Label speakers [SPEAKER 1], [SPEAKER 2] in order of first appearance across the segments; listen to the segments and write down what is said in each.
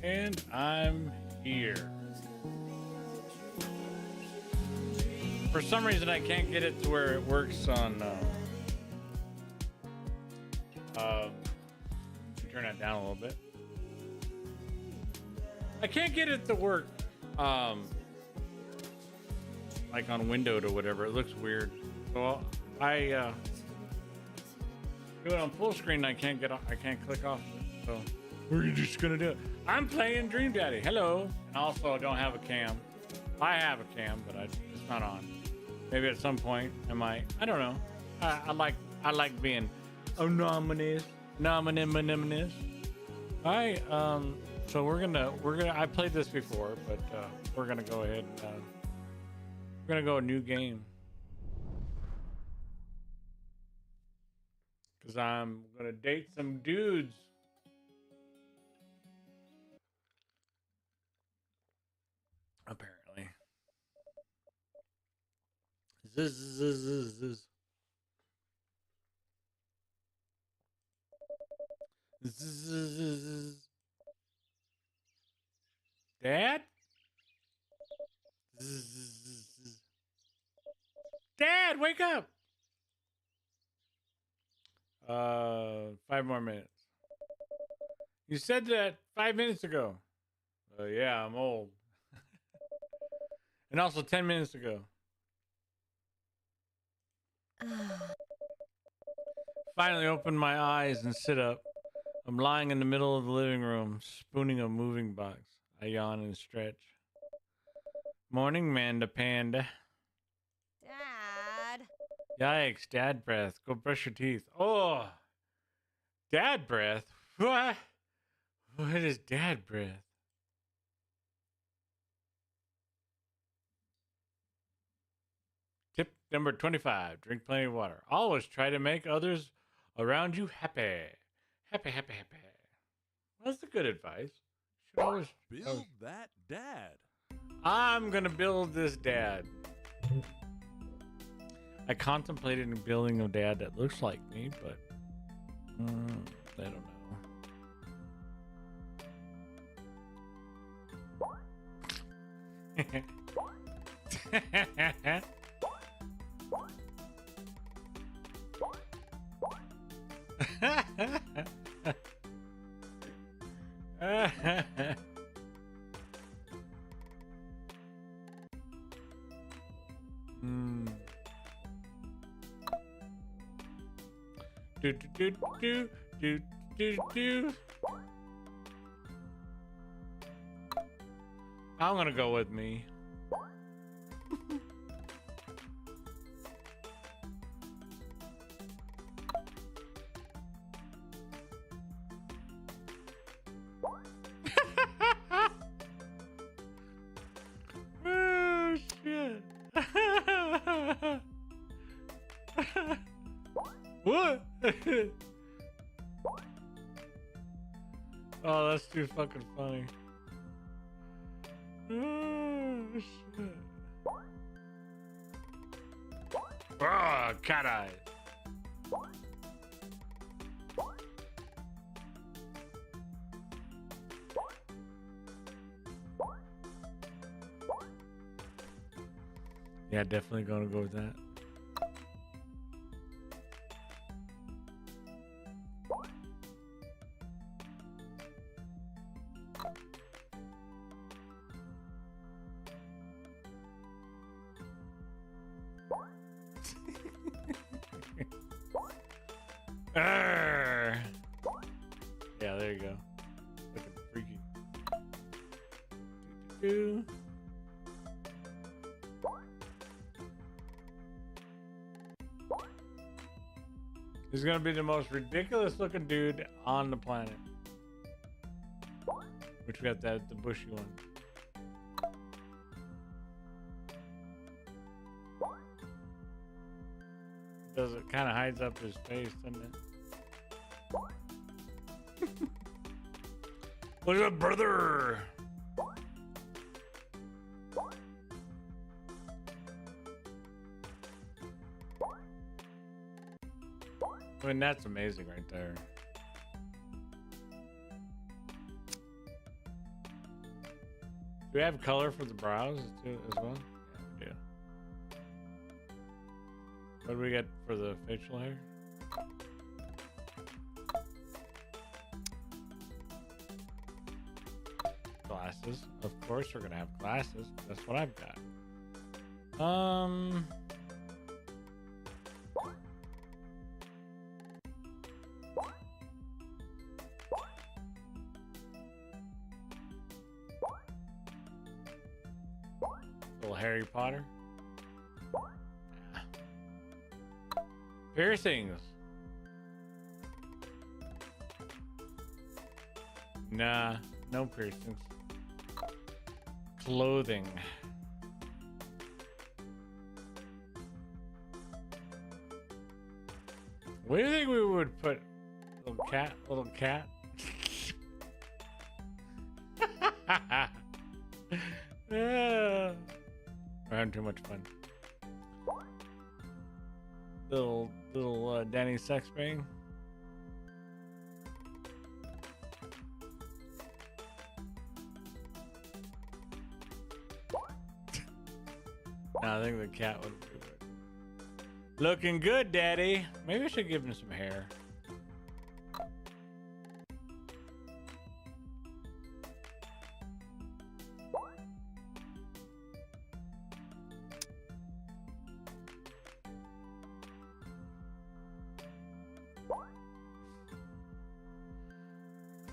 [SPEAKER 1] And I'm here. For some reason, I can't get it to where it works on. Turn that down a little bit. I can't get it to work, like on windowed or whatever. It looks weird. So I do it on full screen. I can't get. I can't click off. So we're just gonna do it. I'm playing Dream Daddy. Hello. And also, I don't have a cam. I have a cam, but it's not on. Maybe at some point I might. I don't know. I like being anonymous. Anonymous. Alright, so we're gonna I played this before, but we're gonna go ahead and we're gonna go a new game. Cause I'm gonna date some dudes. Apparently. Zzz. Dad? Dad, wake up! 5 more minutes. You said that 5 minutes ago. Yeah, I'm old. And also 10 minutes ago. Finally open my eyes and sit up. I'm lying in the middle of the living room, spooning a moving box. I yawn and stretch. Morning, Manda Panda.
[SPEAKER 2] Dad.
[SPEAKER 1] Yikes, dad breath. Go brush your teeth. Oh, dad breath? What? What is dad breath? Tip number 25. Drink plenty of water. Always try to make others around you happy. Happy. Well, that's the good advice. Should always
[SPEAKER 3] build that dad.
[SPEAKER 1] I'm gonna build this dad. I contemplated building a dad that looks like me, but I don't know. Do. I'm gonna go with me. Oh shit. What? Oh, that's too fucking funny. Oh, shit. Oh, cat eyes. Yeah, definitely gonna go with that. Arrgh. Yeah, there you go. Looking freaky. Do. He's gonna be the most ridiculous looking dude on the planet. Which we got the bushy one. Does it kind of hides up his face, doesn't it? What's up, brother? I mean, that's amazing right there. we have color for the brows too, as well? Yeah, we do. What do we get for the facial hair? Glasses. Of course we're gonna have glasses. That's what I've got. Little Harry Potter. Piercings. Nah, no piercings. Clothing. Where do you think we would put little cat? Little cat? Yeah. We're having too much fun. Little Danny Sexbang. No, I think the cat would do it. Looking good, Daddy. Maybe I should give him some hair.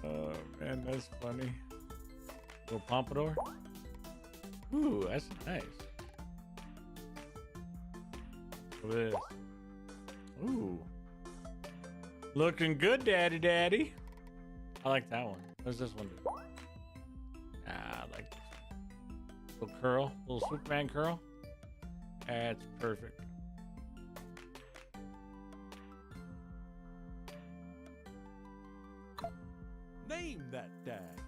[SPEAKER 1] Oh man, that's funny. Little pompadour. Ooh, that's nice. What is this? Ooh. Looking good, Daddy. I like that one. What does this one do? Ah, I like this one. Little curl. Little Superman curl. That's perfect.
[SPEAKER 3] Name that dad.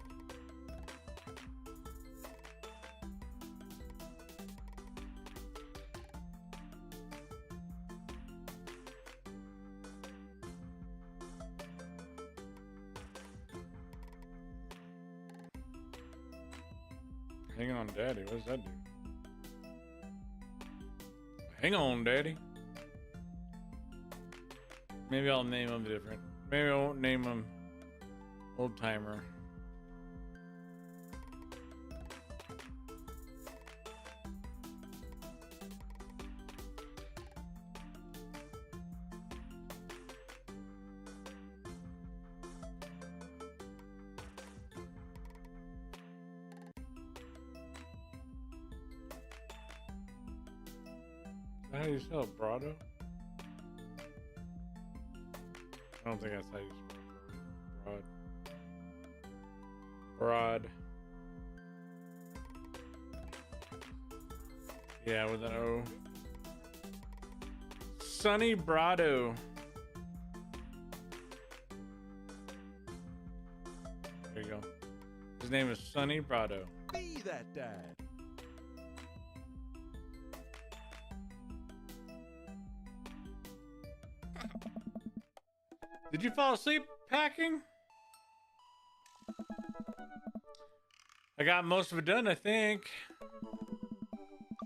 [SPEAKER 1] Hang on, Daddy. What does that do? Hang on, Daddy. Maybe I'll name him different. Maybe I won't name him Old Timer. How do you spell it? Brado? I don't think that's how you spell it. Broad. Yeah, with an O. Sonny Brado. There you go. His name is Sonny Brado.
[SPEAKER 3] Be that dad.
[SPEAKER 1] Did you fall asleep packing? I got most of it done, I think.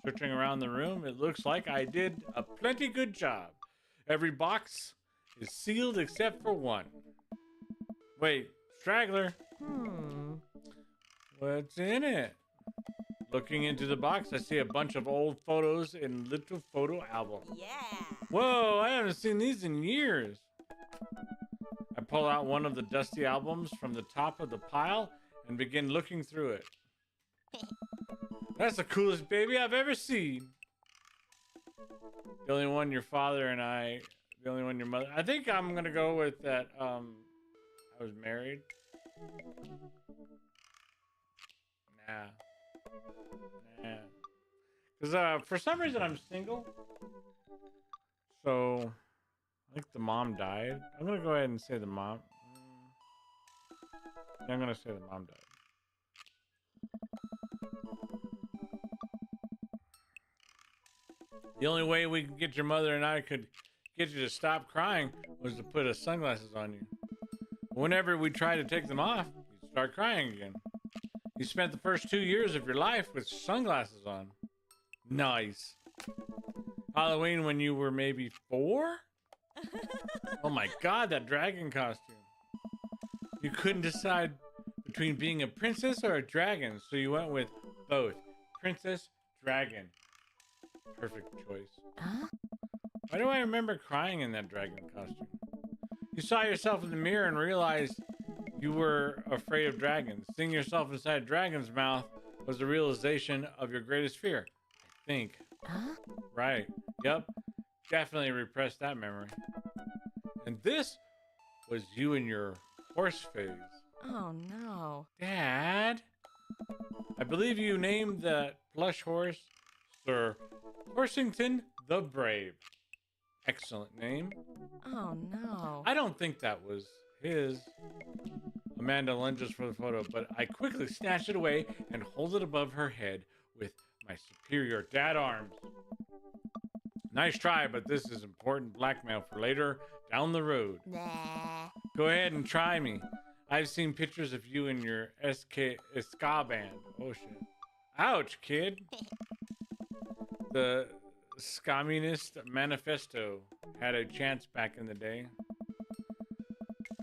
[SPEAKER 1] Searching around the room, it looks like I did a plenty good job. Every box is sealed except for one. Wait, straggler. What's in it? Looking into the box, I see a bunch of old photos in little photo album.
[SPEAKER 2] Yeah.
[SPEAKER 1] Whoa, I haven't seen these in years. I pull out one of the dusty albums from the top of the pile and begin looking through it. That's the coolest baby I've ever seen. The only one your father and I, the only one your mother. I think I'm gonna go with that. I was married. Nah. Because for some reason I'm single. So I think the mom died. I'm gonna go ahead and say the mom. Yeah, I'm gonna say the mom died. The only way we could get your mother and I could get you to stop crying was to put sunglasses on you. Whenever we try to take them off, you start crying again. You spent the first 2 years of your life with sunglasses on. Nice. Halloween when you were maybe 4? Oh my god, that dragon costume. You couldn't decide between being a princess or a dragon, so you went with both. Princess, dragon. Perfect choice.
[SPEAKER 2] Huh?
[SPEAKER 1] Why do I remember crying in that dragon costume? You saw yourself in the mirror and realized you were afraid of dragons. Seeing yourself inside a dragon's mouth was the realization of your greatest fear. I think.
[SPEAKER 2] Huh?
[SPEAKER 1] Right. Yep. Definitely repressed that memory. And this was you in your horse phase.
[SPEAKER 2] Oh no.
[SPEAKER 1] Dad? I believe you named that plush horse Sir Horsington the Brave. Excellent name.
[SPEAKER 2] Oh no.
[SPEAKER 1] I don't think that was his. Amanda lunges for the photo, but I quickly snatch it away and hold it above her head with my superior dad arms. Nice try, but this is important blackmail for later down the road.
[SPEAKER 2] Nah.
[SPEAKER 1] Go ahead and try me. I've seen pictures of you in your ska band. Oh shit. Ouch, kid. The Communist Manifesto had a chance back in the day.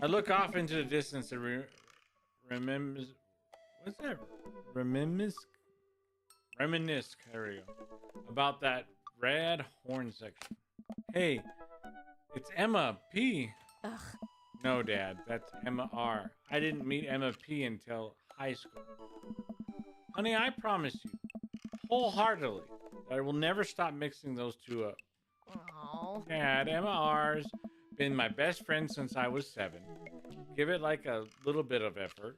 [SPEAKER 1] I look off into the distance and reminisce. What's that? Reminisce. There we go. About that rad horn section. Hey, it's Emma P.
[SPEAKER 2] Ugh.
[SPEAKER 1] No, Dad, that's Emma R. I didn't meet Emma P until high school. Honey, I promise you, wholeheartedly, that I will never stop mixing those two up.
[SPEAKER 2] Oh.
[SPEAKER 1] Dad, Emma R's been my best friend since I was 7. Give it like a little bit of effort.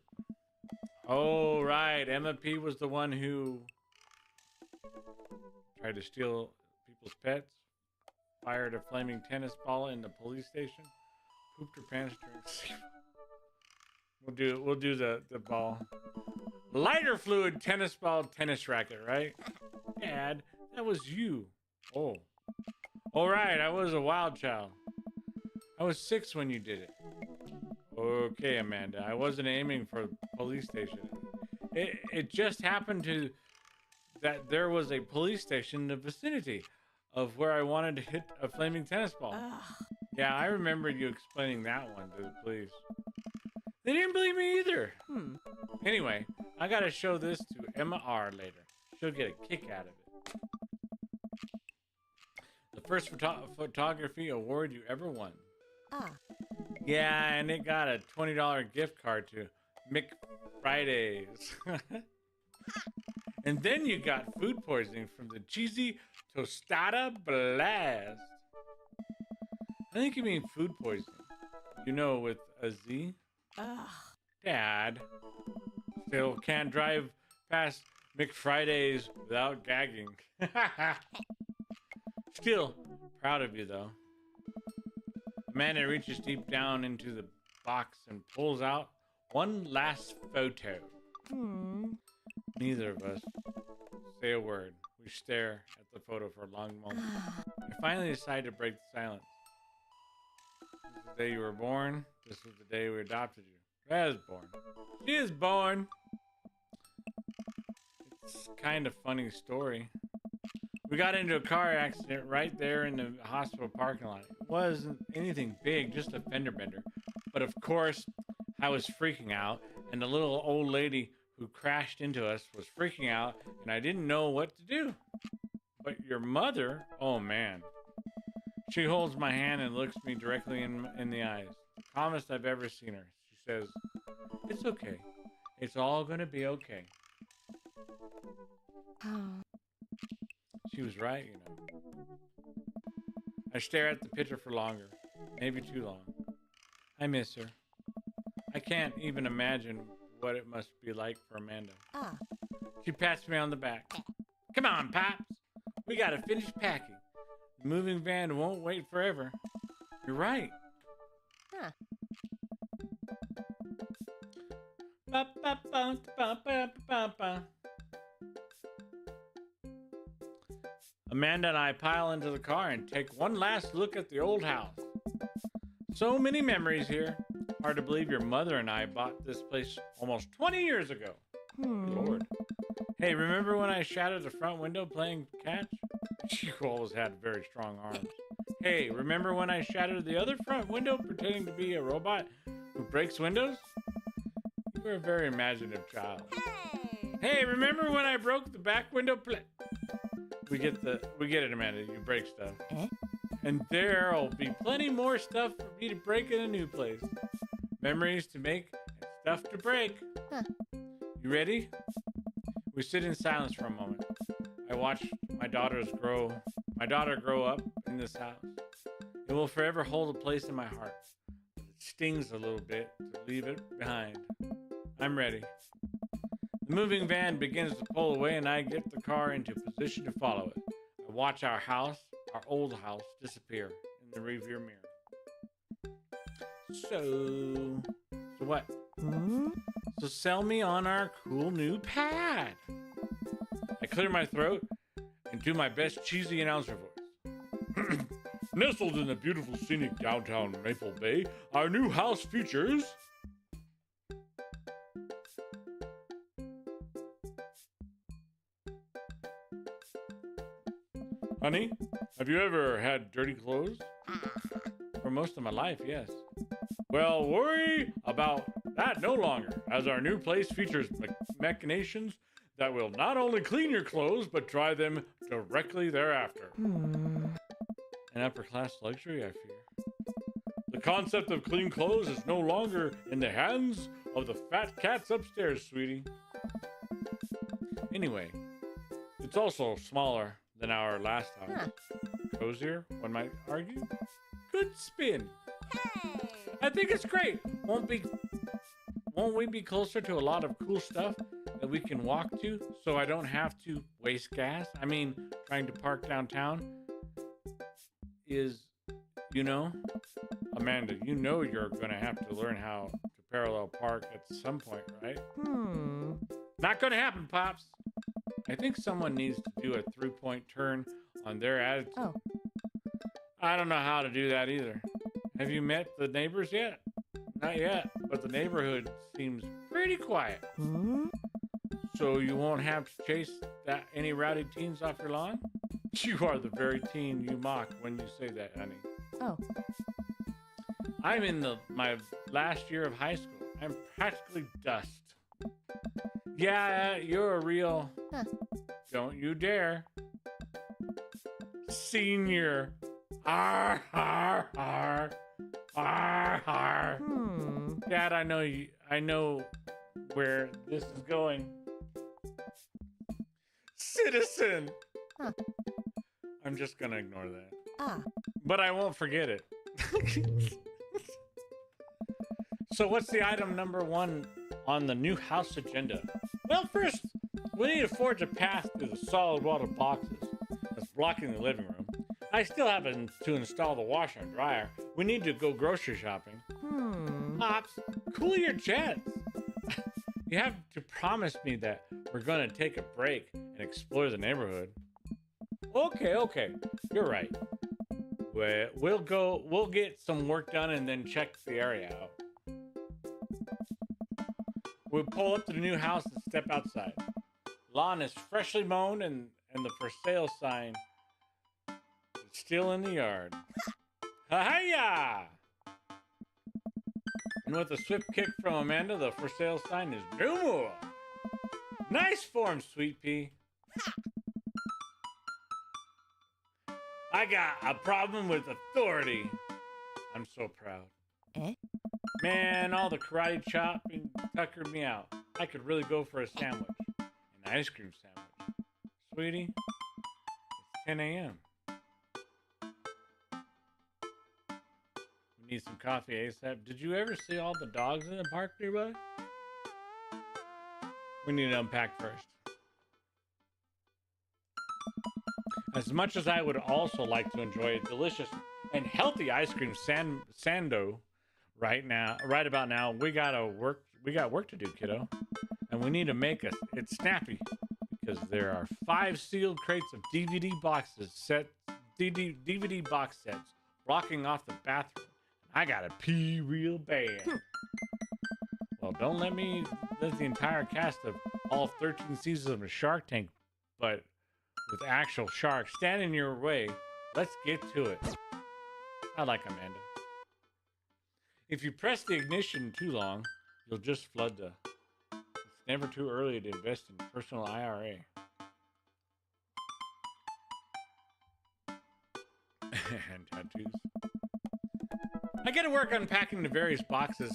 [SPEAKER 1] Oh, right. Emma P was the one who tried to steal people's pets, fired a flaming tennis ball in the police station, pooped her pants during We'll do the ball. Lighter fluid tennis ball tennis racket, right? Dad, that was you. Oh. All right, I was a wild child. I was 6 when you did it. Okay, Amanda, I wasn't aiming for the police station. It just happened to that there was a police station in the vicinity of where I wanted to hit a flaming tennis ball.
[SPEAKER 2] Ugh.
[SPEAKER 1] Yeah, I remember you explaining that one to the police. They didn't believe me either. Anyway, I gotta show this to Emma R later. She'll get a kick out of it. The first photography award you ever won.
[SPEAKER 2] Ah.
[SPEAKER 1] Yeah, and it got a $20 gift card to McFridays. And then you got food poisoning from the cheesy tostada blast. I think you mean food poisoning. You know, with a Z.
[SPEAKER 2] Ugh.
[SPEAKER 1] Dad. Still can't drive past McFridays without gagging. Still proud of you, though. Amanda reaches deep down into the box and pulls out one last photo. Neither of us say a word. We stare at the photo for a long moment. I finally decide to break the silence. This is the day you were born. This was the day we adopted you. Raz born. She is born. It's kind of funny story. We got into a car accident right there in the hospital parking lot. It wasn't anything big, just a fender bender. But of course, I was freaking out, and the little old lady who crashed into us was freaking out, and I didn't know what to do. But your mother, oh man. She holds my hand and looks me directly in the eyes. The calmest I've ever seen her. She says, "It's okay. It's all gonna be okay."
[SPEAKER 2] Oh.
[SPEAKER 1] She was right, you know. I stare at the picture for longer, maybe too long. I miss her. I can't even imagine what it must be like for Amanda.
[SPEAKER 2] Ah.
[SPEAKER 1] She pats me on the back. Come on, Pops. We gotta finish packing. The moving van won't wait forever. You're right.
[SPEAKER 2] Huh.
[SPEAKER 1] Ba, ba, ba, ba, ba, ba, ba. Amanda and I pile into the car and take one last look at the old house. So many memories here. Hard to believe your mother and I bought this place almost 20 years ago. Lord. Hey, remember when I shattered the front window playing catch? She always had very strong arms. Hey, remember when I shattered the other front window pretending to be a robot who breaks windows? You were a very imaginative child. Hey, remember when I broke the back window We get it, Amanda. You break stuff. And there'll be plenty more stuff for me to break in a new place. Memories to make and stuff to break. You ready? We sit in silence for a moment. I watch my daughter grow up in this house. It will forever hold a place in my heart. It stings a little bit to leave it behind. I'm ready. The moving van begins to pull away and I get the car into position to follow it. I watch our old house, disappear in the rearview mirror. So what? So sell me on our cool new pad. I clear my throat and do my best cheesy announcer voice. Nestled in the beautiful scenic downtown Maple Bay, our new house features... Honey, have you ever had dirty clothes? For most of my life, yes. Well, worry about that no longer, as our new place features machinations that will not only clean your clothes, but dry them directly thereafter. An upper-class luxury, I fear. The concept of clean clothes is no longer in the hands of the fat cats upstairs, sweetie. Anyway, it's also smaller than our last house. Cozier, one might argue. Good spin. I think it's great. Won't we be closer to a lot of cool stuff that we can walk to so I don't have to waste gas? I mean, trying to park downtown is, Amanda, you're going to have to learn how to parallel park at some point, right? Not going to happen, Pops. I think someone needs to do a 3-point turn on their attitude.
[SPEAKER 2] Oh.
[SPEAKER 1] I don't know how to do that either. Have you met the neighbors yet? Not yet, but the neighborhood seems pretty quiet. So you won't have to chase any rowdy teens off your lawn? You are the very teen you mock when you say that, honey.
[SPEAKER 2] Oh.
[SPEAKER 1] I'm in my last year of high school. I'm practically dust. Yeah, you're a real... Don't you dare. Senior. Arr, arr, arr. Arr, arr. Dad, I know where this is going. Citizen. I'm just gonna ignore that. But I won't forget it. So what's the item number 1 on the new house agenda? Well, first, we need to forge a path through the solid wall of boxes that's blocking the living room. I still have to install the washer and dryer. We need to go grocery shopping. Pops, cool your jets. You have to promise me that we're going to take a break and explore the neighborhood. Okay. You're right. We'll get some work done and then check the area out. We'll pull up to the new house and step outside. Lawn is freshly mown and the for sale sign is still in the yard. Ha-ha-ya! And with a swift kick from Amanda, the for sale sign is no more. Nice form, Sweet Pea. I got a problem with authority. I'm so proud. Man, all the karate chopping tuckered me out. I could really go for a sandwich. An ice cream sandwich. Sweetie, it's 10 a.m. We need some coffee ASAP. Did you ever see all the dogs in the park nearby? We need to unpack first. As much as I would also like to enjoy a delicious and healthy ice cream sando right about now, we got work to do, kiddo. And we need to make it snappy because there are 5 sealed crates of DVD box sets blocking off the bathroom. I gotta pee real bad. Well, don't let me that's the entire cast of all 13 seasons of Shark Tank, but with actual sharks. Stand in your way. Let's get to it. I like Amanda. If you press the ignition too long, you'll just flood the... It's never too early to invest in personal IRA. And tattoos. I get to work unpacking the various boxes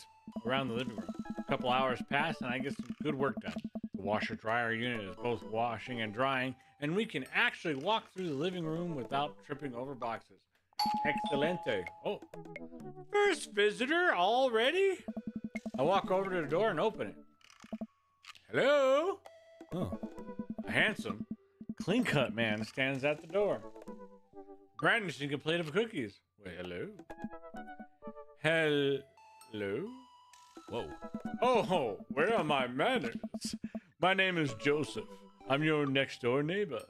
[SPEAKER 1] around the living room. A couple hours pass and I get some good work done. The washer dryer unit is both washing and drying, and we can actually walk through the living room without tripping over boxes. Excelente. Oh, first visitor already? I walk over to the door and open it. Hello? Oh, a handsome, clean-cut man stands at the door, brandishing a plate of cookies. Well, hello. Hello? Whoa. Oh, where are my manners? My name is Joseph. I'm your next-door neighbor.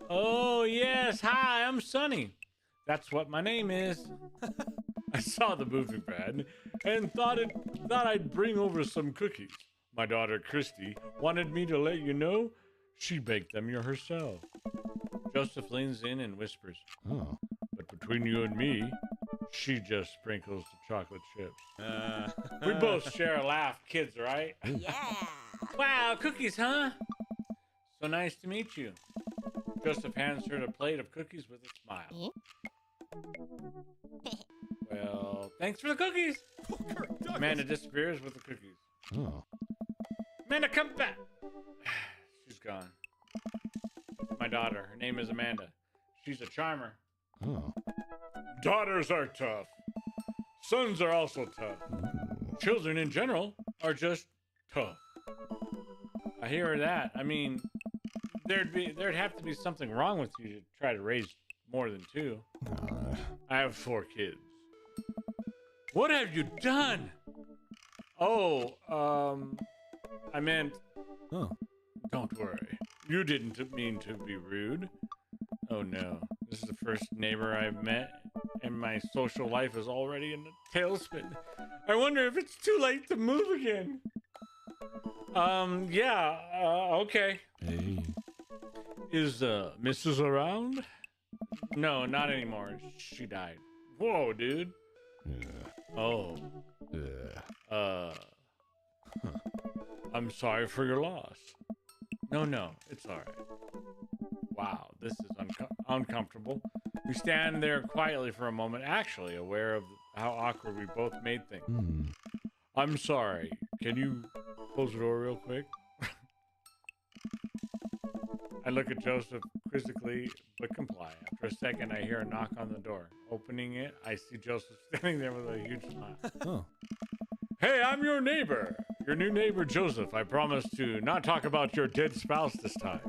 [SPEAKER 1] Oh, yes. Hi, I'm Sonny. That's what my name is. I saw the movie ad and thought I'd bring over some cookies. My daughter, Christy, wanted me to let you know she baked them herself. Joseph leans in and whispers, oh, but between you and me, she just sprinkles the chocolate chips. We both share a laugh, kids, right?
[SPEAKER 2] Yeah.
[SPEAKER 1] Wow, cookies, huh? So nice to meet you. Joseph hands her a plate of cookies with a smile. Well, thanks for the cookies. Amanda disappears with the cookies. Oh. Amanda, come back. She's gone. My daughter. Her name is Amanda. She's a charmer. Oh. Daughters are tough. Sons are also tough. Children in general are just tough. I hear that. I mean, there'd have to be something wrong with you to try to raise more than two. I have 4 kids. What have you done? Oh, I meant... Oh. Don't worry. You didn't mean to be rude. Oh no. This is the first neighbor I've met, and my social life is already in a tailspin. I wonder if it's too late to move again. Yeah, okay. Hey. Is, Mrs. around? No, not anymore. She died. Whoa, dude. Yeah. Oh. Yeah. Huh. I'm sorry for your loss. No, it's all right. Wow, this is uncomfortable. We stand there quietly for a moment, actually aware of how awkward we both made things. I'm sorry. Can you close the door real quick? I look at Joseph quizzically, but comply. After a second, I hear a knock on the door. Opening it, I see Joseph standing there with a huge smile. Oh. Hey, I'm your neighbor. Your new neighbor, Joseph. I promise to not talk about your dead spouse this time.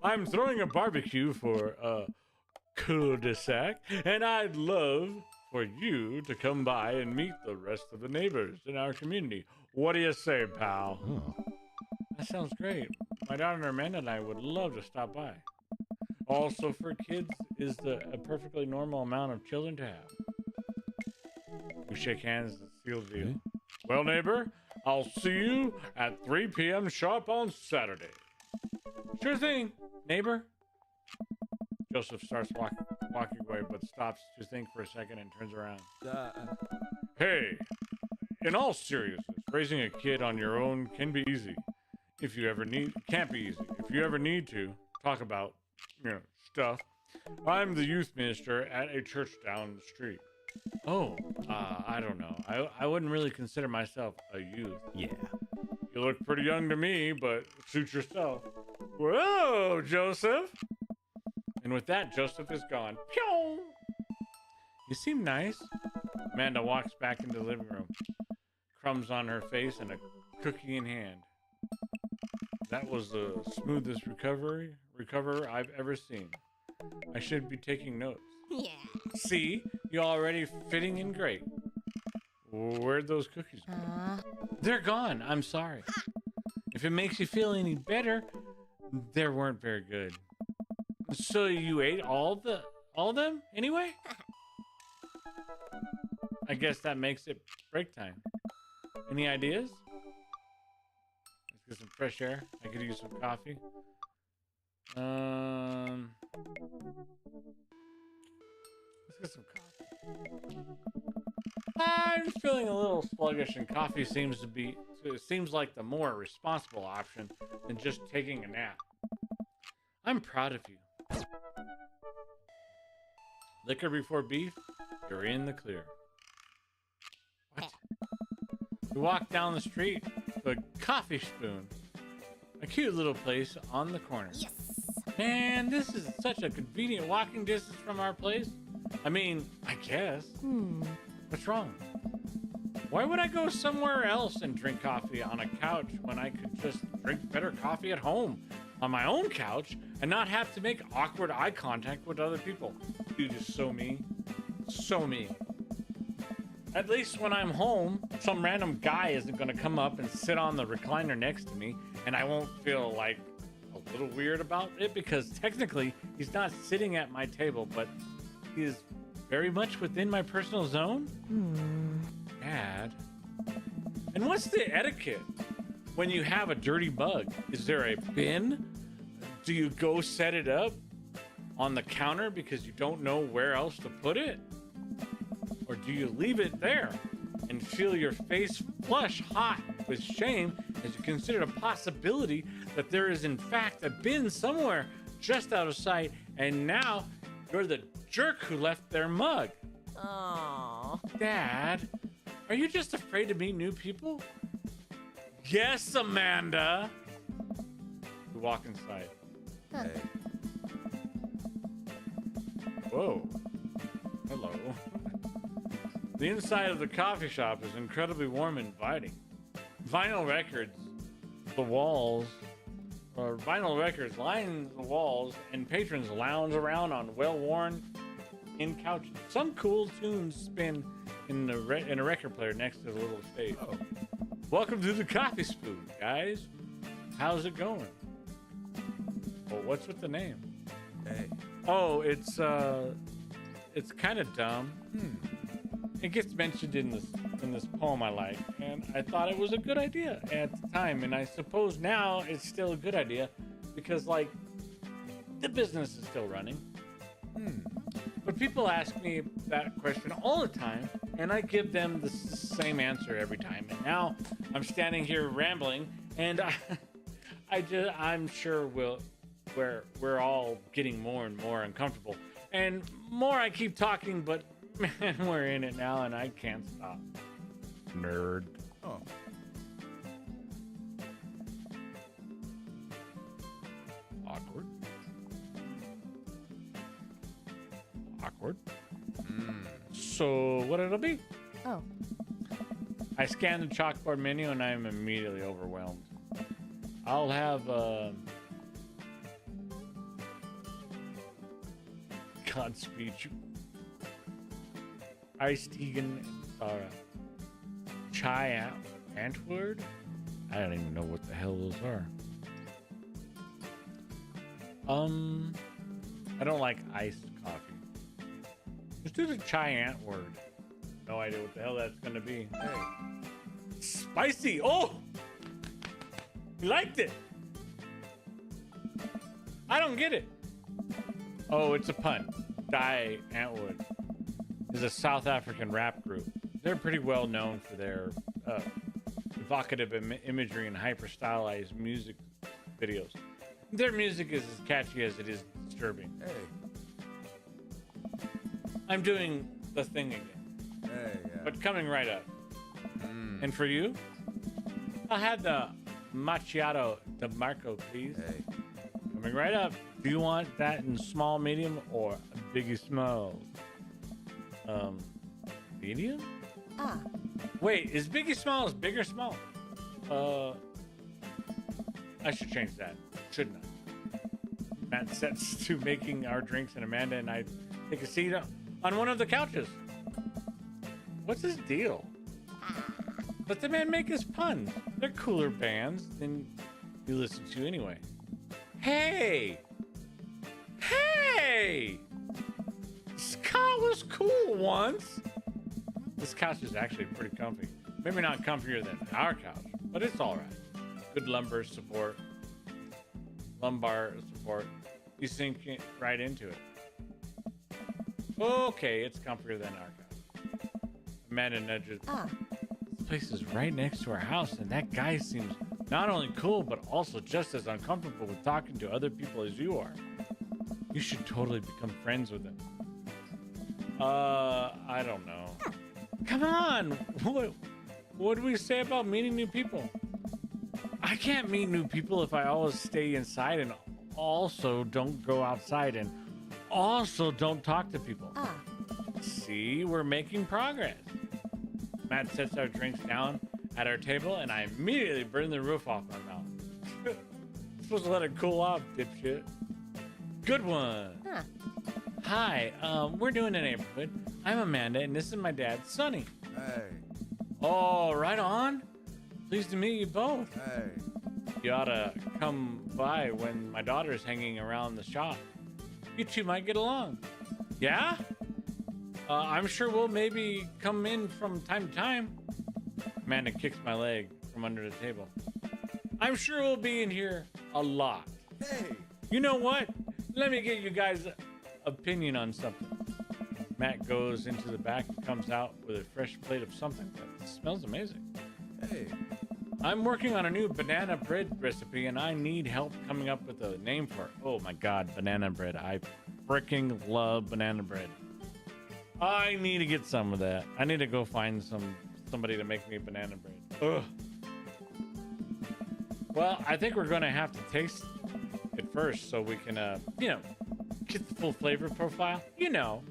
[SPEAKER 1] I'm throwing a barbecue for a cul-de-sac, and I'd love for you to come by and meet the rest of the neighbors in our community. What do you say, pal? Oh. That sounds great. My daughter Amanda and I would love to stop by. Also, for kids, is a perfectly normal amount of children to have. We shake hands and seal the deal. Well, neighbor, I'll see you at 3 p.m. sharp on Saturday. Sure thing, neighbor. Joseph starts walking away, but stops to think for a second and turns around. Hey, in all seriousness, raising a kid on your own can be easy. Can't be easy. If you ever need to talk about, stuff, I'm the youth minister at a church down the street. Oh, I don't know. I wouldn't really consider myself a youth. Yeah. You look pretty young to me, but suit yourself. Whoa, Joseph. And with that, Joseph is gone. Pew! You seem nice. Amanda walks back into the living room. Crumbs on her face and a cookie in hand. That was the smoothest recover I've ever seen. I should be taking notes.
[SPEAKER 2] Yeah.
[SPEAKER 1] See, you're already fitting in great. Where'd those cookies go? They're gone. I'm sorry. If it makes you feel any better, they weren't very good. So you ate all of them anyway? I guess that makes it break time. Any ideas? Get some fresh air. I could use some coffee. Let's get some coffee. I'm feeling a little sluggish, and coffee seems like the more responsible option than just taking a nap. I'm proud of you. Liquor before beef, you're in the clear. What? We walk down the street to a Coffee Spoon, a cute little place on the corner.
[SPEAKER 2] Yes.
[SPEAKER 1] Man, this is such a convenient walking distance from our place. I mean, I guess. What's wrong? Why would I go somewhere else and drink coffee on a couch when I could just drink better coffee at home on my own couch and not have to make awkward eye contact with other people? Dude, just so me. So me. At least when I'm home, some random guy isn't going to come up and sit on the recliner next to me, and I won't feel like a little weird about it because technically he's not sitting at my table, but he is very much within my personal zone. Dad. And what's the etiquette when you have a dirty mug? Is there a bin? Do you go set it up on the counter because you don't know where else to put it? Or do you leave it there and feel your face flush hot with shame as you consider the possibility that there is in fact a bin somewhere just out of sight, and now you're the jerk who left their mug?
[SPEAKER 2] Oh.
[SPEAKER 1] Dad, are you just afraid to meet new people? Yes, Amanda. We walk inside.
[SPEAKER 3] Hey.
[SPEAKER 1] Whoa. Hello. The inside of the coffee shop is incredibly warm and inviting. Vinyl records line the walls, and patrons lounge around on well-worn in couches. Some cool tunes spin in a record player next to the little stage.
[SPEAKER 3] Oh.
[SPEAKER 1] Welcome to the Coffee Spoon, guys. How's it going? Well, what's with the name?
[SPEAKER 3] Hey.
[SPEAKER 1] Oh, it's kind of dumb. It gets mentioned in this poem I like, and I thought it was a good idea at the time, and I suppose now it's still a good idea because, like, the business is still running. But people ask me that question all the time, and I give them the same answer every time. And now I'm standing here rambling, and I'm sure we're all getting more and more uncomfortable, and more I keep talking, but man, we're in it now, and I can't stop. Nerd.
[SPEAKER 3] Oh.
[SPEAKER 1] Awkward. Awkward. So what it'll be?
[SPEAKER 2] Oh.
[SPEAKER 1] I scan the chalkboard menu and I'm immediately overwhelmed. I'll have Godspeed you. Iced Egan Chai Antwoord? I don't even know what the hell those are. I don't like iced coffee. Let's do the Chai Antwoord. No idea what the hell that's gonna be.
[SPEAKER 3] Hey.
[SPEAKER 1] Spicy! Oh! You liked it! I don't get it. Oh, it's a pun. Chai Antwoord is a South African rap group. They're pretty well known for their evocative imagery and hyper-stylized music videos. Their music is as catchy as it is disturbing.
[SPEAKER 3] Hey.
[SPEAKER 1] I'm doing the thing again,
[SPEAKER 3] Hey, yeah.
[SPEAKER 1] but coming right up. And for you, I'll have the macchiato de Marco, please.
[SPEAKER 3] Hey.
[SPEAKER 1] Coming right up. Do you want that in small, medium, or biggie small? Medium?
[SPEAKER 2] Ah.
[SPEAKER 1] Wait, is biggie small big or small? I should change that, shouldn't I? Matt sets to making our drinks, and Amanda and I take a seat on one of the couches. What's his deal? Let the man make his puns. They're cooler bands than you listen to anyway. Hey! Hey! Scott was cool once. This couch is actually pretty comfy. Maybe not comfier than our couch, but it's all right. Good lumbar support. Lumbar support. You sink right into it. Okay, it's comfier than our couch. Amanda nudges.
[SPEAKER 2] Ah.
[SPEAKER 1] This place is right next to our house, and that guy seems not only cool, but also just as uncomfortable with talking to other people as you are. You should totally become friends with him. I don't know. Come on! What do we say about meeting new people? I can't meet new people if I always stay inside and also don't go outside and also don't talk to people.
[SPEAKER 2] Ah.
[SPEAKER 1] See, we're making progress. Matt sets our drinks down at our table, and I immediately burn the roof off my mouth. Supposed to let it cool off, dipshit. Good one.
[SPEAKER 2] Huh.
[SPEAKER 1] Hi, we're doing a neighborhood. I'm Amanda, and this is my dad, Sonny.
[SPEAKER 3] Hey.
[SPEAKER 1] Oh, right on. Pleased to meet you both.
[SPEAKER 3] Hey.
[SPEAKER 1] You ought to come by when my daughter's hanging around the shop. You two might get along. Yeah? I'm sure we'll maybe come in from time to time. Amanda kicks my leg from under the table. I'm sure we'll be in here a lot.
[SPEAKER 3] Hey.
[SPEAKER 1] You know what? Let me get you guys' opinion on something. Matt goes into the back and comes out with a fresh plate of something that smells amazing.
[SPEAKER 3] Hey.
[SPEAKER 1] I'm working on a new banana bread recipe, and I need help coming up with a name for it. Oh my god, banana bread. I freaking love banana bread. I need to get some of that. I need to go find somebody to make me banana bread. Ugh. Well, I think we're going to have to taste it first so we can, get the full flavor profile. To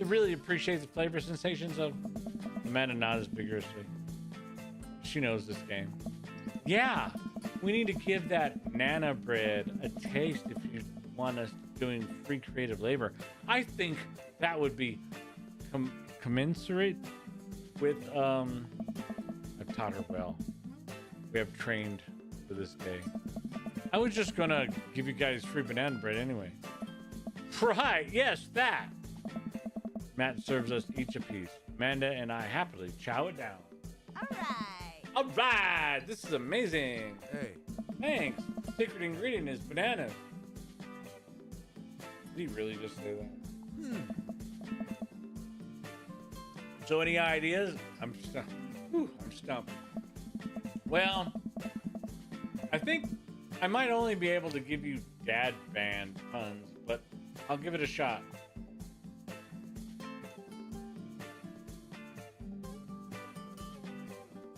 [SPEAKER 1] really appreciate the flavor sensations of Amanda nods vigorously. She knows this game. Yeah, we need to give that Nana bread a taste if you want us doing free creative labor. I think that would be commensurate with, I've taught her well. We have trained for this day. I was just gonna give you guys free banana bread anyway. Right, yes, that. Matt serves us each a piece. Amanda and I happily chow it down.
[SPEAKER 2] All right.
[SPEAKER 1] All right, this is amazing.
[SPEAKER 3] Hey.
[SPEAKER 1] Thanks. Secret ingredient is bananas. Did he really just say that? So any ideas? I'm stumped. Well, I think I might only be able to give you dad band puns, but I'll give it a shot.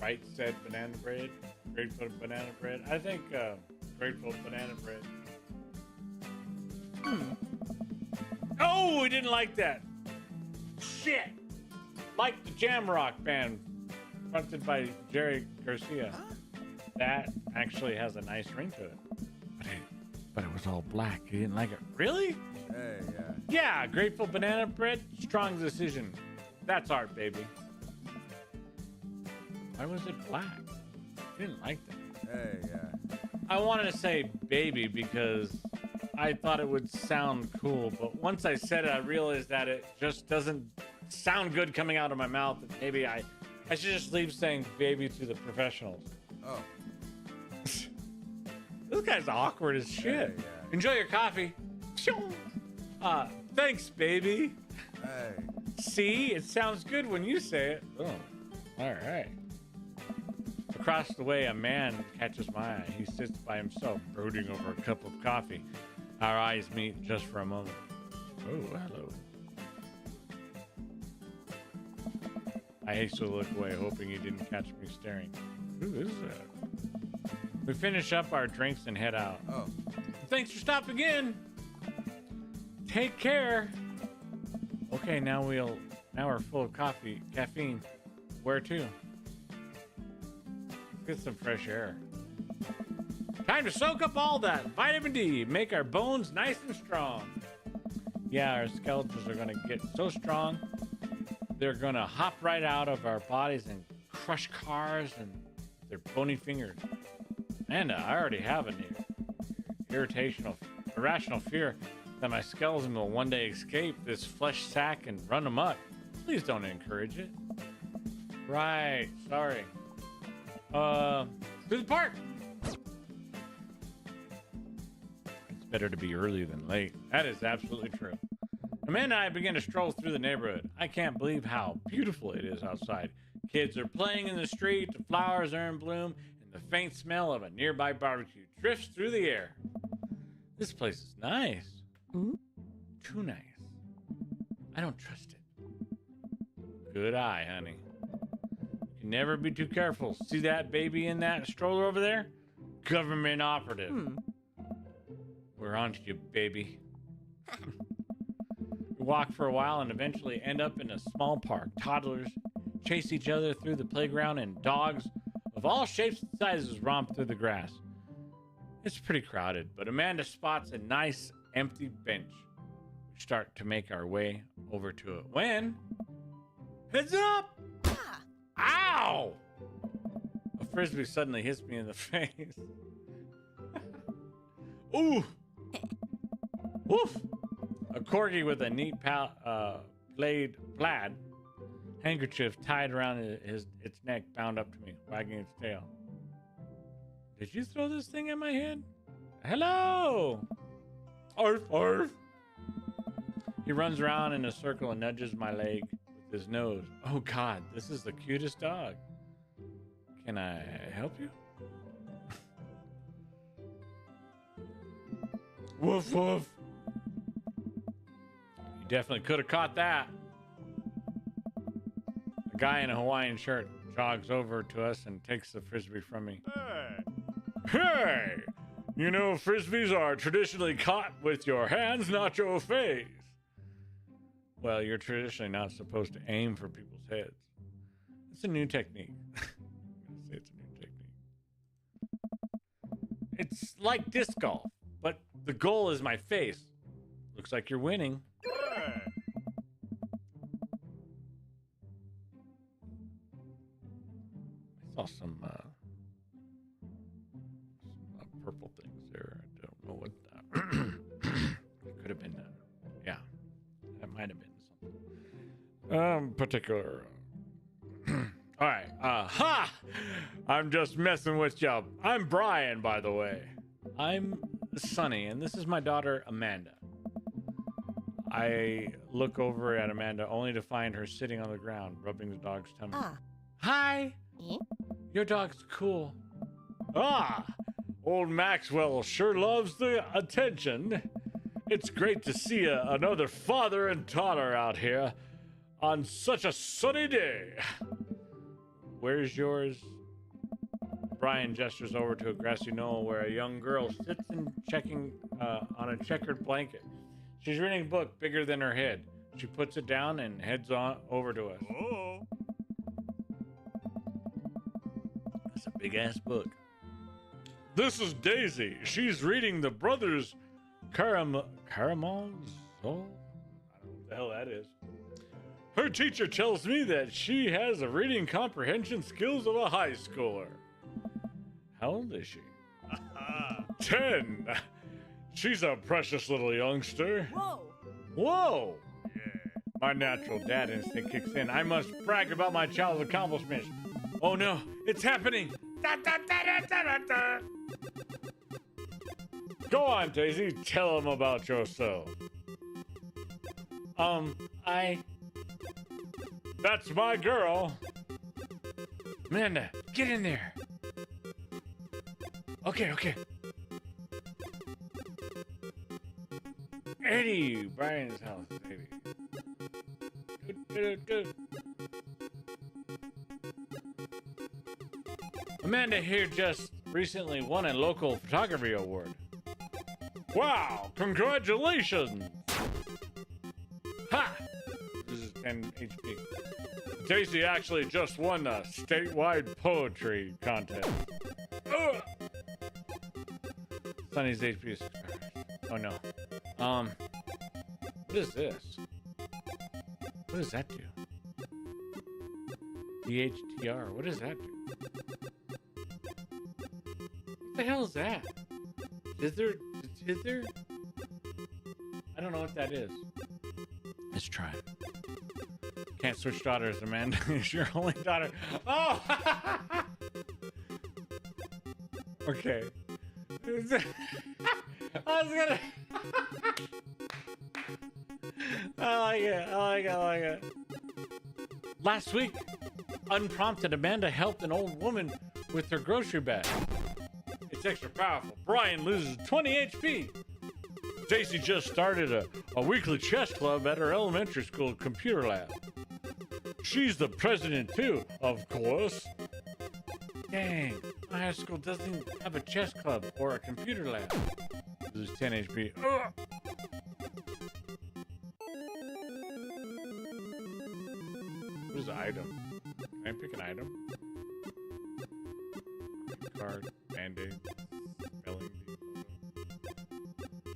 [SPEAKER 1] Right said banana bread. Grateful banana bread. I think grateful banana bread. Oh, we didn't like that. Shit. Like the Jamrock band, fronted by Jerry Garcia. That actually has a nice ring to it. But it was all black. You didn't like it. Really?
[SPEAKER 3] Hey, yeah.
[SPEAKER 1] Yeah, grateful banana bread. Strong decision. That's art, baby. Why was it black? I didn't like that.
[SPEAKER 3] Hey, yeah.
[SPEAKER 1] I wanted to say baby because I thought it would sound cool, but once I said it, I realized that it just doesn't sound good coming out of my mouth. Maybe I should just leave saying baby to the professionals.
[SPEAKER 3] Oh.
[SPEAKER 1] This guy's awkward as shit.
[SPEAKER 3] Hey, yeah.
[SPEAKER 1] Enjoy your coffee. Thanks, baby.
[SPEAKER 3] Hey.
[SPEAKER 1] See, it sounds good when you say it. Oh, all right. Across the way, a man catches my eye. He sits by himself, brooding over a cup of coffee. Our eyes meet just for a moment. Oh, hello. I hastily look away, hoping he didn't catch me staring. Who is that? We finish up our drinks and head out.
[SPEAKER 3] Oh.
[SPEAKER 1] Thanks for stopping in. Take care. Okay, now we're full of caffeine. Where to? Let's get some fresh air. Time to soak up all that vitamin D, make our bones nice and strong. Yeah, our skeletons are gonna get so strong, they're gonna hop right out of our bodies and crush cars and their bony fingers. And I already have an irrational fear that my skeleton will one day escape this flesh sack and run amok. Please don't encourage it. Right, sorry. To the park. better to be early than late. That is absolutely true. Amanda and I began to stroll through the neighborhood. I can't believe how beautiful it is outside. Kids are playing in the street, the flowers are in bloom, and the faint smell of a nearby barbecue drifts through the air. This place is nice.
[SPEAKER 2] Mm?
[SPEAKER 1] Too nice. I don't trust it. Good eye, honey. You can never be too careful. See that baby in that stroller over there? Government operative.
[SPEAKER 2] Hmm.
[SPEAKER 1] We're on to you, baby. We walk for a while and eventually end up in a small park. Toddlers chase each other through the playground, and dogs of all shapes and sizes romp through the grass. It's pretty crowded, but Amanda spots a nice empty bench. We start to make our way over to it when... Heads up!
[SPEAKER 2] Ah.
[SPEAKER 1] Ow! A frisbee suddenly hits me in the face. Ooh! Woof! A corgi with a neat plaid handkerchief tied around its neck bound up to me, wagging its tail. Did you throw this thing at my head? Hello! Arf, arf! He runs around in a circle and nudges my leg with his nose. Oh God, this is the cutest dog. Can I help you? Woof, woof. You definitely could have caught that. A guy in a Hawaiian shirt jogs over to us and takes the frisbee from me. Hey! You know, frisbees are traditionally caught with your hands, not your face. Well, you're traditionally not supposed to aim for people's heads. It's a new technique. I'm gonna say it's a new technique. It's like disc golf, but the goal is my face. Looks like you're winning. I saw some purple things there. I don't know what it could have been. Yeah, that might have been something. Particular. All right. Ha! I'm just messing with you. I'm Brian, by the way. I'm Sunny, and this is my daughter, Amanda. I look over at Amanda only to find her sitting on the ground, rubbing the dog's tummy.
[SPEAKER 2] Ah.
[SPEAKER 1] Hi!
[SPEAKER 2] Eh?
[SPEAKER 1] Your dog's cool. Ah! Old Maxwell sure loves the attention. It's great to see another father and daughter out here on such a sunny day. Where's yours? Brian gestures over to a grassy knoll where a young girl sits and checking on a checkered blanket. She's reading a book bigger than her head. She puts it down and heads on over to us. Oh. That's a big ass book. This is Daisy. She's reading the Brothers Karamazov? I don't know what the hell that is. Her teacher tells me that she has the reading comprehension skills of a high schooler. How old is she? 10. She's a precious little youngster.
[SPEAKER 2] Whoa.
[SPEAKER 1] Whoa! Yeah. My natural dad instinct kicks in. I must brag about my child's accomplishments. Oh no, it's happening! Da, da, da, da, da, da, da. Go on, Daisy. Tell him about yourself. That's my girl. Amanda, get in there. Okay. Eddie, Brian's house, baby. Amanda here just recently won a local photography award. Wow, congratulations! Ha! This is 10 HP. Daisy actually just won the statewide poetry contest. Ugh. Sunny's HP is subscribers. Oh no. What is this? What does that do? DHTR, what does that do? What the hell is that? Zither? I don't know what that is. Let's try it. Can't switch daughters, Amanda. It's your only daughter. Oh! Okay. I was gonna. I like it. I like it. I like it. Last week, unprompted, Amanda helped an old woman with her grocery bag. It's extra powerful. Brian loses 20 HP. Stacy just started a weekly chess club at her elementary school computer lab. She's the president too, of course. Dang, my high school doesn't have a chess club or a computer lab. Lose 10 HP. Ugh. What is the item? Can I pick an item? Card, band-aid, spelling bee.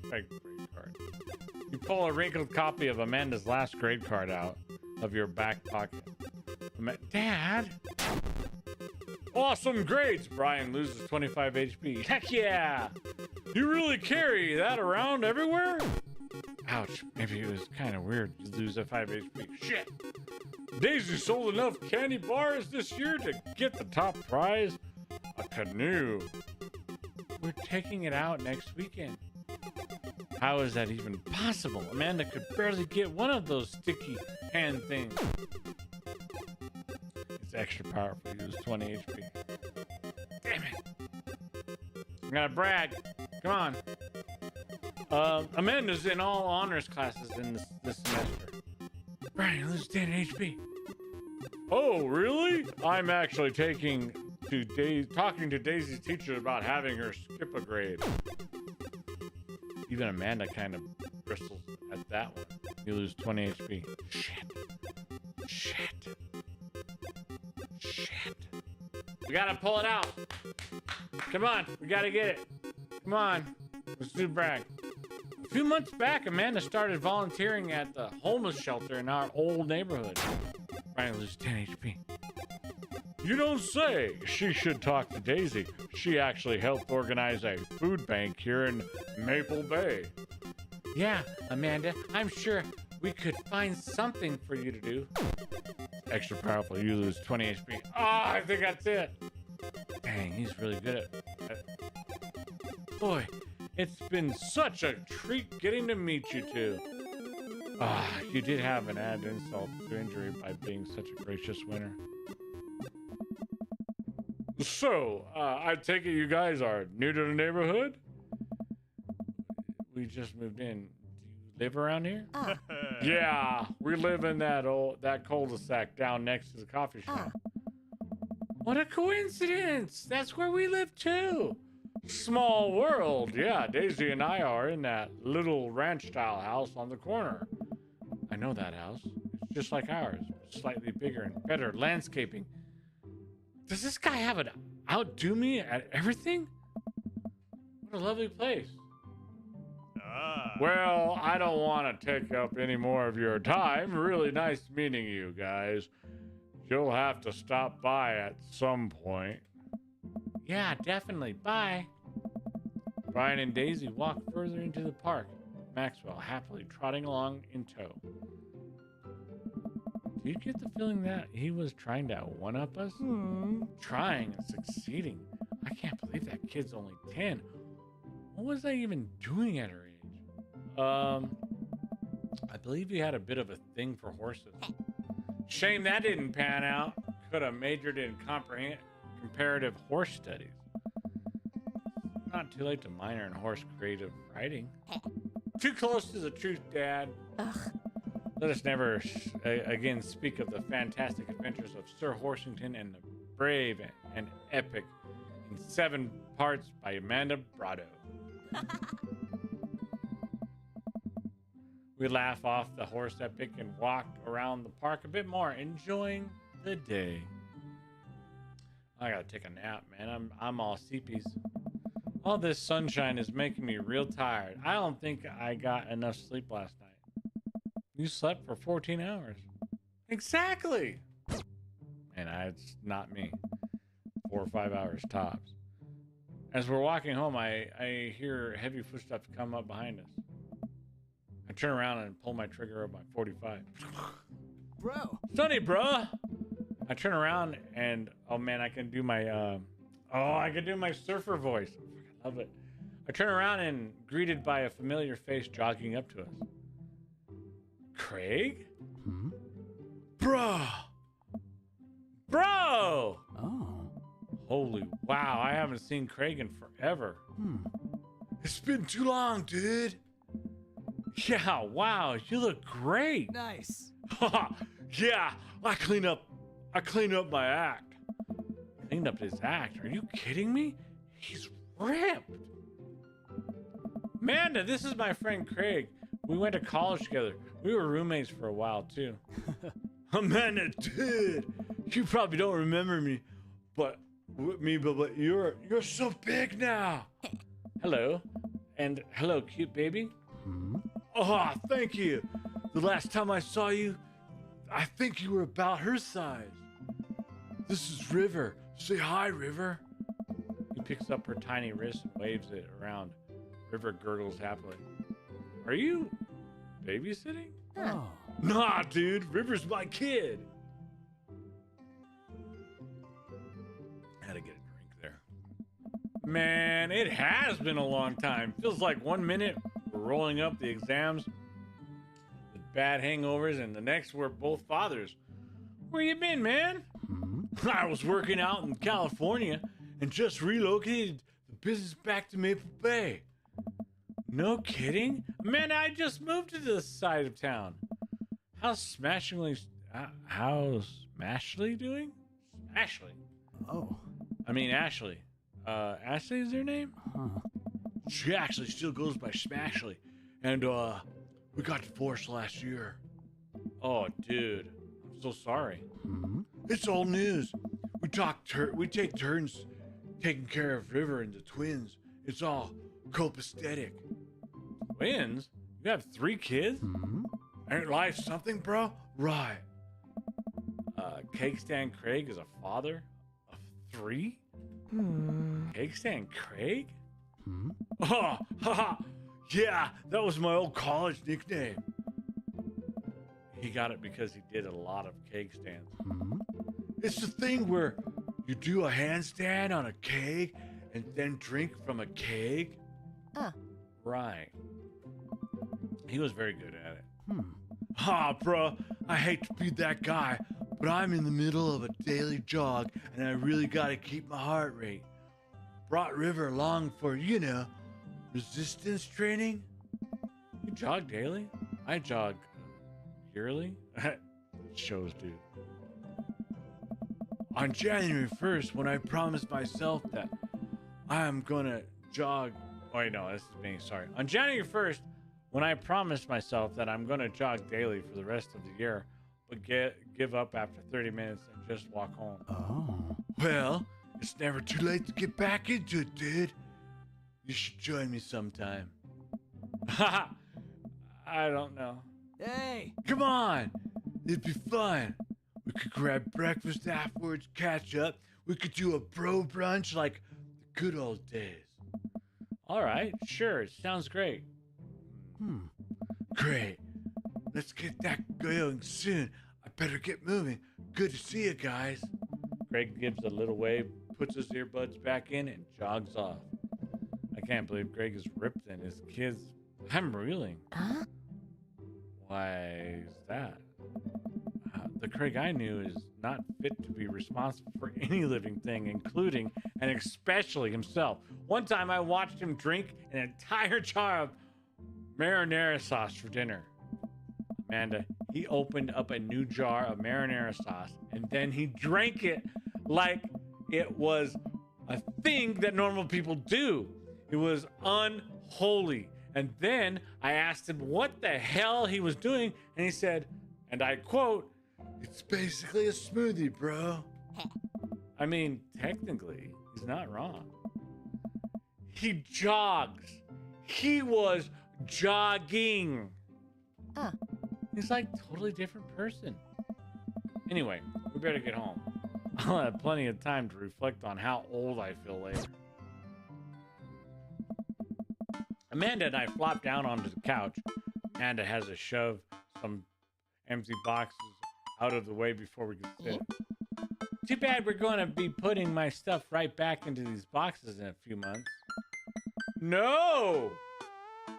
[SPEAKER 1] Grade card. You pull a wrinkled copy of Amanda's last grade card out of your back pocket. Dad? Awesome grades! Brian loses 25 HP. Heck yeah! You really carry that around everywhere? Ouch, maybe it was kind of weird to lose a 5 HP. Shit! Daisy sold enough candy bars this year to get the top prize, a canoe. We're taking it out next weekend. How is that even possible? Amanda could barely get one of those sticky hand things. It's extra powerful. Use 20 HP. Damn it. I gotta brag. Come on. Amanda's in all honors classes in this semester. Brian, lose 10 HP. Oh, really? I'm actually talking to Daisy's teacher about having her skip a grade. Even Amanda kind of bristles at that one. You lose 20 HP. Shit. We gotta pull it out. Come on, we gotta get it. Come on, let's do the brag. A few months back, Amanda started volunteering at the homeless shelter in our old neighborhood. Brian loses 10 HP. You don't say. She should talk to Daisy. She actually helped organize a food bank here in Maple Bay. Yeah, Amanda, I'm sure we could find something for you to do. Extra powerful, you lose 20 HP. Ah, I think that's it. Dang, he's really good at... Boy, it's been such a treat getting to meet you two. Ah, you did have an added insult to injury by being such a gracious winner. So, I take it you guys are new to the neighborhood? We just moved in. Do you live around here? Yeah, we live in that cul-de-sac down next to the coffee shop. What a coincidence! That's where we live too. Small world. Yeah, Daisy and I are in that little ranch-style house on the corner. I know that house. It's just like ours, slightly bigger and better landscaping. Does this guy have it outdo me at everything? What a lovely place. Well, I don't want to take up any more of your time. Really nice meeting you guys. You'll have to stop by at some point. Yeah, definitely. Bye. Brian and Daisy walk further into the park, Maxwell happily trotting along in tow. Do you get the feeling that he was trying to one-up us? Trying and succeeding. I can't believe that kid's only 10. What was I even doing at her age? I believe he had a bit of a thing for horses. Shame that didn't pan out. Could have majored in comparative horse studies. Not too late to minor in horse creative writing. Too close to the truth, Dad. Let us never again speak of the fantastic adventures of Sir Horsington and the brave and epic in 7 parts by Amanda Brado. We laugh off the horse epic and walk around the park a bit more, enjoying the day. I gotta take a nap, man. I'm all seepies. All this sunshine is making me real tired. I don't think I got enough sleep last night. You slept for 14 hours. Exactly. And it's not me. 4 or 5 hours tops. As we're walking home, I hear heavy footsteps come up behind us. I turn around and pull my trigger of my 45.
[SPEAKER 3] Bro.
[SPEAKER 1] Sonny, bruh. I turn around and, oh man, I can do my, I can do my surfer voice. I love it. I turn around and greeted by a familiar face jogging up to us. Craig?
[SPEAKER 3] Hmm?
[SPEAKER 1] Bro! Bro!
[SPEAKER 3] Oh.
[SPEAKER 1] Holy wow, I haven't seen Craig in forever.
[SPEAKER 3] Hmm.
[SPEAKER 1] It's been too long, dude. Yeah, wow, you look great.
[SPEAKER 3] Nice.
[SPEAKER 1] Yeah, I cleaned up my act. Cleaned up his act? Are you kidding me? He's ripped. Amanda, this is my friend Craig. We went to college together. We were roommates for a while too. Amanda, dude, you probably don't remember me, but you're so big now. Hello, and hello, cute baby.
[SPEAKER 3] Hmm?
[SPEAKER 1] Oh, thank you. The last time I saw you, I think you were about her size. This is River. Say hi, River. He picks up her tiny wrist and waves it around. River gurgles happily. Are you babysitting?
[SPEAKER 3] Oh.
[SPEAKER 1] Nah, dude. River's my kid. Had to get a drink there. Man, it has been a long time. Feels like 1 minute we're rolling up the exams with bad hangovers, and the next we're both fathers. Where you been, man?
[SPEAKER 3] Hmm?
[SPEAKER 1] I was working out in California and just relocated the business back to Maple Bay. No kidding? Man, I just moved to this side of town. How's Smashly doing? Ashley.
[SPEAKER 3] Oh.
[SPEAKER 1] I mean Ashley. Ashley is her name?
[SPEAKER 3] Huh.
[SPEAKER 1] She actually still goes by Smashly. And we got divorced last year. Oh, dude. I'm so sorry.
[SPEAKER 3] Hmm?
[SPEAKER 1] It's old news. We take turns taking care of River and the twins. It's all copacetic. Twins? You have 3 kids?
[SPEAKER 3] Hmm?
[SPEAKER 1] Ain't life something, bro? Right. Cake Stand Craig is a father of 3? Cake Stand Craig?
[SPEAKER 3] Hmm?
[SPEAKER 1] Oh, haha. Yeah, that was my old college nickname. He got it because he did a lot of cake stands.
[SPEAKER 3] Hmm?
[SPEAKER 1] It's the thing where you do a handstand on a keg and then drink from a keg. Right. He was very good at it.
[SPEAKER 3] Hmm.
[SPEAKER 1] Bro, I hate to be that guy, but I'm in the middle of a daily jog and I really gotta keep my heart rate. Brought River along for, resistance training. You jog daily? I jog yearly. Shows, dude. On January 1st, when I promised myself that I'm gonna jog. Oh, wait, no, this is me, sorry. On January 1st, when I promised myself that I'm gonna jog daily for the rest of the year, but give up after 30 minutes and just walk home.
[SPEAKER 3] Oh.
[SPEAKER 1] Well, it's never too late to get back into it, dude. You should join me sometime. Haha, I don't know.
[SPEAKER 3] Hey.
[SPEAKER 1] Come on, it'd be fun. We could grab breakfast afterwards, catch up. We could do a bro brunch like the good old days. All right, sure, sounds great.
[SPEAKER 3] Hmm.
[SPEAKER 1] Great. Let's get that going soon. I better get moving. Good to see you guys. Greg gives a little wave, puts his earbuds back in, and jogs off. I can't believe Greg is ripped and his kids. I'm reeling.
[SPEAKER 2] Huh?
[SPEAKER 1] Why is that? The Craig I knew is not fit to be responsible for any living thing, including and especially himself. One time I watched him drink an entire jar of marinara sauce for dinner. Amanda, he opened up a new jar of marinara sauce and then he drank it like it was a thing that normal people do. It was unholy. And then I asked him what the hell he was doing, and he said, and I quote, "It's basically a smoothie, bro." I mean, technically, he's not wrong. He jogs. He was jogging. He's like a totally different person. Anyway, we better get home. I'll have plenty of time to reflect on how old I feel later. Amanda and I flop down onto the couch. Amanda has to shove some empty boxes out of the way before we can sit. Too bad we're going to be putting my stuff right back into these boxes in a few months. No!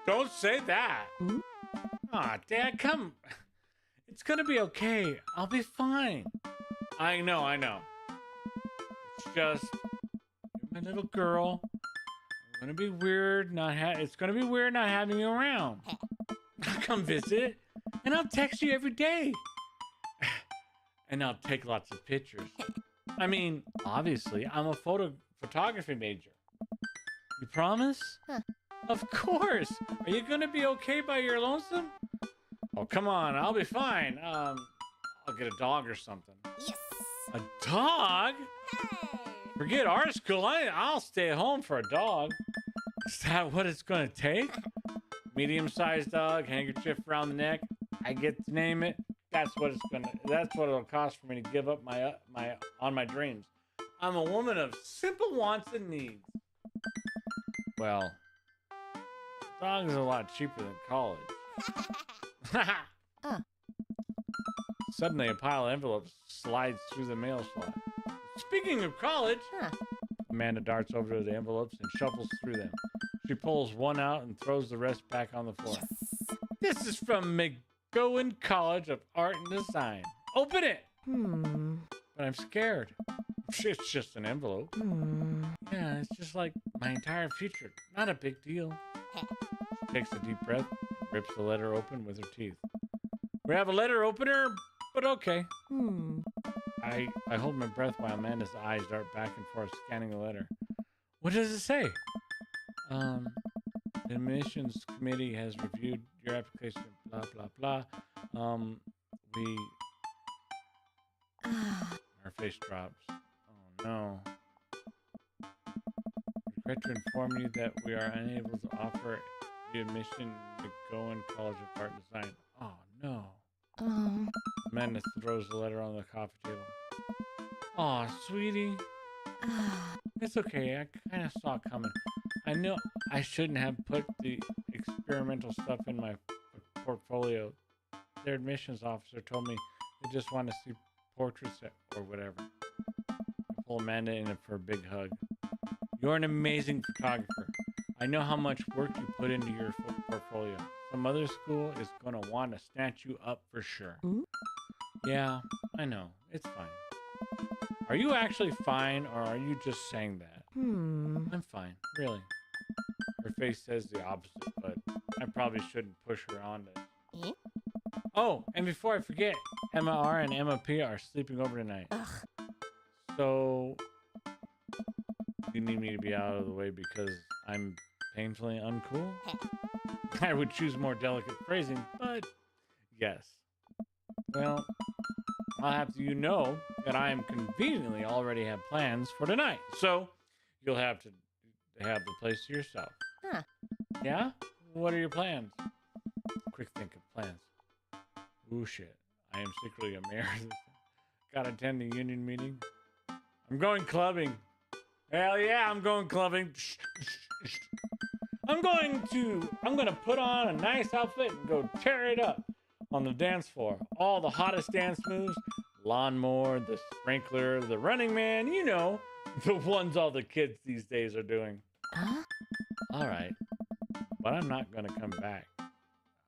[SPEAKER 1] Don't say that.
[SPEAKER 3] Hmm?
[SPEAKER 1] Aw, Dad, come. It's gonna be okay. I'll be fine. I know. It's just, you're my little girl. I'm gonna be weird. It's gonna be weird not having you around. I'll come visit, and I'll text you every day. And I'll take lots of pictures. I mean, obviously, I'm a photography major. You promise?
[SPEAKER 2] Huh.
[SPEAKER 1] Of course. Are you gonna be okay by your lonesome? Oh, come on. I'll be fine. I'll get a dog or something.
[SPEAKER 2] Yes.
[SPEAKER 1] A dog?
[SPEAKER 2] Hey.
[SPEAKER 1] Forget art school. I'll stay at home for a dog. Is that what it's gonna take? Medium-sized dog, handkerchief around the neck. I get to name it. That's what it'll cost for me to give up my dreams. I'm a woman of simple wants and needs. Well, dog is a lot cheaper than college. Suddenly, a pile of envelopes slides through the mail slot. Speaking of college,
[SPEAKER 2] Huh.
[SPEAKER 1] Amanda darts over to the envelopes and shuffles through them. She pulls one out and throws the rest back on the floor.
[SPEAKER 2] Yes.
[SPEAKER 1] This is from McGowan College of Art and Design. Open it! But I'm scared. It's just an envelope. Yeah, it's just like my entire future. Not a big deal. She takes a deep breath, rips the letter open with her teeth. We have a letter opener, but okay. I hold my breath while Amanda's eyes dart back and forth, scanning the letter. What does it say? The admissions committee has reviewed your application, blah, blah, blah. Her face drops. Oh, no. Regret to inform you that we are unable to offer you admission to McGowan College of Art and Design. Oh, no. Amanda throws the letter on the coffee table. Aw, sweetie. It's okay. I kind of saw it coming. I knew I shouldn't have put the experimental stuff in my portfolio. Their admissions officer told me they just want to see portraits or whatever. I pull Amanda in for a big hug. You're an amazing photographer. I know how much work you put into your portfolio. Some other school is going to want to snatch you up for sure. Yeah, I know. It's fine. Are you actually fine, or are you just saying that? I'm fine, really. Her face says the opposite, but I probably shouldn't push her on this. Oh, and before I forget, Emma R and Emma P are sleeping over tonight. So, you need me to be out of the way because I'm painfully uncool? I would choose more delicate phrasing, but yes. Well, I'll have to know that I am conveniently already have plans for tonight. So, you'll have to have the place to yourself.
[SPEAKER 2] Huh.
[SPEAKER 1] Yeah? What are your plans? Quick think of plans. Ooh, shit. I am secretly a mayor. Gotta attend the union meeting. I'm going clubbing. Hell yeah, I'm going clubbing. I'm gonna put on a nice outfit and go tear it up on the dance floor. All the hottest dance moves. Lawnmower, the sprinkler, the running man, you know, the ones all the kids these days are doing. All right, but I'm not gonna come back.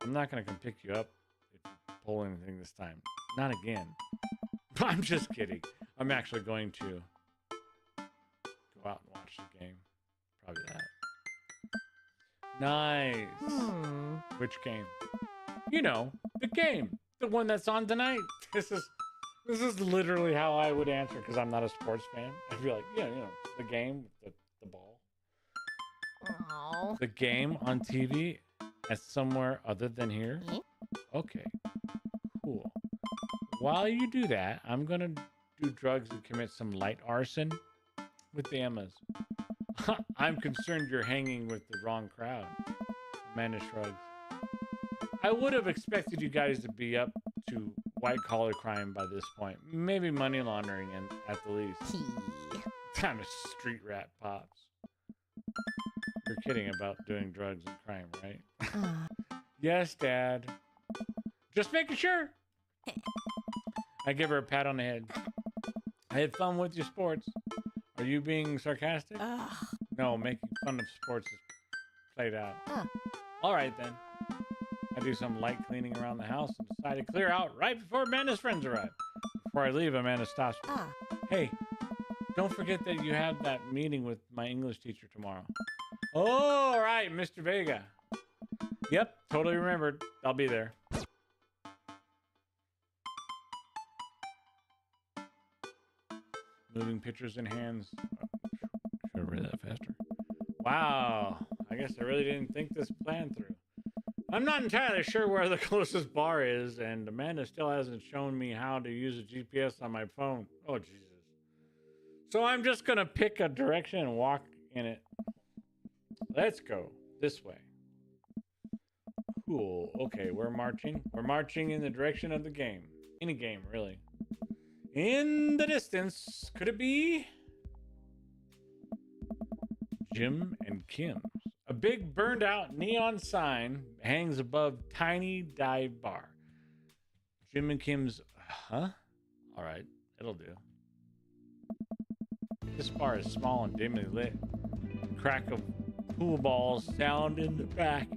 [SPEAKER 1] I'm not gonna come pick you up if you pull anything this time. Not again. I'm just kidding. I'm actually going to go out and watch the game. Probably that. Nice. Which game? You know, the game. The one that's on tonight. This is literally how I would answer because I'm not a sports fan. I'd be like, yeah, you know, the game with the ball.
[SPEAKER 2] Oh.
[SPEAKER 1] The game on TV at somewhere other than here? Okay. Cool. While you do that, I'm going to do drugs and commit some light arson with the Emmas. I'm concerned you're hanging with the wrong crowd. Amanda shrugs. I would have expected you guys to be up to white-collar crime by this point. Maybe money laundering at the least. I'm a street rat, Pops. You're kidding about doing drugs and crime, right? Yes, Dad. Just making sure. I give her a pat on the head. I had fun with your sports. Are you being sarcastic? No, making fun of sports is played out.
[SPEAKER 2] Ah.
[SPEAKER 1] All right, then. I do some light cleaning around the house and decide to clear out right before Amanda's friends arrive. Before I leave, Amanda stops me.
[SPEAKER 2] Ah.
[SPEAKER 1] Hey, don't forget that you have that meeting with my English teacher tomorrow. All right, Mr. Vega. Yep, totally remembered. I'll be there. Moving pictures in hands. Should have read that faster. Wow, I guess I really didn't think this plan through. I'm not entirely sure where the closest bar is, and Amanda still hasn't shown me how to use a GPS on my phone. Oh, Jesus. So I'm just gonna pick a direction and walk in it. Let's go this way. Cool. Okay, we're marching. We're marching in the direction of the game. Any game, really. In the distance, could it be Jim and Kim's? A big burned out neon sign hangs above tiny dive bar. Jim and Kim's, huh? All right, it'll do. This bar is small and dimly lit. Crack of pool balls sound in the back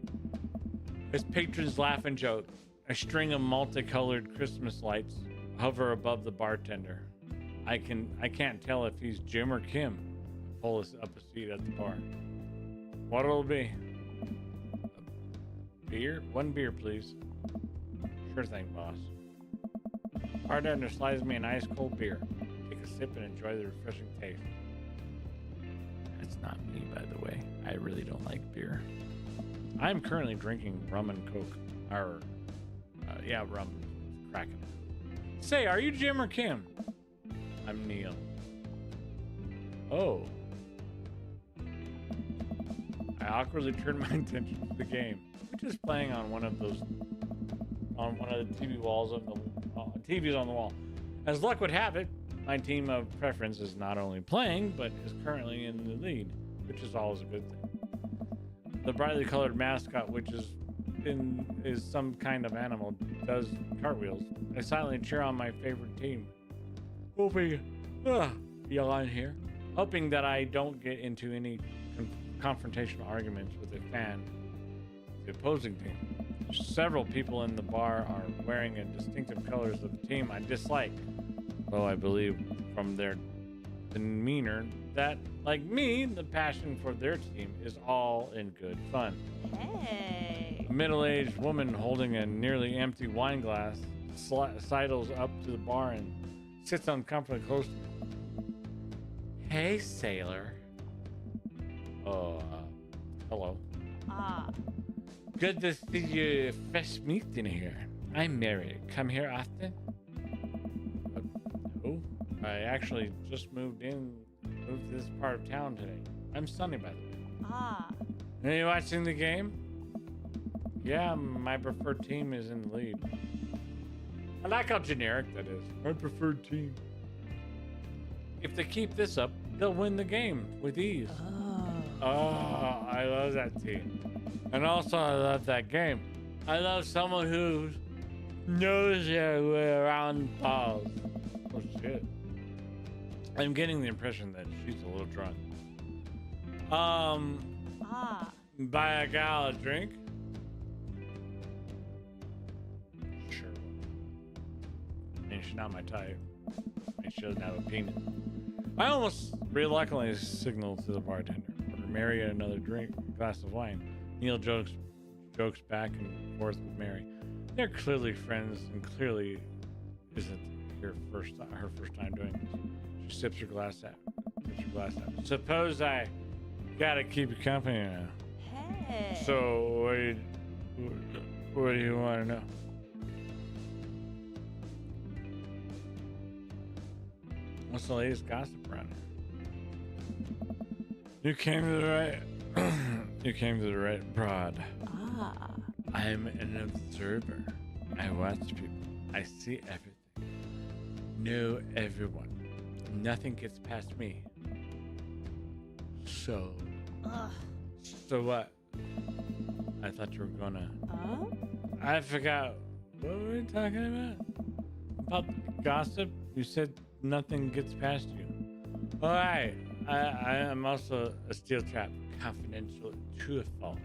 [SPEAKER 1] as patrons laugh and joke. A string of multicolored Christmas lights hover above the bartender. I can't tell if he's Jim or Kim. Pull us up a seat at the bar. What'll it be? A beer? One beer, please. Sure thing, boss. Bartender slides me an ice cold beer. Take a sip and enjoy the refreshing taste. That's not me, by the way. I really don't like beer. I'm currently drinking rum and coke. Rum. Cracking. Say, are you Jim or Kim? I'm Neil. Oh. I awkwardly turned my attention to the game, which is playing on one of the TV walls of the TVs on the wall. As luck would have it, my team of preference is not only playing, but is currently in the lead, which is always a good thing. The brightly colored mascot, which is some kind of animal, does cartwheels. I silently cheer on my favorite team. Yell on here, hoping that I don't get into any confrontational arguments with a fan of the opposing team. Several people in the bar are wearing a distinctive colors of the team I dislike, though I believe from their demeanor that, like me, the passion for their team is all in good fun.
[SPEAKER 2] Hey.
[SPEAKER 1] A middle-aged woman holding a nearly empty wine glass sidles up to the bar and sits uncomfortably close to me. Hey, sailor. Hello.
[SPEAKER 2] Ah.
[SPEAKER 1] Good to see you fresh meat in here. I'm Mary. Come here often? No. I actually just moved to this part of town today. I'm Sunny, by the way.
[SPEAKER 2] Ah.
[SPEAKER 1] Are you watching the game? Yeah, my preferred team is in the lead. I like how generic that is. My preferred team. If they keep this up, they'll win the game with ease. Oh, I love that team. And also, I love that game. I love someone who knows their way around balls. Oh, shit. I'm getting the impression that she's a little drunk. Buy a gal a drink? Sure. And she's not my type. And she doesn't have a penis. I almost reluctantly signaled to the bartender. Mary another glass of wine. Neil jokes back and forth with Mary. They're clearly friends, and clearly isn't her first time doing this. She sips her glass out. Suppose I gotta keep you company now.
[SPEAKER 2] Hey.
[SPEAKER 1] So what do you want to know? What's the latest gossip around here? You came to the right broad.
[SPEAKER 2] Ah.
[SPEAKER 1] I'm an observer. I watch people. I see everything. Know everyone. Nothing gets past me. So.
[SPEAKER 2] Ugh.
[SPEAKER 1] So what? I thought you were gonna.
[SPEAKER 2] Oh?
[SPEAKER 1] I forgot. What were we talking about? About gossip? You said nothing gets past you. All right. I am also a steel trap, confidential, truthful.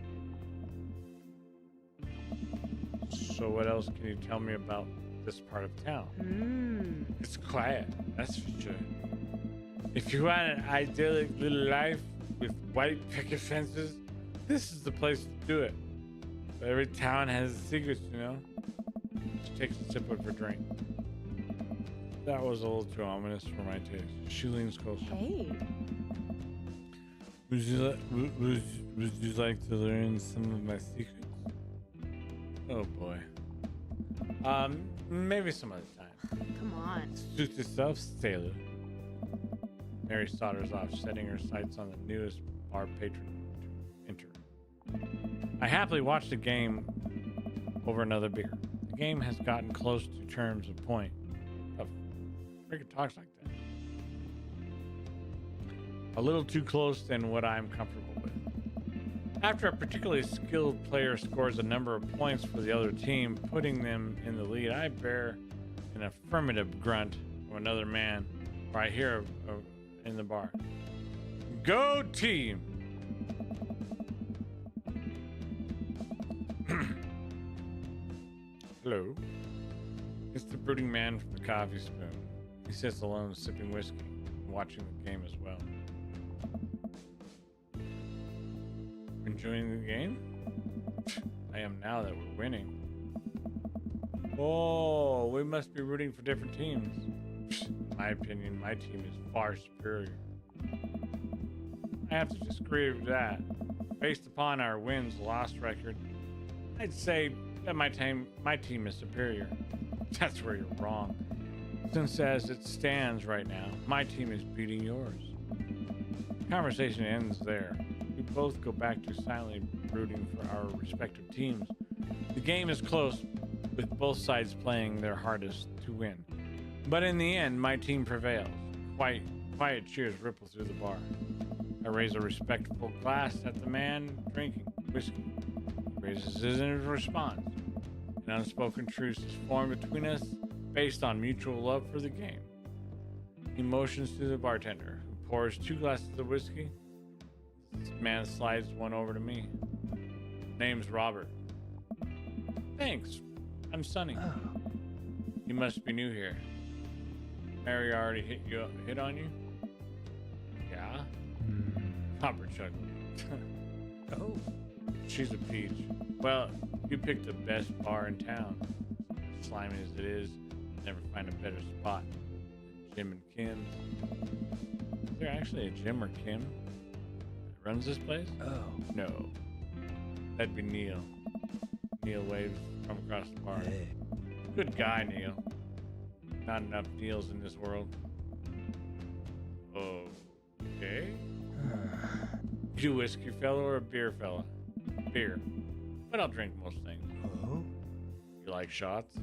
[SPEAKER 1] So what else can you tell me about this part of town? It's quiet, that's for sure. If you want an idyllic little life with white picket fences, this is the place to do it. But every town has its secrets, you know? She takes a sip of her drink. That was a little too ominous for my taste. She leans closer.
[SPEAKER 2] Hey.
[SPEAKER 1] Would you like to learn some of my secrets? Oh boy. Maybe some other time.
[SPEAKER 2] Come on.
[SPEAKER 1] Suit yourself, sailor. Mary solders off, setting her sights on the newest bar patron to enter. I happily watched the game over another beer. The game has gotten close to terms of point. Freaking talks like that. A little too close than what I'm comfortable with. After a particularly skilled player scores a number of points for the other team, putting them in the lead, I bear an affirmative grunt from another man, or I hear in the bar, "Go team!" Hello. It's the brooding man from the coffee spoon. He sits alone sipping whiskey, watching the game as well. Enjoying the game? I am now that we're winning. Oh, we must be rooting for different teams. In my opinion, my team is far superior. I have to disagree with that. Based upon our wins-loss record, I'd say that my team is superior. That's where you're wrong. Since as it stands right now, my team is beating yours. Conversation ends there. We both go back to silently rooting for our respective teams. The game is close, with both sides playing their hardest to win. But in the end, my team prevails. Quiet cheers ripple through the bar. I raise a respectful glass at the man drinking whiskey. He raises his in response. An unspoken truce is formed between us based on mutual love for the game. He motions to the bartender, who pours 2 glasses of whiskey. This man slides one over to me. Name's Robert. Thanks. I'm Sonny.
[SPEAKER 3] Oh.
[SPEAKER 1] You must be new here. Mary already hit on you? Yeah? Robert chuckled.
[SPEAKER 3] Oh.
[SPEAKER 1] She's a peach. Well, you picked the best bar in town. Slimy as it is, never find a better spot than Jim and Kim's. Is there actually a Jim or Kim that runs this place?
[SPEAKER 3] Oh.
[SPEAKER 1] No. That'd be Neil. Neil waves from across the bar.
[SPEAKER 3] Hey.
[SPEAKER 1] Good guy, Neil. Not enough Neils in this world. Okay. You a whiskey fella or a beer fella? Beer. But I'll drink most things.
[SPEAKER 3] Oh.
[SPEAKER 1] You like shots?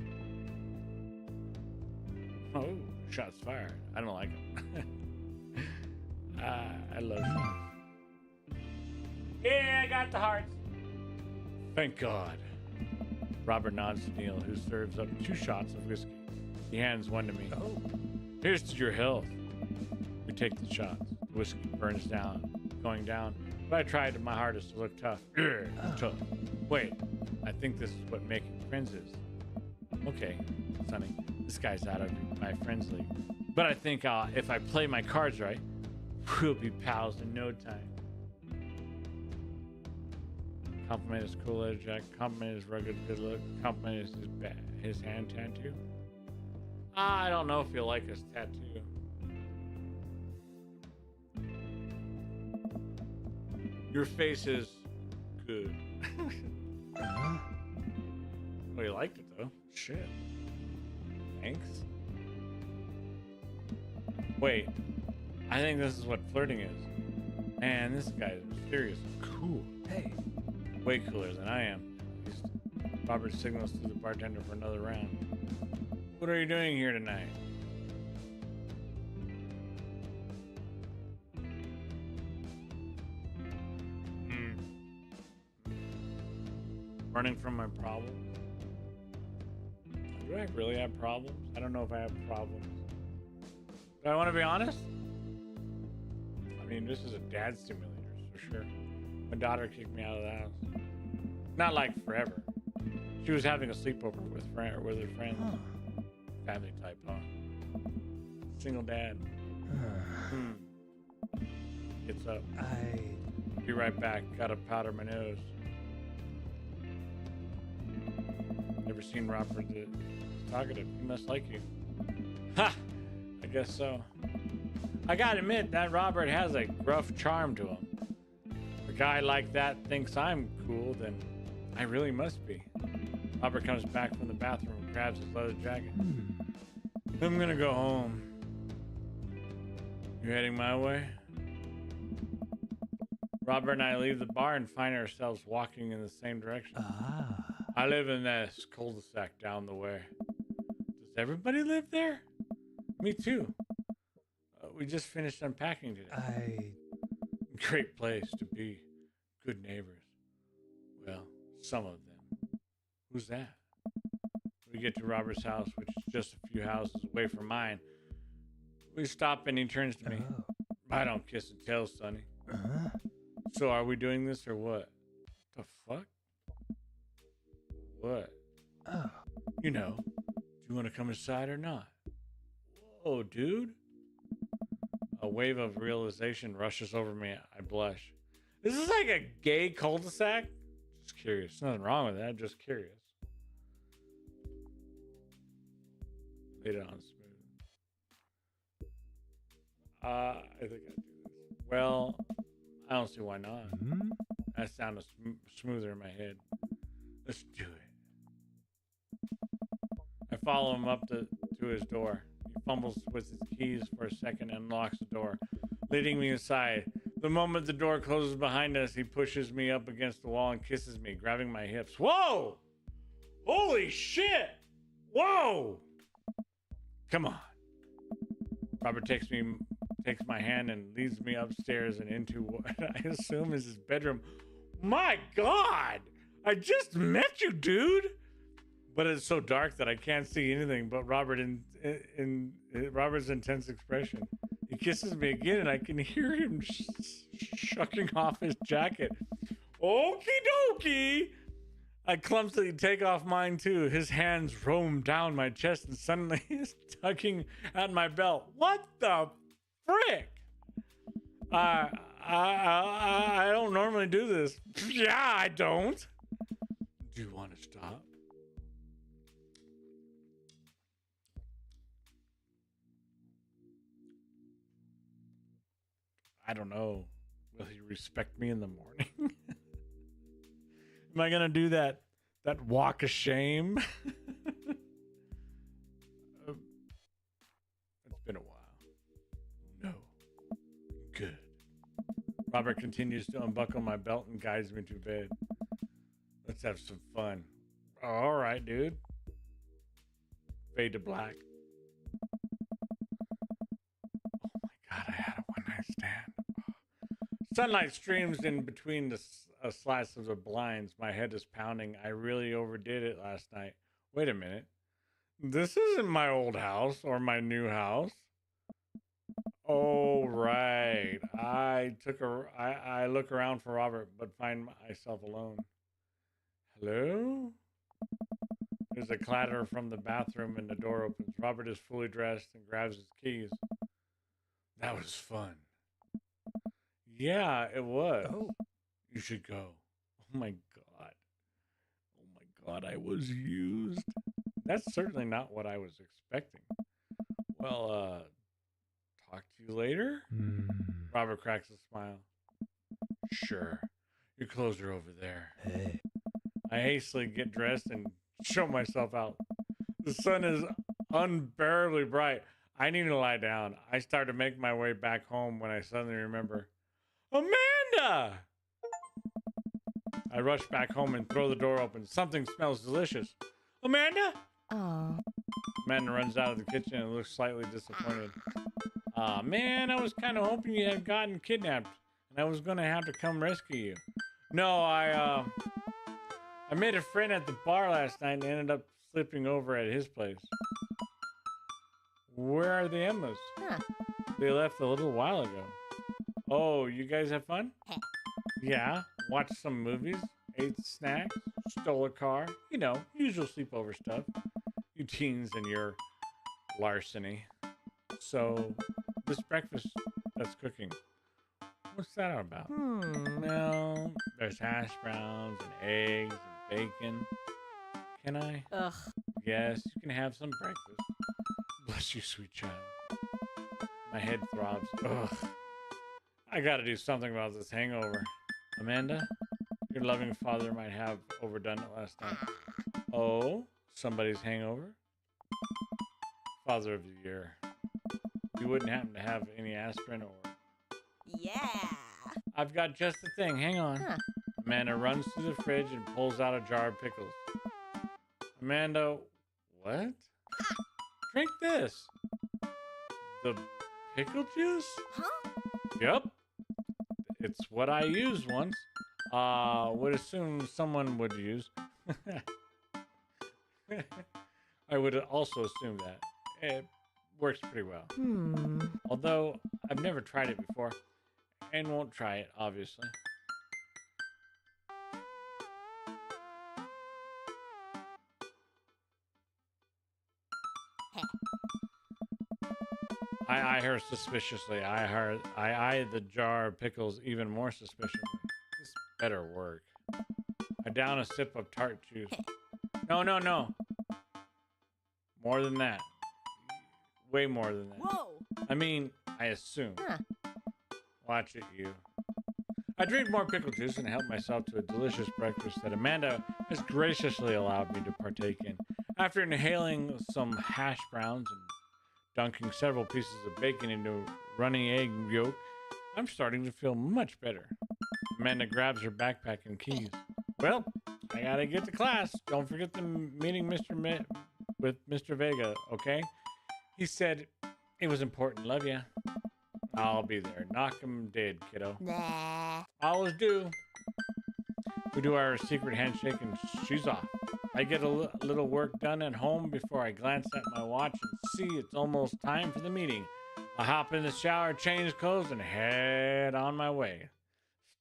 [SPEAKER 1] Oh, shots fired. I don't like them. I love shots. Yeah, I got the hearts. Thank God. Robert nods to Neil, who serves up 2 shots of whiskey. He hands one to me.
[SPEAKER 3] Oh.
[SPEAKER 1] Here's to your health. We take the shots. The whiskey burns down, going down, but I tried my hardest to look tough. Tough. Wait, I think this is what making friends is. Okay, Sonny, this guy's out of my friends league. But I think if I play my cards right, we'll be pals in no time. Compliment his cool edge jack, compliment his rugged good look, compliment his hand tattoo. I don't know if he'll like his tattoo. Your face is good.
[SPEAKER 3] Huh?
[SPEAKER 1] Well, you liked it though. Shit. Thanks. Wait, I think this is what flirting is. Man, this guy is mysterious and cool.
[SPEAKER 3] Hey.
[SPEAKER 1] Way cooler than I am. Robert signals to the bartender for another round. What are you doing here tonight? Running from my problems? Do I really have problems? I don't know if I have problems. But I want to be honest. I mean, this is a dad simulator, for sure. My daughter kicked me out of the house. Not like forever. She was having a sleepover with her friends.
[SPEAKER 3] Huh.
[SPEAKER 1] Family type, huh? Single dad. Gets up. Be right back. Gotta powder my nose. Never seen Robert talkative. He must like you. Ha! I guess so. I gotta admit, that Robert has a gruff charm to him. If a guy like that thinks I'm cool, then I really must be. Robert comes back from the bathroom and grabs his leather jacket. I'm gonna go home. You heading my way? Robert and I leave the bar and find ourselves walking in the same direction. I live in this cul-de-sac down the way. Does everybody live there? Me too. We just finished unpacking today. Great place to be. Good neighbors. Well, some of them. Who's that? We get to Robert's house, which is just a few houses away from mine. We stop and he turns to me. I don't kiss and tell, Sonny. So are we doing this or what? The fuck? What? You know, do you want to come inside or not? Whoa, dude. A wave of realization rushes over me. I blush. This is like a gay cul-de-sac? Just curious. Nothing wrong with that. Just curious. Laid it on smooth. I think I do this. Well, I don't see why not. That sounded smoother in my head. Let's do it. I follow him up to his door. He fumbles with his keys for a second and unlocks the door, leading me inside. The moment the door closes behind us, he pushes me up against the wall and kisses me, grabbing my hips. Whoa! Holy shit! Whoa! Come on. Robert takes my hand and leads me upstairs and into what I assume is his bedroom. My God! I just met you, dude! But it's so dark that I can't see anything but Robert in Robert's intense expression. He kisses me again and I can hear him shucking off his jacket. Okie dokie! I clumsily take off mine too. His hands roam down my chest and suddenly he's tugging at my belt. What the frick? I don't normally do this. Yeah, I don't. Do you want to stop? I don't know. Will he respect me in the morning? Am I gonna do that walk of shame? It's been a while. No. Good. Robert continues to unbuckle my belt and guides me to bed. Let's have some fun. All right, dude. Fade to black. Oh my God, I had a one-night stand. Sunlight streams in between the slats of the blinds. My head is pounding. I really overdid it last night. Wait a minute. This isn't my old house or my new house. Oh, right. I look around for Robert, but find myself alone. Hello? There's a clatter from the bathroom and the door opens. Robert is fully dressed and grabs his keys. That was fun. Yeah, it was.
[SPEAKER 3] Oh.
[SPEAKER 1] You should go. Oh my God. Oh my God, I was used. That's certainly not what I was expecting. Well, talk to you later? Robert cracks a smile. Sure. Your clothes are over there.
[SPEAKER 3] Hey.
[SPEAKER 1] I hastily get dressed and show myself out. The sun is unbearably bright. I need to lie down. I start to make my way back home when I suddenly remember, Amanda! I rush back home and throw the door open. Something smells delicious. Amanda?
[SPEAKER 2] Oh.
[SPEAKER 1] Amanda runs out of the kitchen and looks slightly disappointed. Aw, man, I was kind of hoping you had gotten kidnapped and I was going to have to come rescue you. No, I made a friend at the bar last night and ended up slipping over at his place. Where are the Emmas?
[SPEAKER 2] Huh.
[SPEAKER 1] They left a little while ago. Oh, you guys have fun? Yeah. Watched some movies? Ate snacks? stole a car. You know, usual sleepover stuff. You teens and your larceny. So, this breakfast that's cooking, what's that all about? Well, there's hash browns and eggs and bacon. Can I?
[SPEAKER 2] Ugh.
[SPEAKER 1] Yes, you can have some breakfast. Bless you, sweet child. My head throbs. Ugh. I gotta do something about this hangover. Amanda, your loving father might have overdone it last night. Oh, somebody's hangover? Father of the year. You wouldn't happen to have any aspirin or...
[SPEAKER 2] Yeah.
[SPEAKER 1] I've got just the thing. Hang on.
[SPEAKER 2] Huh.
[SPEAKER 1] Amanda runs to the fridge and pulls out a jar of pickles. Amanda, what? Drink this. The pickle juice?
[SPEAKER 2] Huh?
[SPEAKER 1] Yep. It's what I used once. Would assume someone would use. I would also assume that. It works pretty well. Although, I've never tried it before. And won't try it, obviously. I eye her suspiciously. I eye the jar of pickles even more suspiciously. This better work. I down a sip of tart juice. No. More than that. Way more than that.
[SPEAKER 2] Whoa.
[SPEAKER 1] I mean, I assume.
[SPEAKER 2] Huh.
[SPEAKER 1] Watch it, you. I drink more pickle juice and help myself to a delicious breakfast that Amanda has graciously allowed me to partake in. After inhaling some hash browns and dunking several pieces of bacon into running egg yolk, I'm starting to feel much better. Amanda grabs her backpack and keys. Well, I gotta get to class. Don't forget the meeting with Mr. Vega, okay? He said it was important. Love ya. I'll be there. Knock 'em dead, kiddo.
[SPEAKER 2] Nah.
[SPEAKER 1] Always do. We do our secret handshake and she's off. I get a little work done at home before I glance at my watch and see it's almost time for the meeting. I hop in the shower, change clothes, and head on my way.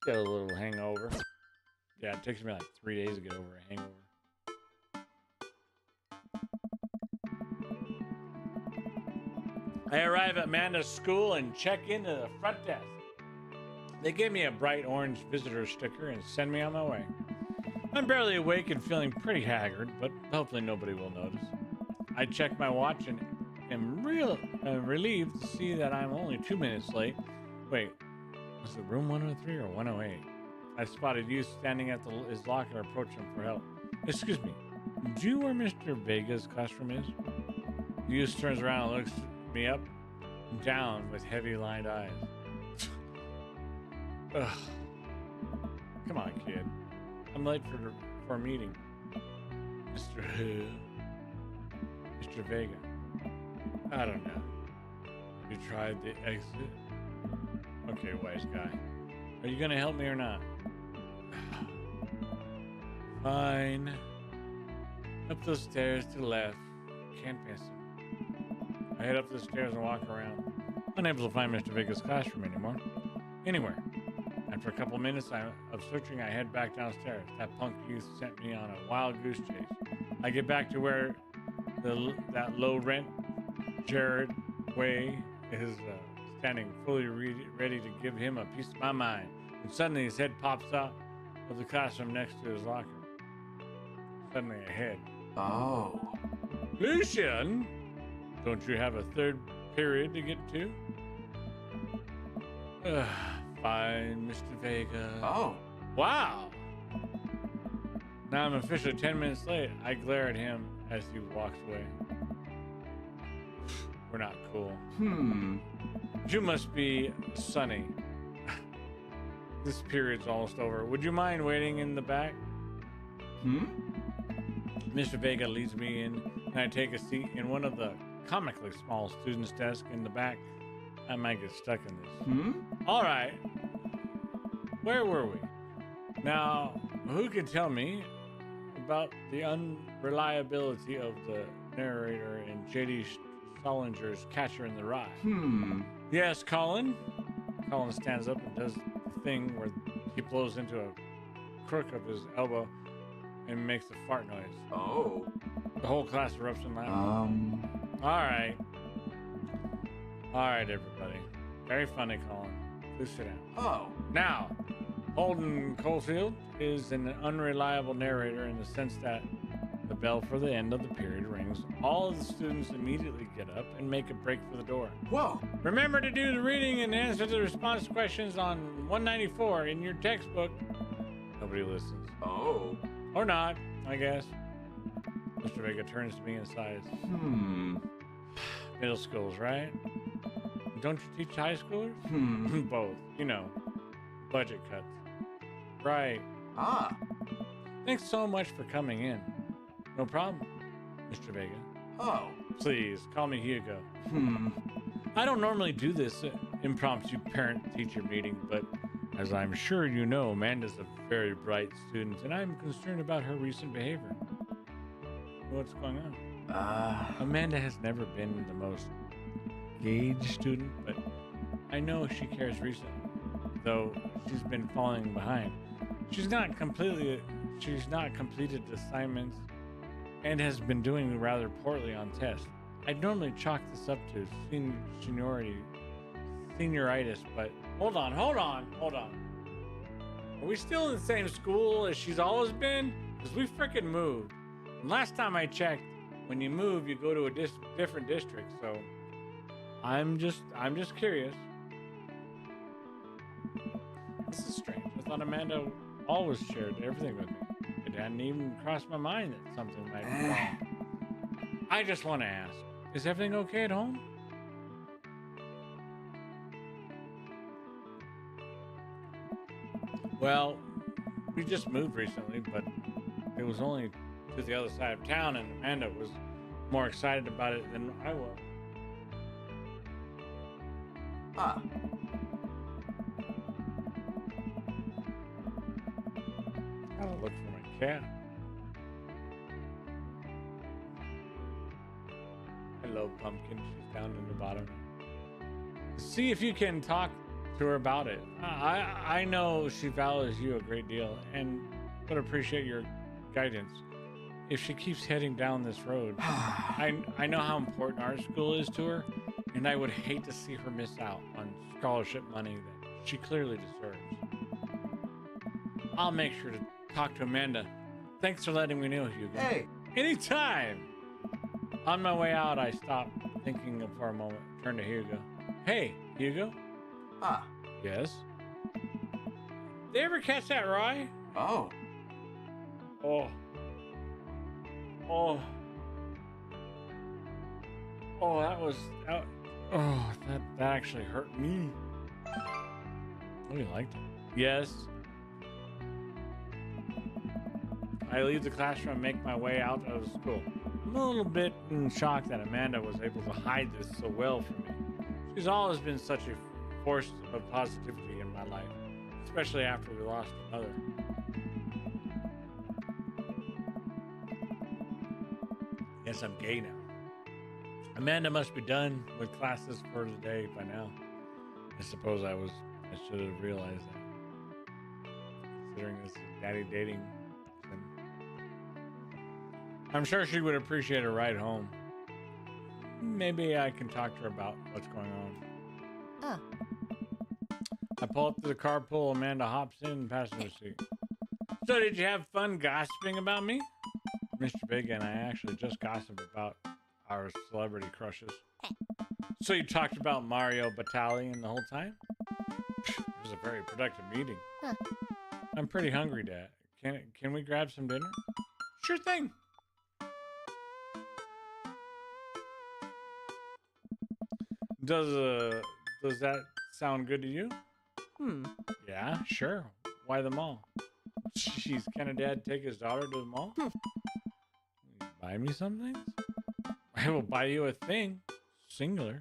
[SPEAKER 1] Still a little hangover. Yeah, it takes me like 3 days to get over a hangover. I arrive at Amanda's school and check into the front desk. They give me a bright orange visitor sticker and send me on my way. I'm barely awake and feeling pretty haggard, but hopefully nobody will notice. I check my watch and am relieved to see that I'm only 2 minutes late. Wait, was it room 103 or 108? I spotted you standing at his locker approaching for help. Excuse me, do you know where Mr. Vega's classroom is? Youth turns around and looks me up and down with heavy lined eyes. Ugh. Come on, kid. I'm late for a meeting. Mr. Vega. I don't know. You tried the exit? Okay, wise guy. Are you gonna help me or not? Fine. Up those stairs to the left. Can't miss him. I head up the stairs and walk around, unable to find Mr. Vega's classroom anywhere. After a couple minutes of searching, I head back downstairs. That punk youth sent me on a wild goose chase. I get back to where that low rent Jared Way is standing fully ready to give him a piece of my mind. And suddenly his head pops out of the classroom next to his locker. Suddenly a head.
[SPEAKER 4] Oh.
[SPEAKER 1] Lucian! Don't you have a third period to get to? Fine, Mr. Vega.
[SPEAKER 4] Oh.
[SPEAKER 1] Wow! Now I'm officially 10 minutes late. I glare at him as he walks away. We're not cool. You must be Sunny. This period's almost over. Would you mind waiting in the back? Mr. Vega leads me in, and I take a seat in one of the comically small students' desks in the back. I might get stuck in this. All right. Where were we? Now, who can tell me about the unreliability of the narrator in J.D. Salinger's Catcher in the Rye? Yes, Colin. Colin stands up and does the thing where he blows into a crook of his elbow. and makes a fart noise.
[SPEAKER 4] Oh.
[SPEAKER 1] The whole class erupts in laughter. All right, everybody. Very funny, Colin. Please sit down.
[SPEAKER 4] Oh.
[SPEAKER 1] Now, Holden Caulfield is an unreliable narrator in the sense that the bell for the end of the period rings. All of the students immediately get up and make a break for the door.
[SPEAKER 4] Whoa.
[SPEAKER 1] Remember to do the reading and answer the response questions on 194 in your textbook. Nobody listens.
[SPEAKER 4] Oh.
[SPEAKER 1] Or not, I guess. Mr. Vega turns to me and sighs. Middle schools, right? Don't you teach high schoolers? Both. You know, budget cuts. Right.
[SPEAKER 4] Ah.
[SPEAKER 1] Thanks so much for coming in. No problem, Mr. Vega.
[SPEAKER 4] Oh.
[SPEAKER 1] Please, call me Hugo. I don't normally do this impromptu parent-teacher meeting, but as I'm sure you know, Amanda's a very bright student, and I'm concerned about her recent behavior. What's going on? Amanda has never been the most engaged student, but I know she cares recently, though she's been falling behind. She's not completed assignments and has been doing rather poorly on tests. I'd normally chalk this up to senioritis, but hold on. Are we still in the same school as she's always been? Because we frickin' moved. And last time I checked, when you move, you go to a different district, so I'm just curious. This is strange. I thought Amanda always shared everything with me. It hadn't even crossed my mind that something might be wrong. I just want to ask, is everything okay at home? Well, we just moved recently, but it was only to the other side of town, and Amanda was more excited about it than I was.
[SPEAKER 4] Ah.
[SPEAKER 1] Gotta look for my cat. Hello, Pumpkin. She's down in the bottom. See if you can talk to her about it. I know she values you a great deal and would appreciate your guidance. If she keeps heading down this road, I know how important our school is to her, and I would hate to see her miss out on scholarship money that she clearly deserves. I'll make sure to talk to Amanda. Thanks for letting me know, Hugo.
[SPEAKER 4] Hey.
[SPEAKER 1] Anytime. On my way out, I stopped thinking for a moment, turned to Hugo. Hey, Hugo?
[SPEAKER 4] Ah.
[SPEAKER 1] Yes? They ever catch that rye?
[SPEAKER 4] Oh.
[SPEAKER 1] Oh. Oh. Oh, that actually hurt me. Oh, you liked it? Yes. I leave the classroom and make my way out of school. I'm a little bit in shock that Amanda was able to hide this so well from me. She's always been such a force of positivity in my life, especially after we lost her mother. Guess I'm gay now. Amanda must be done with classes for the day by now. I suppose I should have realized that. Considering this daddy dating thing. I'm sure she would appreciate a ride home. Maybe I can talk to her about what's going on. I pull up to the carpool. Amanda hops in passenger seat. So did you have fun gossiping about me? Mr. Big and I actually just gossiped about our celebrity crushes. So you talked about Mario Batali the whole time? It was a very productive meeting. I'm pretty hungry, Dad. Can we grab some dinner? Sure thing. Does that sound good to you? Yeah, sure. Why the mall? Jeez, can a dad take his daughter to the mall? Buy me some things? I will buy you a thing. Singular.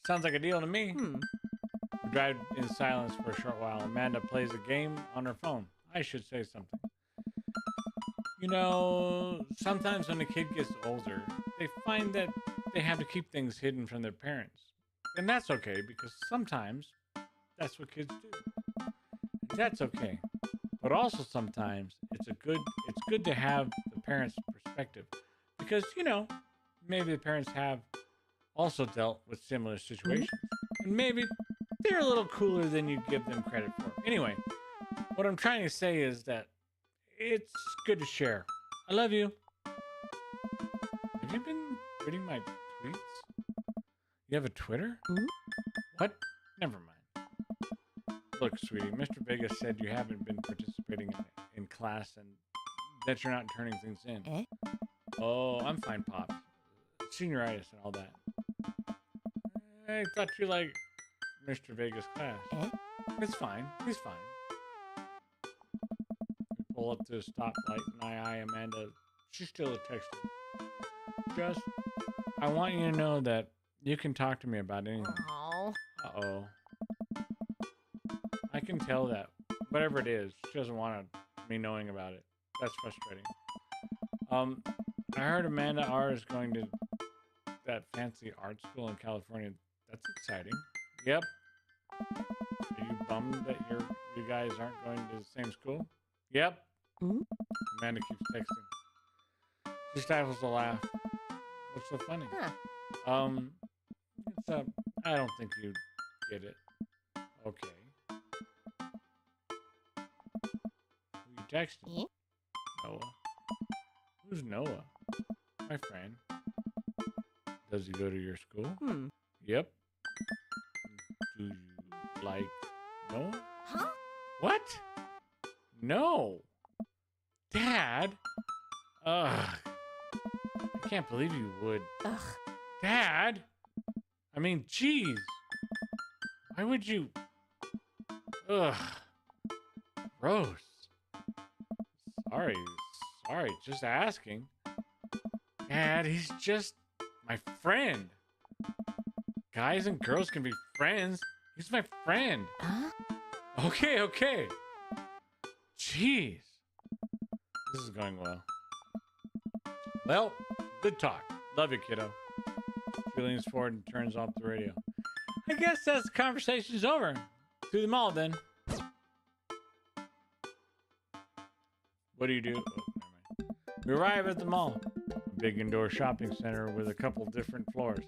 [SPEAKER 1] Sounds like a deal to me. We drive in silence for a short while. Amanda plays a game on her phone. I should say something. You know, sometimes when a kid gets older, they find that they have to keep things hidden from their parents. And that's okay, because sometimes that's what kids do. And that's okay. But also sometimes it's good to have the parents' perspective because maybe the parents have also dealt with similar situations and maybe they're a little cooler than you give them credit for. Anyway, what I'm trying to say is that it's good to share. I love you. Have you been reading my tweets? You have a Twitter? What? Never mind. Look, sweetie, Mr. Vegas said you haven't been participating in class and that you're not turning things in. Oh, I'm fine, Pops. Senioritis and all that. I thought you liked Mr. Vegas class. It's fine. He's fine. We pull up to a stoplight and I eye Amanda. She's still a texter. Just, I want you to know that you can talk to me about anything.
[SPEAKER 2] Oh.
[SPEAKER 1] Uh-oh. I can tell that whatever it is, she doesn't want me knowing about it. That's frustrating. I heard Amanda R is going to that fancy art school in California. That's exciting. Yep. Are you bummed that you guys aren't going to the same school? Yep. Amanda keeps texting. She stifles a laugh. What's so funny? It's I don't think you get it. Okay. Who you texting? Noah. Who's Noah? My friend. Does he go to your school? Yep. Do you like Noah?
[SPEAKER 2] Huh?
[SPEAKER 1] What? No. Dad? Ugh. I can't believe you would.
[SPEAKER 2] Ugh.
[SPEAKER 1] Dad? I mean, jeez. Why would you? Ugh. Gross. Sorry, just asking. Dad, he's just my friend. Guys and girls can be friends. He's my friend.
[SPEAKER 2] Huh?
[SPEAKER 1] Okay. Jeez. This is going well. Well, good talk. Love you, kiddo. She leans forward and turns off the radio. I guess that's the conversation's over. To the mall, then. What do you do? Oh, never mind. We arrive at the mall. A big indoor shopping center with a couple different floors.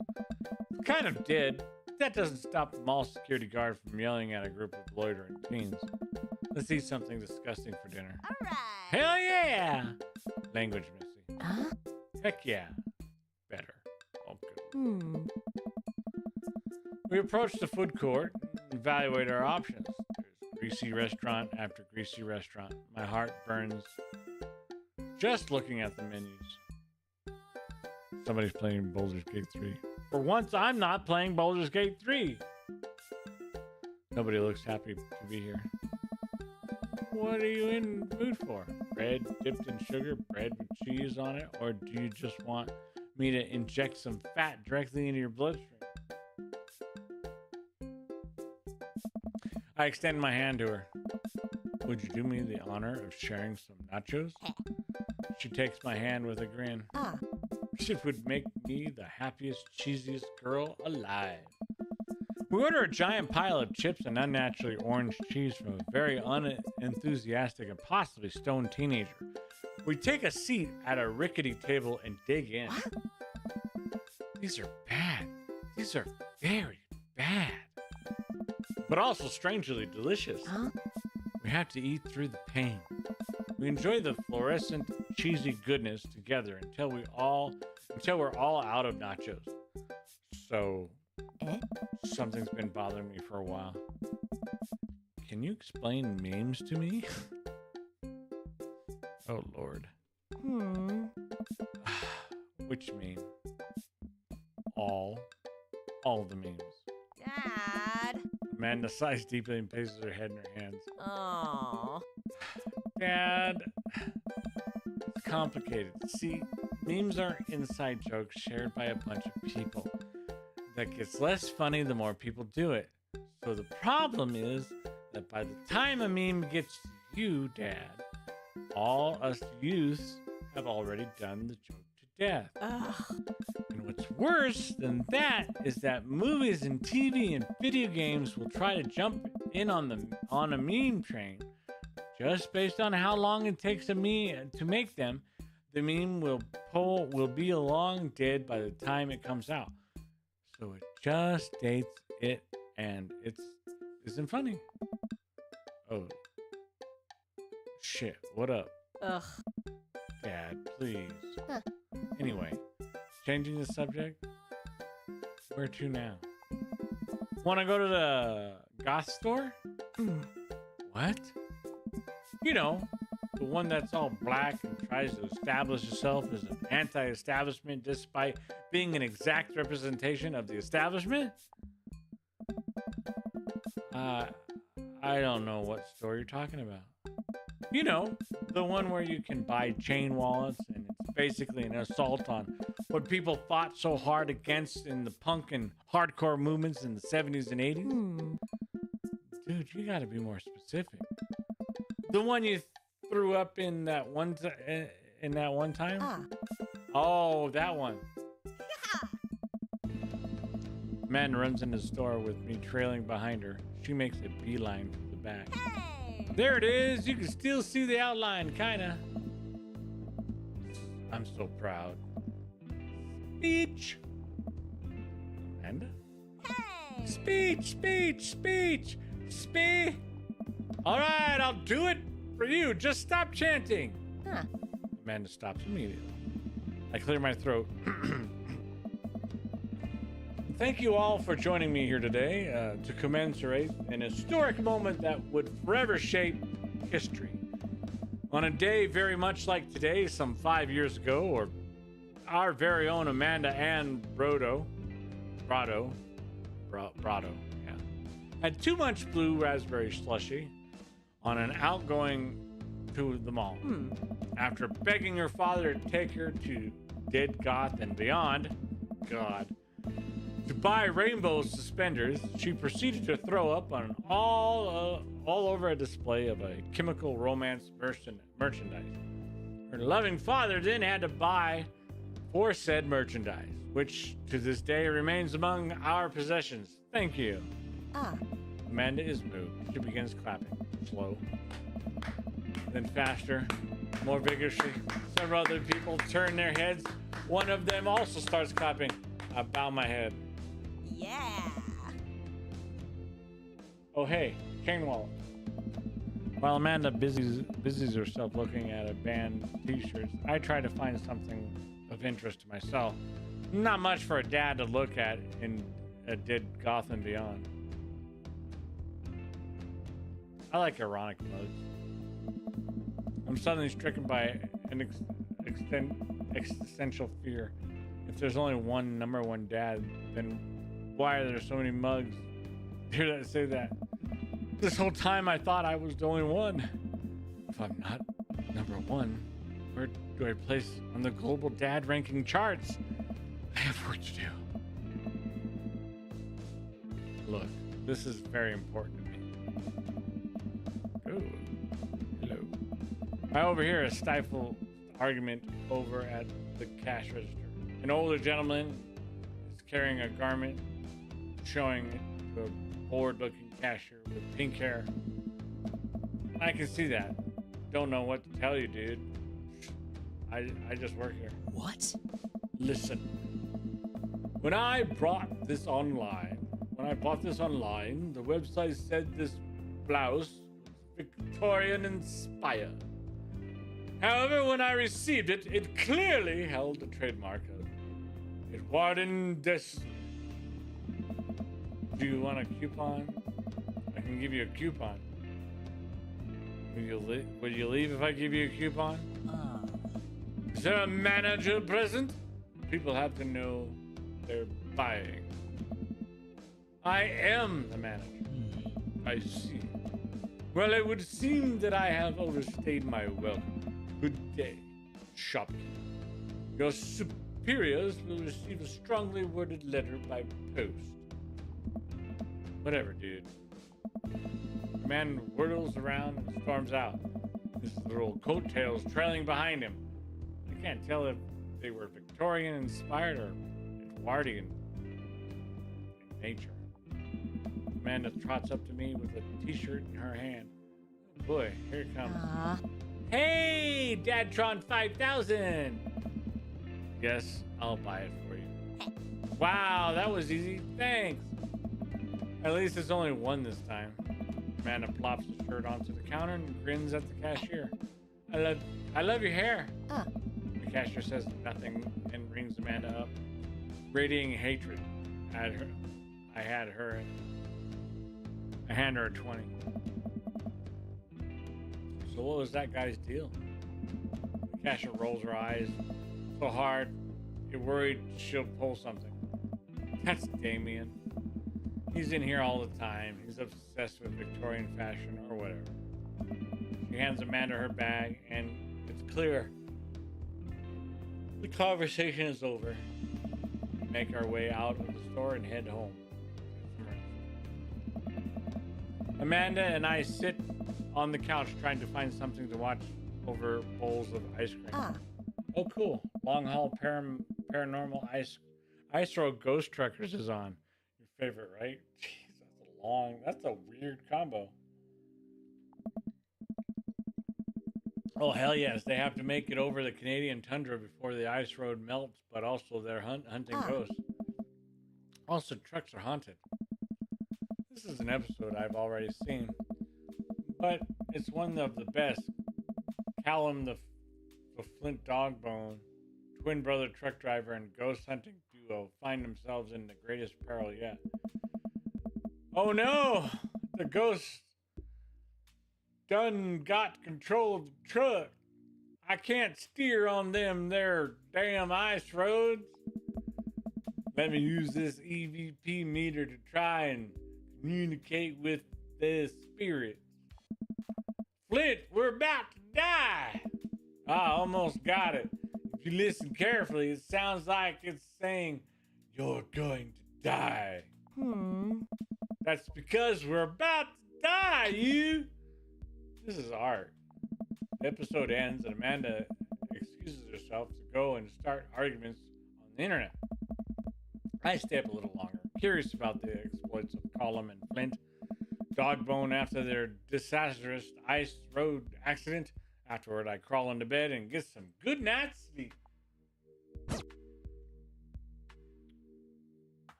[SPEAKER 1] Kind of did. That doesn't stop the mall security guard from yelling at a group of loitering teens. Let's eat something disgusting for dinner.
[SPEAKER 2] All right.
[SPEAKER 1] Hell yeah! Language, Missy.
[SPEAKER 2] Huh?
[SPEAKER 1] Heck yeah. Better. Oh, good. We approach the food court and evaluate our options. There's greasy restaurant after greasy restaurant. My heart burns just looking at the menus. Somebody's playing Baldur's Gate 3. For once, I'm not playing Baldur's Gate 3. Nobody looks happy to be here. What are you in the mood for? Bread dipped in sugar, bread with cheese on it? Or do you just want me to inject some fat directly into your bloodstream? I extend my hand to her. Would you do me the honor of sharing some nachos? She takes my hand with a grin. It would make me the happiest, cheesiest girl alive. We order a giant pile of chips and unnaturally orange cheese from a very unenthusiastic and possibly stoned teenager. We take a seat at a rickety table and dig in. These are bad. These are very bad. But also strangely delicious. We have to eat through the pain. We enjoy the fluorescent, cheesy goodness together until we're all out of nachos. So, something's been bothering me for a while. Can you explain memes to me? Oh, Lord. Which meme? All the memes.
[SPEAKER 2] Dad.
[SPEAKER 1] Amanda sighs deeply and places her head in her hands.
[SPEAKER 2] Oh.
[SPEAKER 1] Dad, it's complicated. See, memes are inside jokes shared by a bunch of people. That gets less funny the more people do it. So the problem is that by the time a meme gets to you, Dad, all us youths have already done the joke to death. And what's worse than that is that movies and TV and video games will try to jump in on a meme train Just based on how long it takes to make them, the meme will be long dead by the time it comes out. So it just dates it, and isn't funny. Oh shit! What up,
[SPEAKER 2] Ugh.
[SPEAKER 1] Dad? Please.
[SPEAKER 2] Huh.
[SPEAKER 1] Anyway, changing the subject. Where to now? Want to go to the goth store? What? You know, the one that's all black and tries to establish itself as an anti-establishment despite being an exact representation of the establishment? I don't know what store you're talking about. You know, the one where you can buy chain wallets and it's basically an assault on what people fought so hard against in the punk and hardcore movements in the 70s and 80s. Dude, you gotta be more specific. The one you threw up in that one time?
[SPEAKER 2] Ah.
[SPEAKER 1] Oh, that one. Man runs in the store with me trailing behind her. She makes a beeline for the back.
[SPEAKER 2] Hey.
[SPEAKER 1] There it is. You can still see the outline, kinda. I'm so proud. Speech. Amanda?
[SPEAKER 2] Hey.
[SPEAKER 1] Speech. All right, I'll do it for you. Just stop chanting.
[SPEAKER 2] Huh.
[SPEAKER 1] Amanda stops immediately. I clear my throat. Thank you all for joining me here today to commemorate an historic moment that would forever shape history. On a day very much like today, some 5 years ago, or our very own Amanda Ann Brado, yeah, had too much blue raspberry slushy on an outgoing to the mall. After begging her father to take her to Dead Goth and Beyond, God, to buy rainbow suspenders, she proceeded to throw up on all over a display of a chemical romance merchandise. Her loving father then had to buy for said merchandise, which to this day remains among our possessions. Thank you.
[SPEAKER 2] Ah.
[SPEAKER 1] Amanda is moved. She begins clapping. Slow. Then faster. More vigorously. Several other people turn their heads. One of them also starts clapping. I bow my head.
[SPEAKER 2] Yeah.
[SPEAKER 1] Oh, hey, chain wallet. While Amanda busies herself looking at a band t-shirts, I try to find something of interest to myself. Not much for a dad to look at in a Dead Goth and Beyond. I like ironic mugs. I'm suddenly stricken by an existential fear. If there's only one number one dad, then why are there so many mugs here that say that? This whole time I thought I was the only one. If I'm not number one, where do I place on the global dad ranking charts? I have work to do. Look, this is very important to me. Oh, hello. I overhear a stifled argument over at the cash register. An older gentleman is carrying a garment showing it to a bored-looking cashier with pink hair. I can see that. Don't know what to tell you, dude. I just work here.
[SPEAKER 3] What?
[SPEAKER 1] Listen. When I bought this online, the website said this blouse was Victorian inspired. However, when I received it, it clearly held the trademark of Edwarden des. Do you want a coupon? I can give you a coupon. Will you leave if I give you a coupon? Is there a manager present? People have to know they're buying. I am the manager. I see. Well, it would seem that I have overstayed my welcome. Good day, shopkeeper. Your superiors will receive a strongly worded letter by post. Whatever, dude. The man whirls around and storms out. His little coattails trailing behind him. I can't tell if they were Victorian inspired or Edwardian in nature. Amanda trots up to me with a t-shirt in her hand. Boy, here it comes.
[SPEAKER 2] Ah.
[SPEAKER 1] Hey, Dadtron 5000. Yes, I'll buy it for you. Wow, that was easy. Thanks. At least it's only one this time. Amanda plops the shirt onto the counter and grins at the cashier. I love your hair.
[SPEAKER 2] Ah.
[SPEAKER 1] The cashier says nothing and rings Amanda up. Radiating hatred. I hand her a 20. So what was that guy's deal? The cashier rolls her eyes so hard, you're worried she'll pull something. That's Damien. He's in here all the time. He's obsessed with Victorian fashion or whatever. She hands Amanda her bag, and it's clear the conversation is over. We make our way out of the store and head home. Amanda and I sit on the couch trying to find something to watch over bowls of ice cream.
[SPEAKER 2] Ah.
[SPEAKER 1] Oh, cool. Long haul paranormal ice road Ghost Truckers is on. Your favorite, right? Jeez, that's a weird combo. Oh, hell yes. They have to make it over the Canadian tundra before the ice road melts, but also they're hunting ghosts. Also, trucks are haunted. This is an episode I've already seen, but it's one of the best. Callum the Flint Dogbone, twin brother truck driver and ghost hunting duo find themselves in the greatest peril yet. Oh no! The ghosts done got control of the truck. I can't steer on them there damn ice roads. Let me use this EVP meter to try and communicate with the spirits. Flint, we're about to die. I almost got it. If you listen carefully, it sounds like it's saying, you're going to die. That's because we're about to die, you. This is art. The episode ends and Amanda excuses herself to go and start arguments on the internet. I stay up a little longer, curious about the exploits of Colum and Flint Dogbone after their disastrous ice road accident. Afterward, I crawl into bed and get some good night's sleep.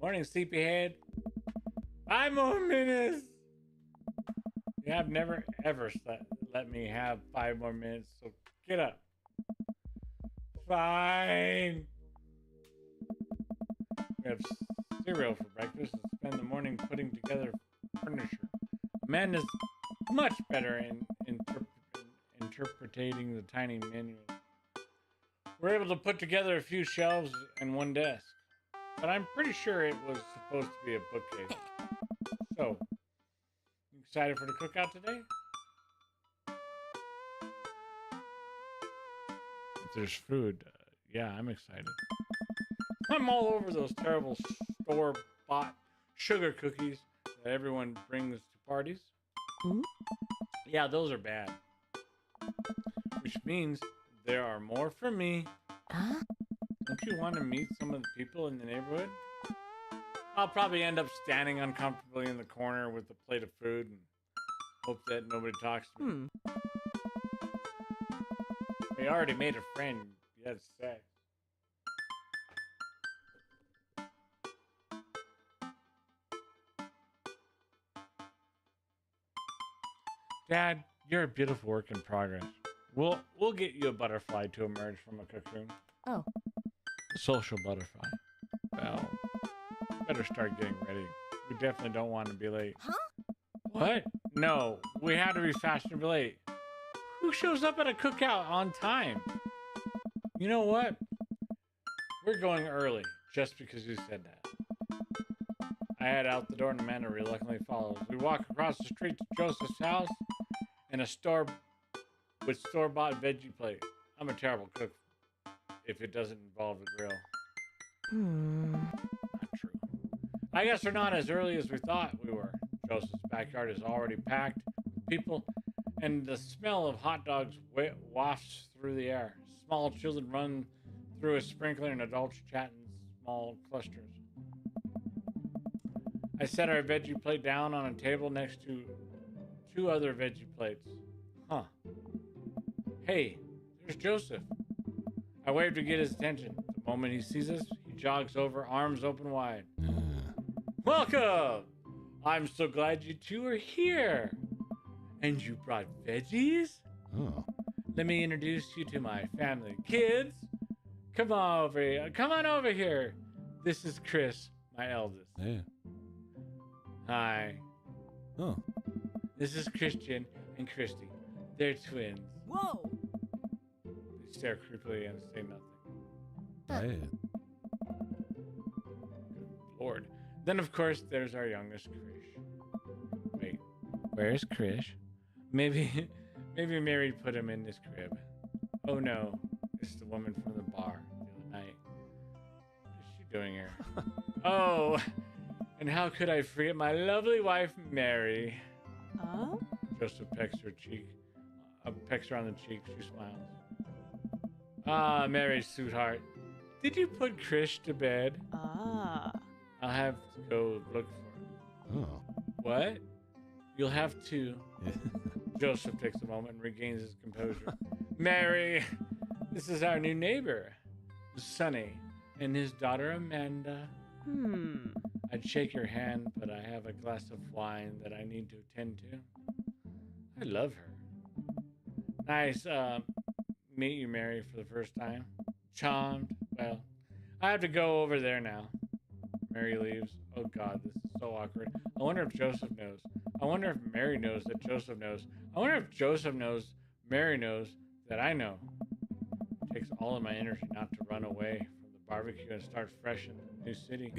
[SPEAKER 1] Morning, sleepyhead. 5 more minutes. You have never ever let me have 5 more minutes, so get up. Fine. We have cereal for breakfast and spend the morning putting together furniture. Amanda's much better in interpreting the tiny menu. We're able to put together a few shelves and one desk, but I'm pretty sure it was supposed to be a bookcase. So, you excited for the cookout today? If there's food, yeah, I'm excited. I'm all over those terrible store-bought sugar cookies that everyone brings to parties. Yeah, those are bad. Which means there are more for me. Don't you want to meet some of the people in the neighborhood? I'll probably end up standing uncomfortably in the corner with a plate of food and hope that nobody talks to me. We already made a friend. You had sex. Dad, you're a beautiful work in progress. We'll get you a butterfly to emerge from a cocoon.
[SPEAKER 2] Oh.
[SPEAKER 1] A social butterfly. Well, better start getting ready. We definitely don't want to be late.
[SPEAKER 2] Huh?
[SPEAKER 1] What? No, we have to be fashionably late. Who shows up at a cookout on time? You know what? We're going early, just because you said that. I head out the door and Amanda reluctantly follows. We walk across the street to Joseph's house and a store with store-bought veggie plate. I'm a terrible cook if it doesn't involve a grill. Not true. I guess we're not as early as we thought we were. Joseph's backyard is already packed with people, and the smell of hot dogs wafts through the air. Small children run through a sprinkler and adults chat in small clusters. I set our veggie plate down on a table next to 2 other veggie plates. Huh. Hey, there's Joseph. I waved to get his attention. The moment he sees us, he jogs over, arms open wide. Welcome! I'm so glad you 2 are here. And you brought veggies?
[SPEAKER 3] Oh.
[SPEAKER 1] Let me introduce you to my family. Kids, come on over here. Come on over here. This is Chris, my eldest.
[SPEAKER 3] Yeah.
[SPEAKER 1] Hi.
[SPEAKER 3] Oh.
[SPEAKER 1] This is Christian and Christy. They're twins.
[SPEAKER 2] Whoa.
[SPEAKER 1] They stare creepily and say nothing.
[SPEAKER 3] Yeah.
[SPEAKER 1] Lord. Then, of course, there's our youngest, Krish. Wait, where's Krish? Maybe Mary put him in this crib. Oh no, it's the woman from the bar the other night. What is she doing here? Oh, and how could I forget my lovely wife, Mary?
[SPEAKER 2] Oh?
[SPEAKER 1] Joseph pecks her cheek. Pecks her on the cheek. She smiles. Ah, Mary, sweetheart. Did you put Krish to bed?
[SPEAKER 2] Ah.
[SPEAKER 1] I'll have to go look for him.
[SPEAKER 3] Oh.
[SPEAKER 1] What? You'll have to. Joseph takes a moment and regains his composure. Mary, this is our new neighbor, Sonny, and his daughter Amanda. I'd shake your hand, but I have a glass of wine that I need to attend to. I love her. Nice, meet you, Mary, for the first time. Charmed. Well, I have to go over there now. Mary leaves. Oh God, this is so awkward. I wonder if Joseph knows. I wonder if Mary knows that Joseph knows. I wonder if Joseph knows, Mary knows, that I know. It takes all of my energy not to run away from the barbecue and start fresh in the new city.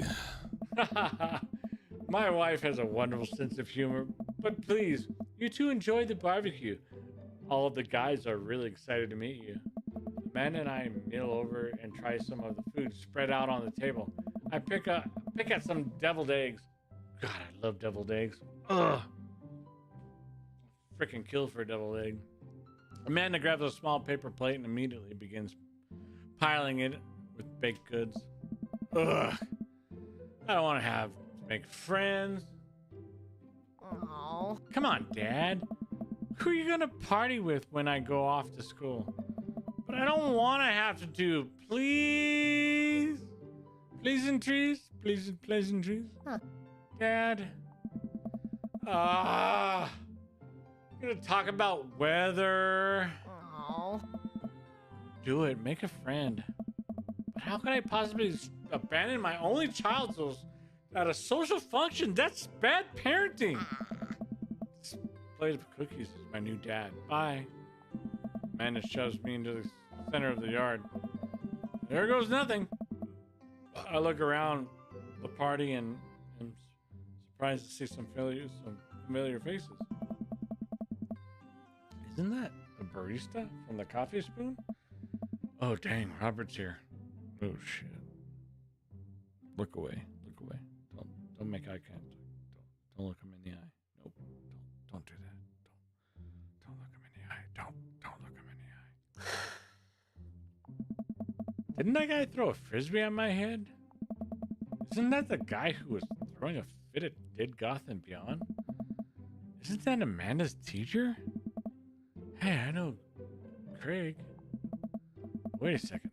[SPEAKER 1] My wife has a wonderful sense of humor, but please, you 2 enjoy the barbecue. All of the guys are really excited to meet you. The men and I meal over and try some of the food spread out on the table. I pick at some deviled eggs. God, I love deviled eggs. Ugh. Freaking kill for a deviled egg. Amanda grabs a small paper plate and immediately begins piling it with baked goods. Ugh. I don't want to make friends.
[SPEAKER 2] Oh.
[SPEAKER 1] Come on, Dad. Who are you gonna party with when I go off to school? But I don't want to have to do. Please. Pleasantries? Pleasantries?
[SPEAKER 2] Huh.
[SPEAKER 1] Dad? You're gonna talk about weather.
[SPEAKER 2] Oh.
[SPEAKER 1] Do it. Make a friend. But how could I possibly abandon my only child at a social function? That's bad parenting. This plate of cookies is my new dad. Bye. Amanda shoves me into the center of the yard. There goes nothing. I look around the party and am surprised to see some familiar faces. Isn't that the barista from the Coffee Spoon? Oh, dang, Robert's here. Oh, shit. Look away. Look away. Don't make eye contact. Don't look him in the eye. Nope. Don't do that. Don't look him in the eye. Don't look him in the eye. Didn't that guy throw a frisbee on my head? Isn't that the guy who was throwing a fit at Did Goth and Beyond? Isn't that Amanda's teacher? Hey, I know Craig. Wait a second.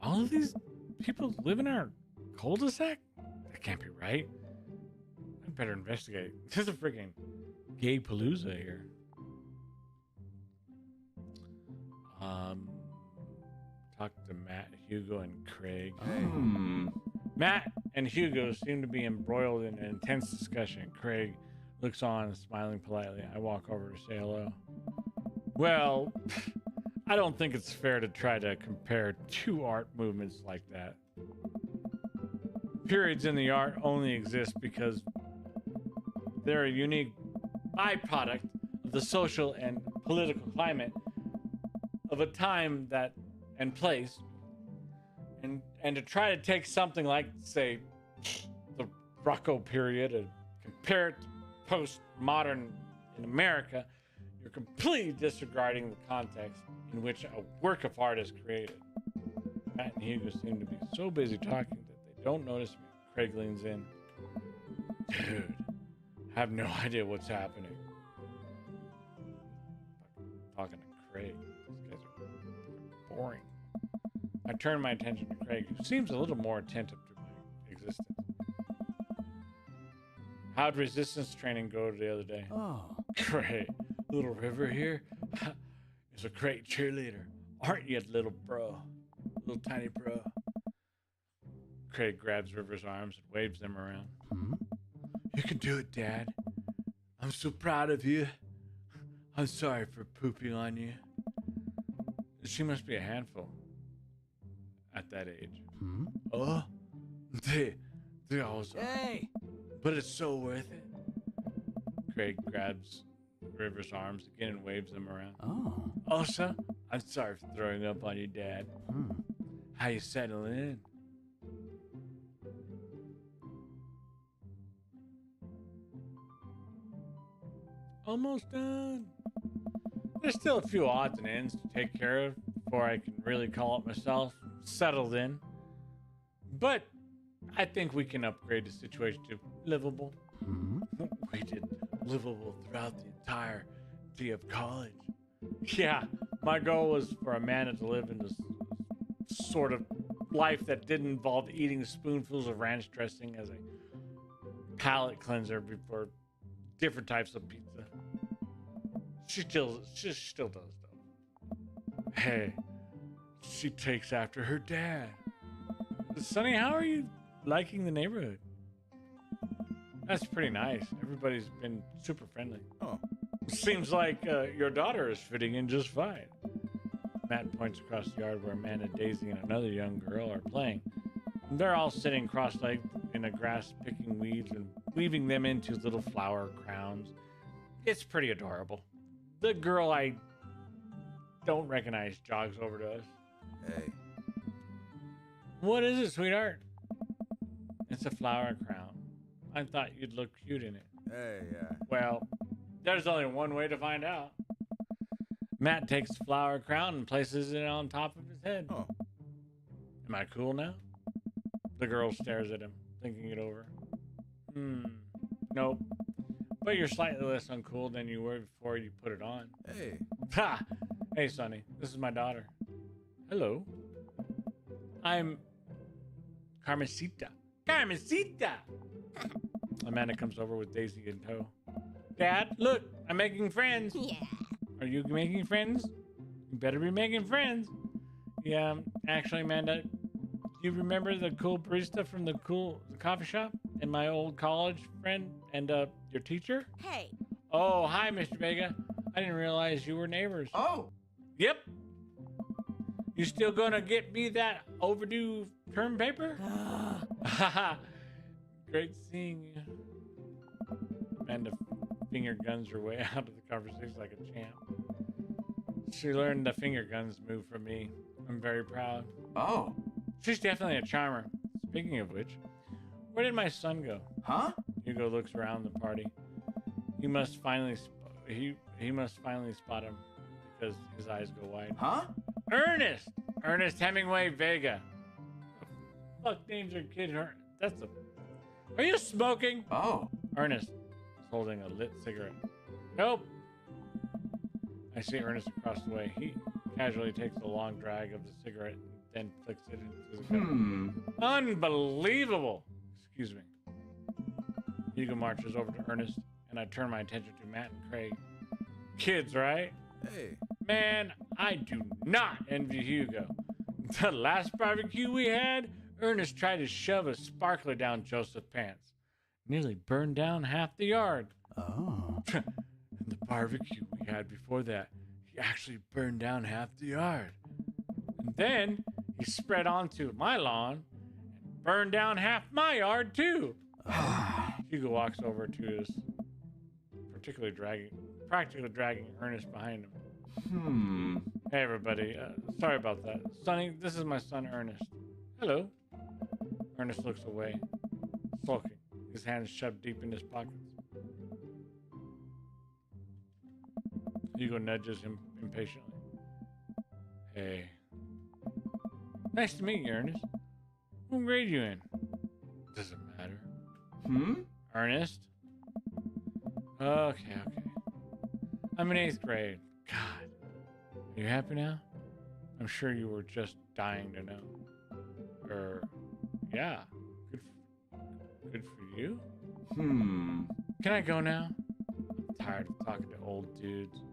[SPEAKER 1] All of these people live in our cul-de-sac? That can't be right. I better investigate. There's a freaking gay palooza here. Talk to Matt, Hugo, and Craig. Matt and Hugo seem to be embroiled in an intense discussion. Craig looks on, smiling politely. I walk over to say hello. Well, I don't think it's fair to try to compare 2 art movements like that. Periods in the art only exist because they're a unique byproduct of the social and political climate of a time and place. And to try to take something like, say, the Rocco period and compare it to postmodern in America, you're completely disregarding the context in which a work of art is created. Matt and Hugo seem to be so busy talking that they don't notice me. Craig leans in. Dude, I have no idea what's happening. Talking to Craig. These guys are boring. I turn my attention to Craig, who seems a little more attentive to my existence. How'd resistance training go the other day?
[SPEAKER 3] Oh.
[SPEAKER 1] Great. Little River here is a great cheerleader. Aren't you, little bro? Little tiny bro. Craig grabs River's arms and waves them around.
[SPEAKER 3] Hmm?
[SPEAKER 1] You can do it, Dad. I'm so proud of you. I'm sorry for pooping on you. She must be a handful at that age.
[SPEAKER 3] Hmm?
[SPEAKER 1] Oh, they always are.
[SPEAKER 3] Hey!
[SPEAKER 1] But it's so worth it. Craig grabs River's arms again and waves them around.
[SPEAKER 3] Oh.
[SPEAKER 1] Also, I'm sorry for throwing up on you, Dad.
[SPEAKER 3] Hmm.
[SPEAKER 1] How you settling in? Almost done. There's still a few odds and ends to take care of before I can really call it myself settled in. But I think we can upgrade the situation to livable.
[SPEAKER 3] Hmm?
[SPEAKER 1] We did livable throughout the entirety of college. Yeah, my goal was for Amanda to live in this sort of life that didn't involve eating spoonfuls of ranch dressing as a palate cleanser before different types of pizza. She still does though. Hey, she takes after her dad. Sonny, how are you liking the neighborhood? That's pretty nice. Everybody's been super friendly.
[SPEAKER 3] Oh.
[SPEAKER 1] Seems like your daughter is fitting in just fine. Matt points across the yard where Amanda, Daisy, and another young girl are playing. They're all sitting cross-legged in the grass, picking weeds and weaving them into little flower crowns. It's pretty adorable. The girl I don't recognize jogs over to us.
[SPEAKER 3] Hey.
[SPEAKER 1] What is it, sweetheart? It's a flower crown. I thought you'd look cute in it.
[SPEAKER 3] Hey,
[SPEAKER 1] Well, there's only one way to find out. Matt takes the flower crown and places it on top of his head.
[SPEAKER 3] Oh.
[SPEAKER 1] Am I cool now? The girl stares at him, thinking it over. Nope. But you're slightly less uncool than you were before you put it on.
[SPEAKER 3] Hey.
[SPEAKER 1] Ha! Hey, Sonny. This is my daughter. Hello. I'm Carmencita. Carmencita! Amanda comes over with Daisy in tow. Dad, look, I'm making friends.
[SPEAKER 2] Yeah.
[SPEAKER 1] Are you making friends? You better be making friends. Yeah, actually, Amanda, do you remember the cool barista from the coffee shop and my old college friend and your teacher?
[SPEAKER 2] Hey.
[SPEAKER 1] Oh, hi, Mr. Vega. I didn't realize you were neighbors.
[SPEAKER 4] Oh,
[SPEAKER 1] Yep. You still gonna get me that overdue term paper? Haha. Great seeing you. Amanda finger guns her way out of the conversation like a champ. She learned the finger guns move from me. I'm very proud.
[SPEAKER 4] oh,
[SPEAKER 1] She's definitely a charmer. Speaking of which, where did my son go?
[SPEAKER 4] huh?
[SPEAKER 1] Hugo looks around the party. He must finally he must finally spot him because his eyes go wide.
[SPEAKER 4] Huh?
[SPEAKER 1] Ernest! Ernest Hemingway Vega. The fuck names your kid That's a... Are you smoking?
[SPEAKER 4] Oh,
[SPEAKER 1] Ernest is holding a lit cigarette. Nope. I see Ernest across the way. He casually takes a long drag of the cigarette and then flicks it into the cup. Unbelievable! Excuse me. Hugo marches over to Ernest, and I turn my attention to Matt and Craig. Kids, right?
[SPEAKER 3] Hey.
[SPEAKER 1] Man, I do not envy Hugo. The last barbecue we had, Ernest tried to shove a sparkler down Joseph's pants. Nearly burned down half the yard.
[SPEAKER 3] Oh.
[SPEAKER 1] And the barbecue we had before that, he actually burned down half the yard. And then he spread onto my lawn and burned down half my yard too. Hugo walks over to his, practically dragging Ernest behind him. Hey everybody, sorry about that. Sonny, this is my son Ernest. Hello. Ernest looks away, sulking, his hands shoved deep in his pockets. Hugo nudges him impatiently. Hey. Nice to meet you, Ernest. What grade you in? Doesn't matter. Ernest? Okay. I'm in 8th grade. God. Are you happy now? I'm sure you were just dying to know. Yeah. Good for you? Can I go now? I'm tired of talking to old dudes who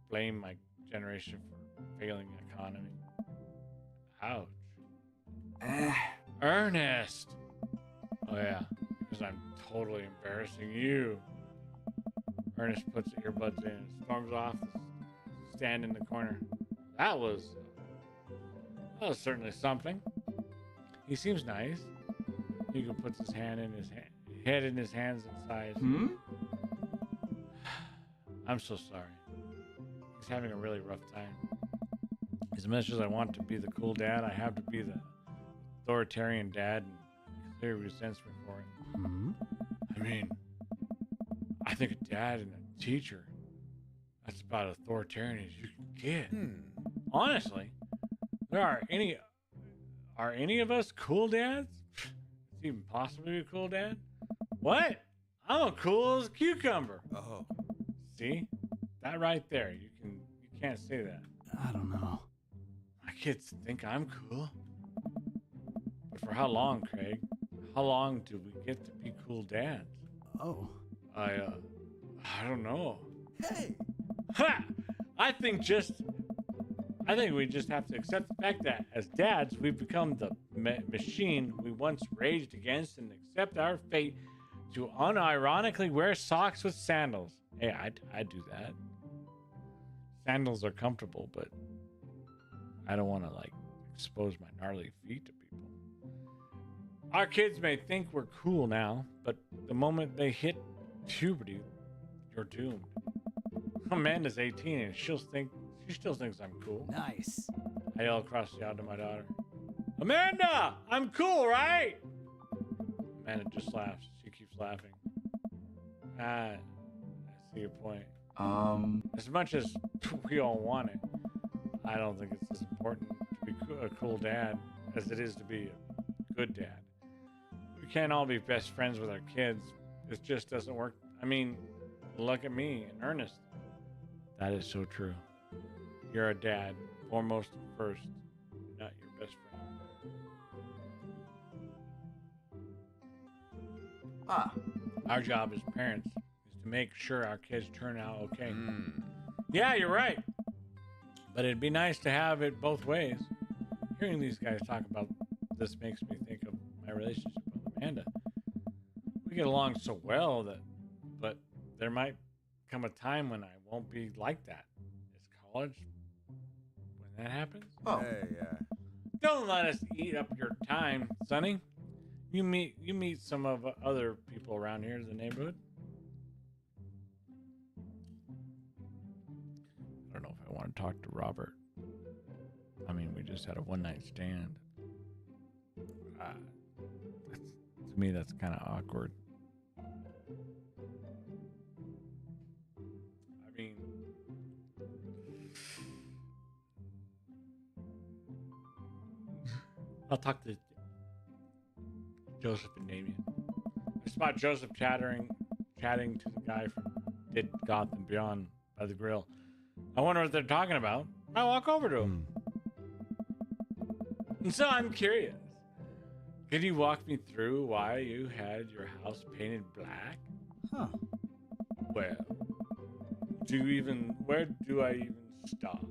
[SPEAKER 1] blame my generation for failing economy. Ouch. Ernest! Oh yeah, because I'm totally embarrassing you. Ernest puts earbuds in and storms off the stand in the corner. That was certainly something. He seems nice. Hugo puts his head in his hands and sighs. I'm so sorry. He's having a really rough time. As much as I want to be the cool dad, I have to be the authoritarian dad and clear resents me for it. I mean, I think a dad and a teacher, that's about authoritarian as you can get. Honestly, are any of us cool dads? It's even possible to be a cool dad? What? I'm a cool as a cucumber.
[SPEAKER 3] Oh.
[SPEAKER 1] See? That right there. You can't say that.
[SPEAKER 5] I don't know.
[SPEAKER 1] My kids think I'm cool. But for how long, Craig? How long do we get to be cool dads?
[SPEAKER 5] Oh.
[SPEAKER 1] I don't know.
[SPEAKER 3] Hey.
[SPEAKER 1] Ha! I think we just have to accept the fact that as dads, we've become the machine we once raged against and accept our fate to unironically wear socks with sandals. Hey, I do that. Sandals are comfortable, but I don't want to expose my gnarly feet to people. Our kids may think we're cool now, but the moment they hit puberty, you're doomed. Amanda's 18 and she still thinks I'm cool.
[SPEAKER 5] Nice.
[SPEAKER 1] I yell across the yard to my daughter, Amanda, I'm cool, right? Amanda just laughs. She keeps laughing. I see your point. As much as we all want it, I don't think it's as important to be a cool dad as it is to be a good dad. We can't all be best friends with our kids. It just doesn't work. I mean, look at me and Ernest. That is so true. You're a dad, foremost and first, not your best friend. Our job as parents is to make sure our kids turn out okay. Yeah, you're right. But it'd be nice to have it both ways. Hearing these guys talk about this makes me think of my relationship with Amanda. We get along so well but there might come a time when I won't be like that. Is college when that happens?
[SPEAKER 3] Hey,
[SPEAKER 1] Don't let us eat up your time, Sonny. You meet some of other people around here in the neighborhood. I don't know if I want to talk to Robert. I mean, we just had a one-night stand. To me, that's kind of awkward. I mean, I'll talk to Joseph and Damien. I spot Joseph chatting to the guy from Did Gotham Beyond by the grill. I wonder what they're talking about. I walk over to him. And so I'm curious. Could you walk me through why you had your house painted black?
[SPEAKER 5] Huh.
[SPEAKER 1] Well, where do I even start?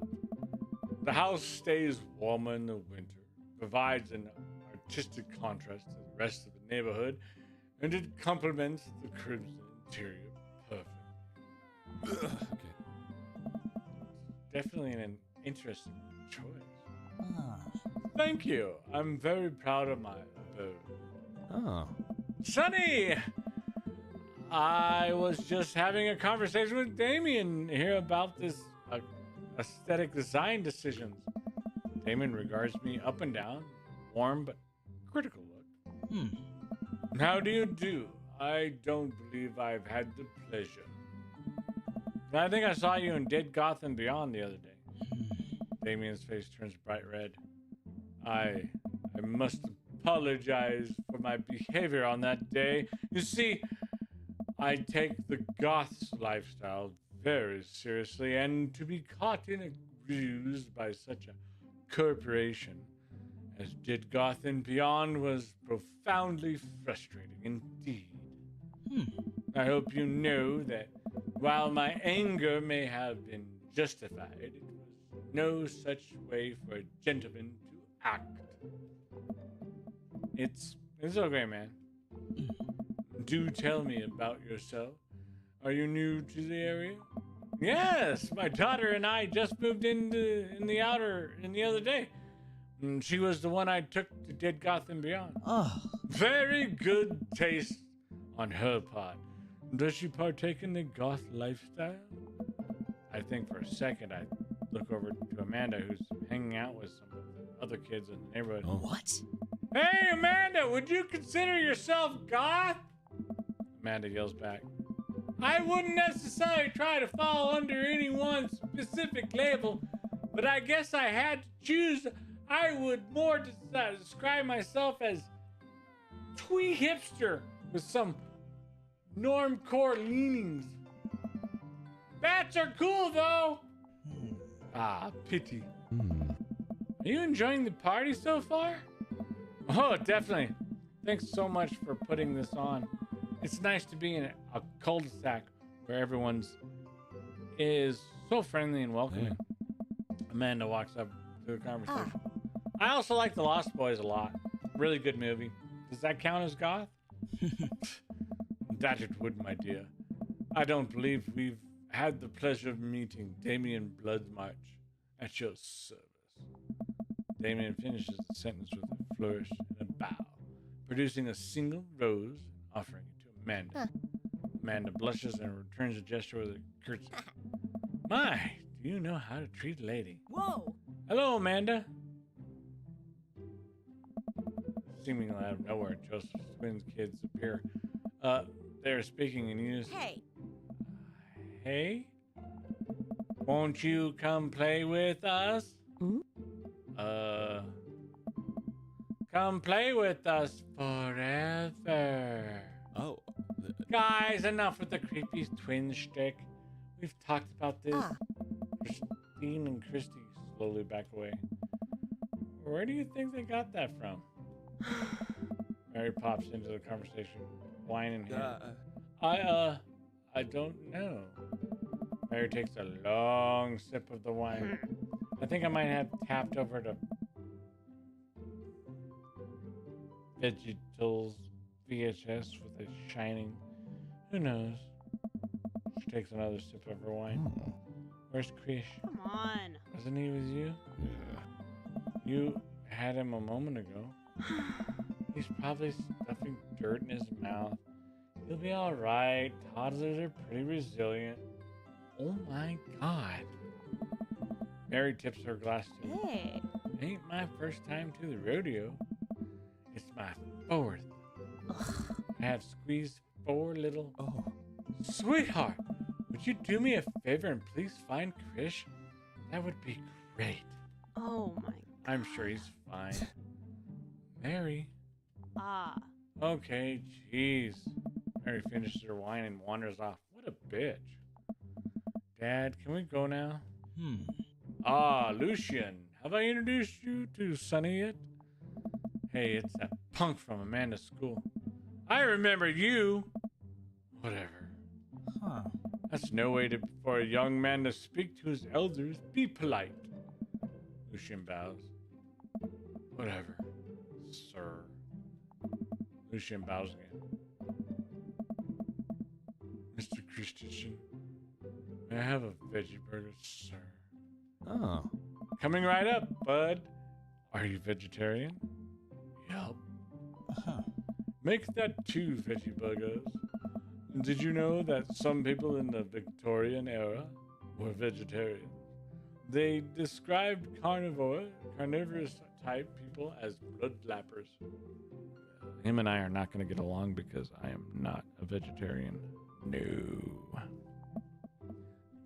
[SPEAKER 1] The house stays warmer in the winter, provides an artistic contrast to the rest of the neighborhood, and it complements the crimson interior perfectly.
[SPEAKER 3] okay.
[SPEAKER 1] Definitely an interesting choice.
[SPEAKER 5] Ah.
[SPEAKER 1] Thank you. I'm very proud of my abode.
[SPEAKER 3] Oh.
[SPEAKER 1] Sonny! I was just having a conversation with Damien here about this aesthetic design decisions. Damien regards me up and down, warm but critical look. How do you do? I don't believe I've had the pleasure. I think I saw you in Dead Gotham Beyond the other day. Damien's face turns bright red. I must apologize for my behavior on that day. You see, I take the goth's lifestyle very seriously, and to be caught in a ruse by such a corporation as did Goth and Beyond was profoundly frustrating indeed. I hope you know that while my anger may have been justified, it was no such way for a gentleman to act. It's okay, man. Do tell me about yourself. Are you new to the area? Yes, my daughter and I just moved in the other day. She was the one I took to Dead Goth and Beyond.
[SPEAKER 3] Oh.
[SPEAKER 1] Very good taste on her part. Does she partake in the goth lifestyle? I think for a second I look over to Amanda, who's hanging out with some of the other kids in the neighborhood.
[SPEAKER 3] Oh.
[SPEAKER 5] What?
[SPEAKER 1] Hey, Amanda, would you consider yourself goth? Amanda yells back. I wouldn't necessarily try to fall under any one specific label, but I guess I had to choose. I would more describe myself as twee hipster with some normcore leanings. Bats are cool, though. Ah, pity. Are you enjoying the party so far? Oh, definitely. Thanks so much for putting this on. It's nice to be in a cul-de-sac where everyone's is so friendly and welcoming. Amanda walks up to the conversation. I also like The Lost Boys a lot. Really good movie. Does that count as goth? That it would, my dear. I don't believe we've had the pleasure of meeting Damien Bloodmarch at your service. Damien finishes the sentence with a flourish and a bow, producing a single rose, offering it to Amanda. Amanda blushes and returns the gesture with a curtsy. My, do you know how to treat a lady?
[SPEAKER 2] Whoa.
[SPEAKER 1] Hello, Amanda. Seemingly out of nowhere, Joseph's twin kids appear. They're speaking in unison.
[SPEAKER 2] Hey.
[SPEAKER 1] Hey? Won't you come play with us? Come play with us forever.
[SPEAKER 3] Oh.
[SPEAKER 1] Guys, enough with the creepy twin shtick. We've talked about this. Christine and Christy slowly back away. Where do you think they got that from? Mary pops into the conversation, wine in hand. I don't know. Mary takes a long sip of the wine. I think I might have tapped over to Vegetables VHS with a shining. Who knows? She takes another sip of her wine. Where's Krish?
[SPEAKER 2] Come on.
[SPEAKER 1] Wasn't he with you? You had him a moment ago. He's probably stuffing dirt in his mouth. He'll be all right. Toddlers are pretty resilient. Oh my God. Mary tips her glass to
[SPEAKER 2] Hey.
[SPEAKER 1] Ain't my first time to the rodeo. It's my fourth. I have squeezed 4 little...
[SPEAKER 3] Oh.
[SPEAKER 1] Sweetheart, would you do me a favor and please find Krish? That would be great.
[SPEAKER 2] Oh my.
[SPEAKER 1] I'm sure he's fine. Mary.
[SPEAKER 2] Ah.
[SPEAKER 1] Okay, jeez. Mary finishes her wine and wanders off. What a bitch. Dad, can we go now? Ah, Lucian. Have I introduced you to Sonny yet? Hey, it's that punk from Amanda's school. I remember you. Whatever.
[SPEAKER 5] Huh.
[SPEAKER 1] That's no way for a young man to speak to his elders. Be polite. Lucian bows. Whatever, sir. Lucian bows again. Mr. Christensen, may I have a veggie burger, sir?
[SPEAKER 3] Oh.
[SPEAKER 1] Coming right up, bud. Are you vegetarian? Yup.
[SPEAKER 5] Huh.
[SPEAKER 1] Make that 2 veggie burgers. Did you know that some people in the Victorian era were vegetarian? They described carnivorous type people as blood lappers. Him and I are not going to get along because I am not a vegetarian. No.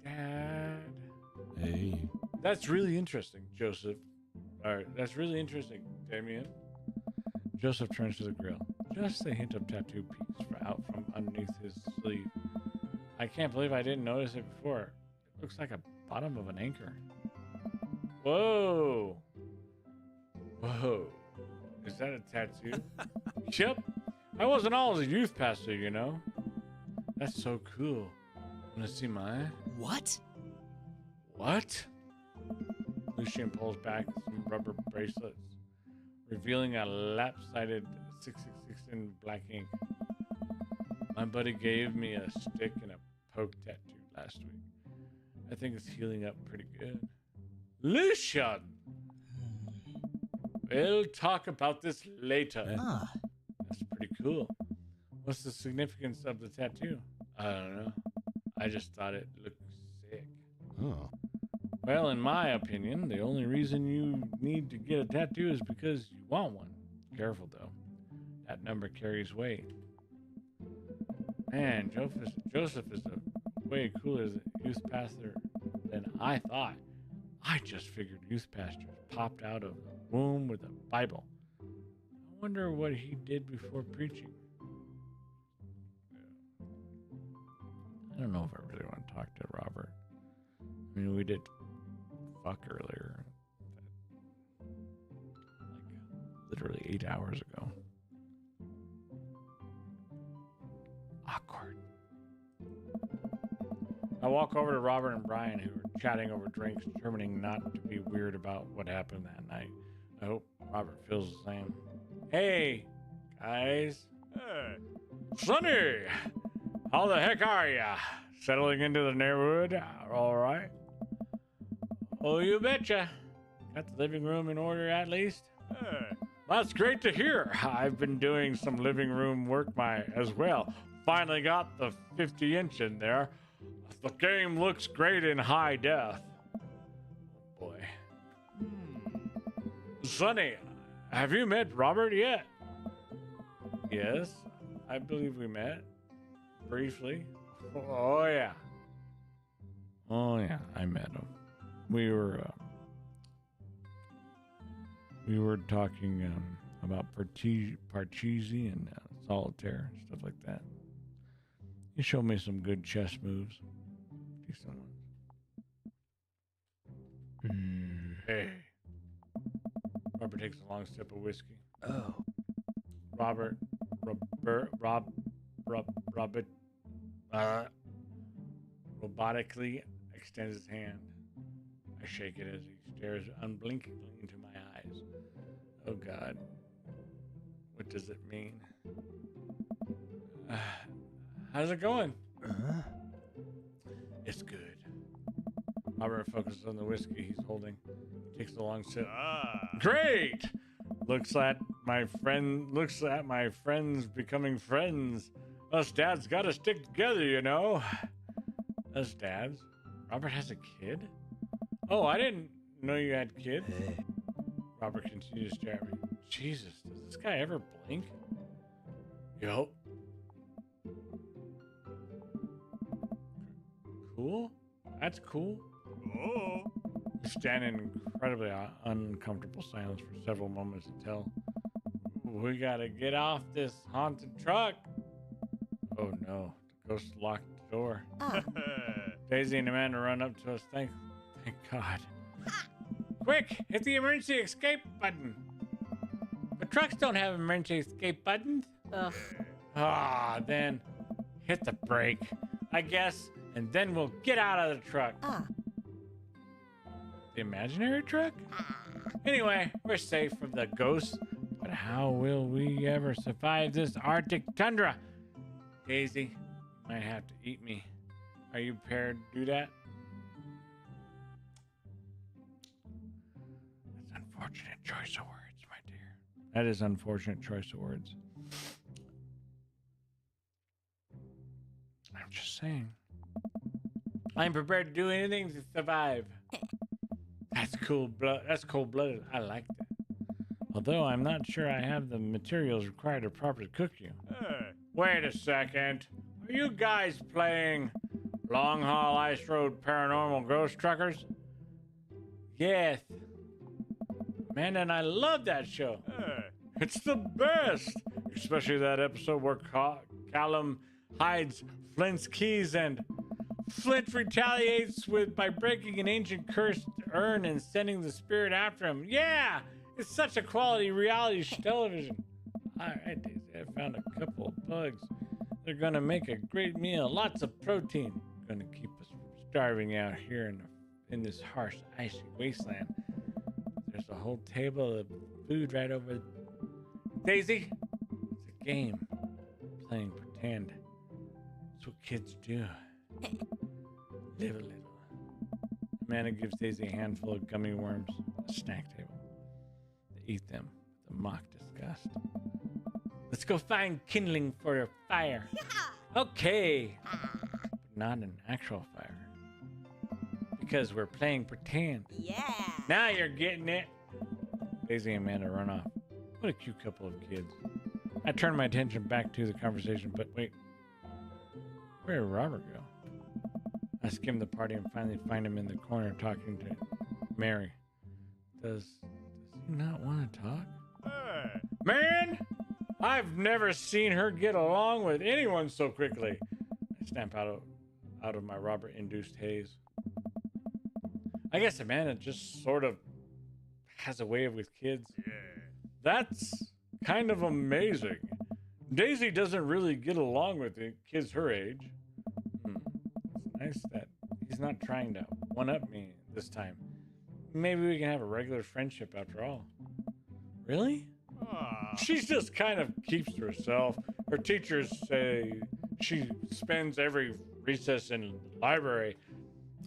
[SPEAKER 1] Dad.
[SPEAKER 3] Hey.
[SPEAKER 1] That's really interesting, Joseph. All right, that's really interesting, Damien. Joseph turns to the grill. Just a hint of tattoo peeks out from underneath his sleeve. I can't believe I didn't notice it before. It looks like a bottom of an anchor. Whoa. Whoa. Is that a tattoo? Yep. I wasn't always a youth pastor, you know. That's so cool. Wanna see mine?
[SPEAKER 6] What?
[SPEAKER 1] What? Lucian pulls back some rubber bracelets, revealing a lap-sided 666 in black ink. My buddy gave me a stick and a poke tattoo last week. I think it's healing up pretty good. Lucian! We'll talk about this later.
[SPEAKER 6] Ah.
[SPEAKER 1] That's pretty cool. What's the significance of the tattoo? I don't know. I just thought it looked sick.
[SPEAKER 3] Oh.
[SPEAKER 1] Well, in my opinion, the only reason you need to get a tattoo is because you want one. Careful, though. That number carries weight. Man, Joseph is a way cooler youth pastor than I thought. I just figured youth pastors popped out of the womb with a Bible. I wonder what he did before preaching. I don't know if I really want to talk to Robert. I mean, we did fuck earlier. Like, literally 8 hours ago. Awkward. I walk over to Robert and Brian, who are chatting over drinks, determining not to be weird about what happened that night. I hope Robert feels the same. Hey, guys. Hey. Sonny! How the heck are ya? Settling into the neighborhood? All right. Oh, you betcha. Got the living room in order at least? Hey. That's great to hear. I've been doing some living room work as well. Finally got the 50-inch in there. The game looks great in high def. Oh boy. Sonny, have you met Robert yet? Yes, I believe we met. Briefly. Oh yeah. Oh yeah, I met him. We were talking about Parcheesi and solitaire, stuff like that. He showed me some good chess moves. Decent ones. Hey. Robert takes a long sip of whiskey.
[SPEAKER 6] Oh.
[SPEAKER 1] Robert robotically extends his hand. I shake it as he stares unblinkingly into my eyes. Oh God. What does it mean? How's it going? It's good. Robert focuses on the whiskey he's holding. He takes a long sip. Great! Looks at my friends becoming friends. Us dads gotta stick together, you know. Us dads? Robert has a kid? Oh, I didn't know you had kids.
[SPEAKER 6] Hey.
[SPEAKER 1] Robert continues to stare at me. Jesus, does this guy ever blink? Yup. Cool? That's cool. Oh. We stand in incredibly uncomfortable silence for several moments until we gotta get off this haunted truck. Oh no, the ghost locked the door. Daisy and Amanda run up to us. Thank God. Quick, hit the emergency escape button. But trucks don't have emergency escape buttons.
[SPEAKER 2] Ugh.
[SPEAKER 1] Then hit the brake, I guess, and then we'll get out of the truck. The imaginary truck? Anyway, we're safe from the ghosts, but how will we ever survive this Arctic tundra? Daisy, you might have to eat me. Are you prepared to do that? That's unfortunate choice of words, my dear. That is unfortunate choice of words. I'm just saying. I'm prepared to do anything to survive. That's cool. That's cold-blooded. I like that. Although I'm not sure I have the materials required to properly cook you. Wait a second. Are you guys playing Long Haul Ice Road Paranormal Ghost Truckers? Yes. Amanda and I love that show. It's the best. especially that episode where Callum hides Flint's keys and Flint retaliates by breaking an ancient cursed urn and sending the spirit after him. Yeah, it's such a quality reality television. All right, Daisy, I found a couple of bugs. They're gonna make a great meal, lots of protein. Gonna keep us from starving out here in this harsh, icy wasteland. There's a whole table of food right over. Daisy, it's a game. Playing pretend. That's what kids do. Live a little. Amanda gives Daisy a handful of gummy worms, a snack table. They eat them with a mock disgust. Let's go find kindling for a fire. Okay. But not an actual fire. Because we're playing pretend.
[SPEAKER 6] Yeah.
[SPEAKER 1] Now you're getting it. Daisy and Amanda run off. What a cute couple of kids. I turn my attention back to the conversation, but wait. Where did Robert go? I skim the party and finally find him in the corner talking to Mary. Does he not want to talk?
[SPEAKER 2] Hey.
[SPEAKER 1] Man, I've never seen her get along with anyone so quickly. I snap out of my Robert-induced haze. I guess Amanda just sort of has a way with kids.
[SPEAKER 2] Yeah.
[SPEAKER 1] That's kind of amazing. Daisy doesn't really get along with the kids her age. It's nice that he's not trying to one-up me this time. Maybe we can have a regular friendship after all. Really?
[SPEAKER 2] Ah.
[SPEAKER 1] She just kind of keeps to herself. Her teachers say she spends every recess in the library.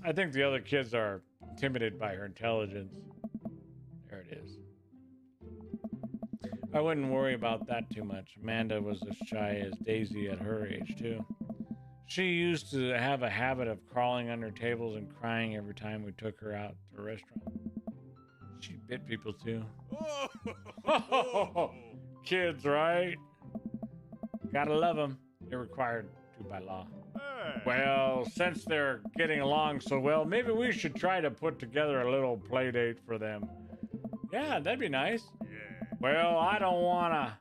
[SPEAKER 1] I think the other kids are intimidated by her intelligence. There it is. I wouldn't worry about that too much. Amanda was as shy as Daisy at her age, too. She used to have a habit of crawling under tables and crying every time we took her out to a restaurant. She bit people, too.
[SPEAKER 2] Oh.
[SPEAKER 1] Kids, right? Gotta love them. They're required to by law.
[SPEAKER 2] Hey.
[SPEAKER 1] Well, since they're getting along so well, maybe we should try to put together a little play date for them. Yeah, that'd be nice.
[SPEAKER 2] Yeah.
[SPEAKER 1] Well, I don't wanna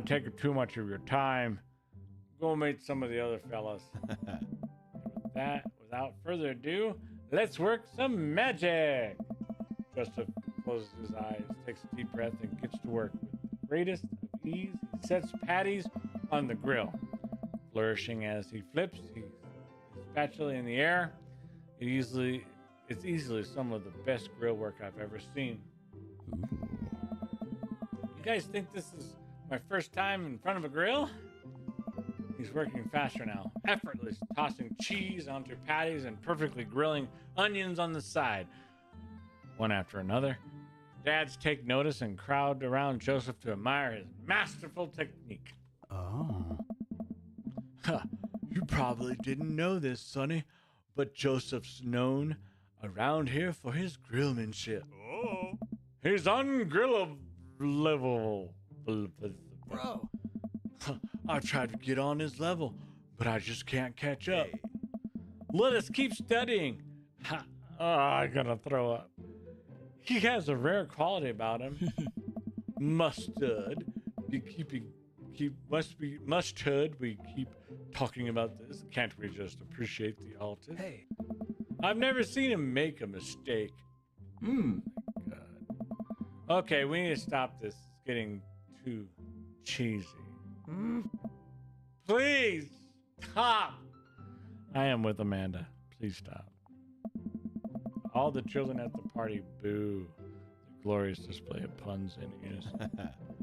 [SPEAKER 1] take too much of your time. Go meet some of the other fellas. With that, without further ado, let's work some magic. Joseph closes his eyes, takes a deep breath, and gets to work. With the greatest of ease, he sets patties on the grill. Flourishing as he flips his spatula in the air, it's easily some of the best grill work I've ever seen. You guys think this is my first time in front of a grill? He's working faster now, effortless, tossing cheese onto patties and perfectly grilling onions on the side. One after another, dads take notice and crowd around Joseph to admire his masterful technique.
[SPEAKER 5] Oh.
[SPEAKER 1] Huh, you probably didn't know this, Sonny, but Joseph's known around here for his grillmanship.
[SPEAKER 2] Oh.
[SPEAKER 1] He's ungrillable.
[SPEAKER 4] Bro.
[SPEAKER 1] I've tried to get on his level, but I just can't catch up. Let us keep studying. Ha, I'm gonna throw up. He has a rare quality about him. Mustard. We keep talking about this. Can't we just appreciate the artist?
[SPEAKER 4] Hey.
[SPEAKER 1] I've never seen him make a mistake.
[SPEAKER 4] Mmm.
[SPEAKER 1] God. Okay, we need to stop this. It's getting too cheesy. Please stop. I am with Amanda. Please stop. All the children at the party boo. The glorious display of puns in unison.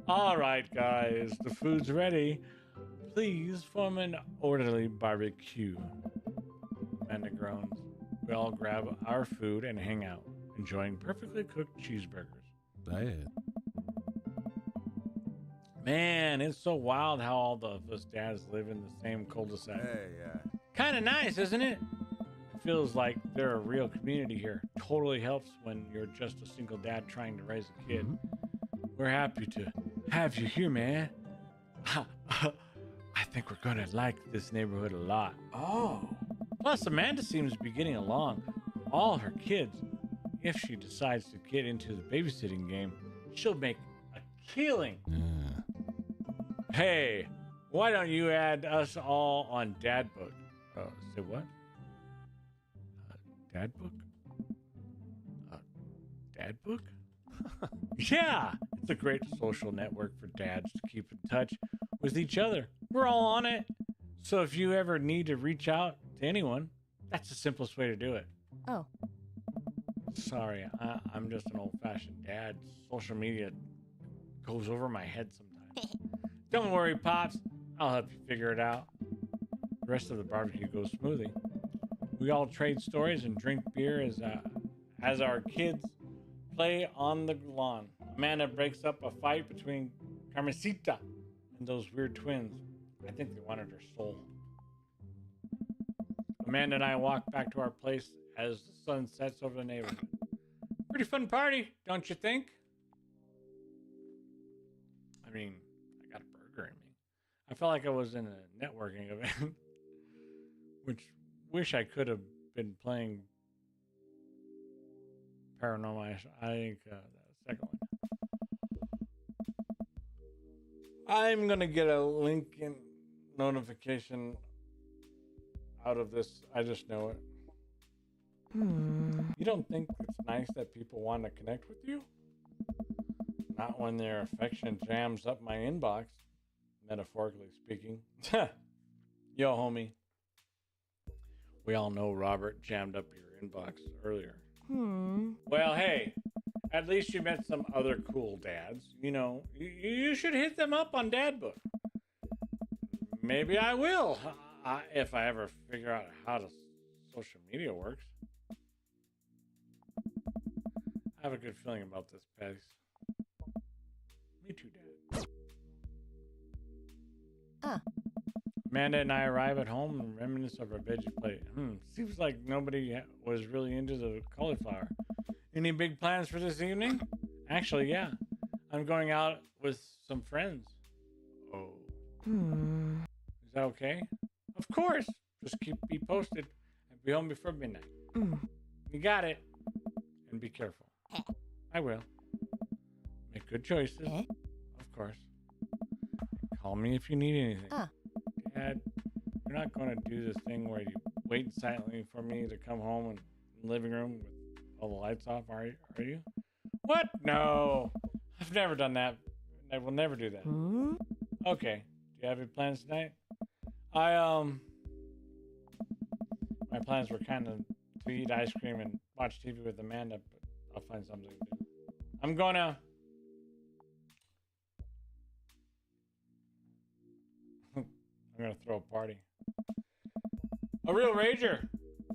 [SPEAKER 1] All right, guys, the food's ready. Please form an orderly barbecue. Amanda groans. We all grab our food and hang out, enjoying perfectly cooked cheeseburgers.
[SPEAKER 3] Bad.
[SPEAKER 1] Man, it's so wild how all of us dads live in the same cul-de-sac.
[SPEAKER 2] Hey, yeah.
[SPEAKER 1] Kind of nice, isn't it? It feels like they're a real community here. Totally helps when you're just a single dad trying to raise a kid. We're happy to have you here, man. I think we're gonna like this neighborhood a lot.
[SPEAKER 4] Oh.
[SPEAKER 1] Plus, Amanda seems to be getting along. All her kids. If she decides to get into the babysitting game, she'll make a killing.
[SPEAKER 3] Yeah.
[SPEAKER 1] Hey, why don't you add us all on Dadbook? Say what? Dadbook? Dadbook? Yeah, it's a great social network for dads to keep in touch with each other. We're all on it. So if you ever need to reach out to anyone, that's the simplest way to do it.
[SPEAKER 6] Oh.
[SPEAKER 1] Sorry, I'm just an old-fashioned dad. Social media goes over my head sometimes. Don't worry, Pops. I'll help you figure it out. The rest of the barbecue goes smoothly. We all trade stories and drink beer as our kids play on the lawn. Amanda breaks up a fight between Carmencita and those weird twins. I think they wanted her soul. Amanda and I walk back to our place as the sun sets over the neighborhood. Pretty fun party, don't you think? I mean, I got a burger in me. I felt like I was in a networking event, which wish I could have been playing Paranormal. I think the second one. I'm gonna get a link in notification out of this. I just know it. You don't think it's nice that people want to connect with you? Not when their affection jams up my inbox, metaphorically speaking. Yo, homie. We all know Robert jammed up your inbox earlier. Well, hey, at least you met some other cool dads. You know, you should hit them up on Dadbook. Maybe I will, if I ever figure out how social media works. I have a good feeling about this, Patty. Me too, Dad. Amanda and I arrive at home and reminisce of our veggie plate. Seems like nobody was really into the cauliflower. Any big plans for this evening? Actually, yeah. I'm going out with some friends. Oh. Is that okay? Of course. Just keep me posted and be home before midnight. You got it. And be careful. I will. Make good choices. Of course. Call me if you need anything. Dad, you're not going to do this thing where you wait silently for me to come home in the living room with all the lights off, are you? What? No. I've never done that. I will never do that. Okay. Do you have any plans tonight? My plans were kind of to eat ice cream and watch TV with Amanda, but I'll find something to do. I'm gonna throw a party. A real rager.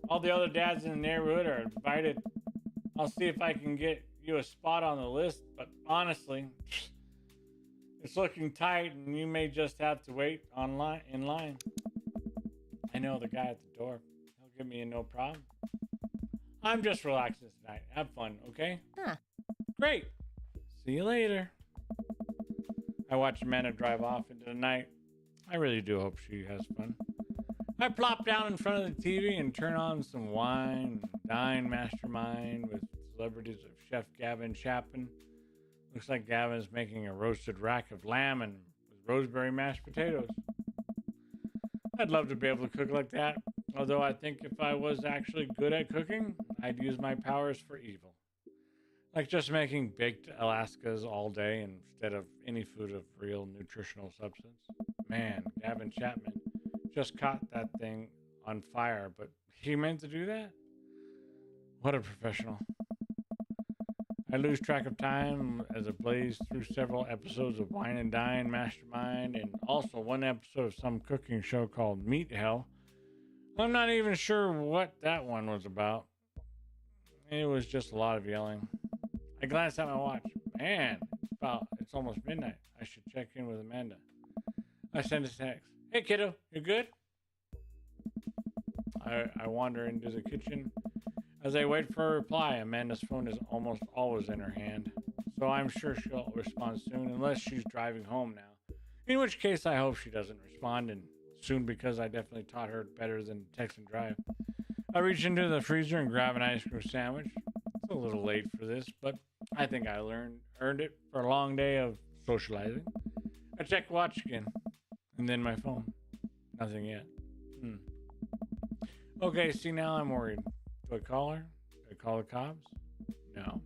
[SPEAKER 1] All the other dads in the neighborhood are invited. I'll see if I can get you a spot on the list, but honestly, it's looking tight and you may just have to wait in line. I know the guy at the door. He'll give me a no problem. I'm just relaxing tonight. Have fun, okay? Great. See you later. I watch Amanda drive off into the night. I really do hope she has fun. I plop down in front of the TV and turn on some Wine and Dine Mastermind with celebrities of Chef Gavin Chapman. Looks like Gavin's making a roasted rack of lamb and with rosemary mashed potatoes. I'd love to be able to cook like that, although I think if I was actually good at cooking, I'd use my powers for evil. Like just making baked Alaskas all day instead of any food of real nutritional substance. Man, Gavin Chapman just caught that thing on fire, but he meant to do that? What a professional. I lose track of time as I blaze through several episodes of Wine and Dine Mastermind and also one episode of some cooking show called Meat Hell. I'm not even sure what that one was about. It was just a lot of yelling. I glanced at my watch. Man, it's almost midnight. I should check in with Amanda. I send a text. Hey, kiddo, you good? I wander into the kitchen. As I wait for a reply, Amanda's phone is almost always in her hand, so I'm sure she'll respond soon, unless she's driving home now. In which case, I hope she doesn't respond, and soon because I definitely taught her better than text and drive. I reach into the freezer and grab an ice cream sandwich. It's a little late for this, but I think I earned it for a long day of socializing. I check watch again. And then my phone. Nothing yet. Okay, see, now I'm worried. Do I call her? Do I call the cops? No.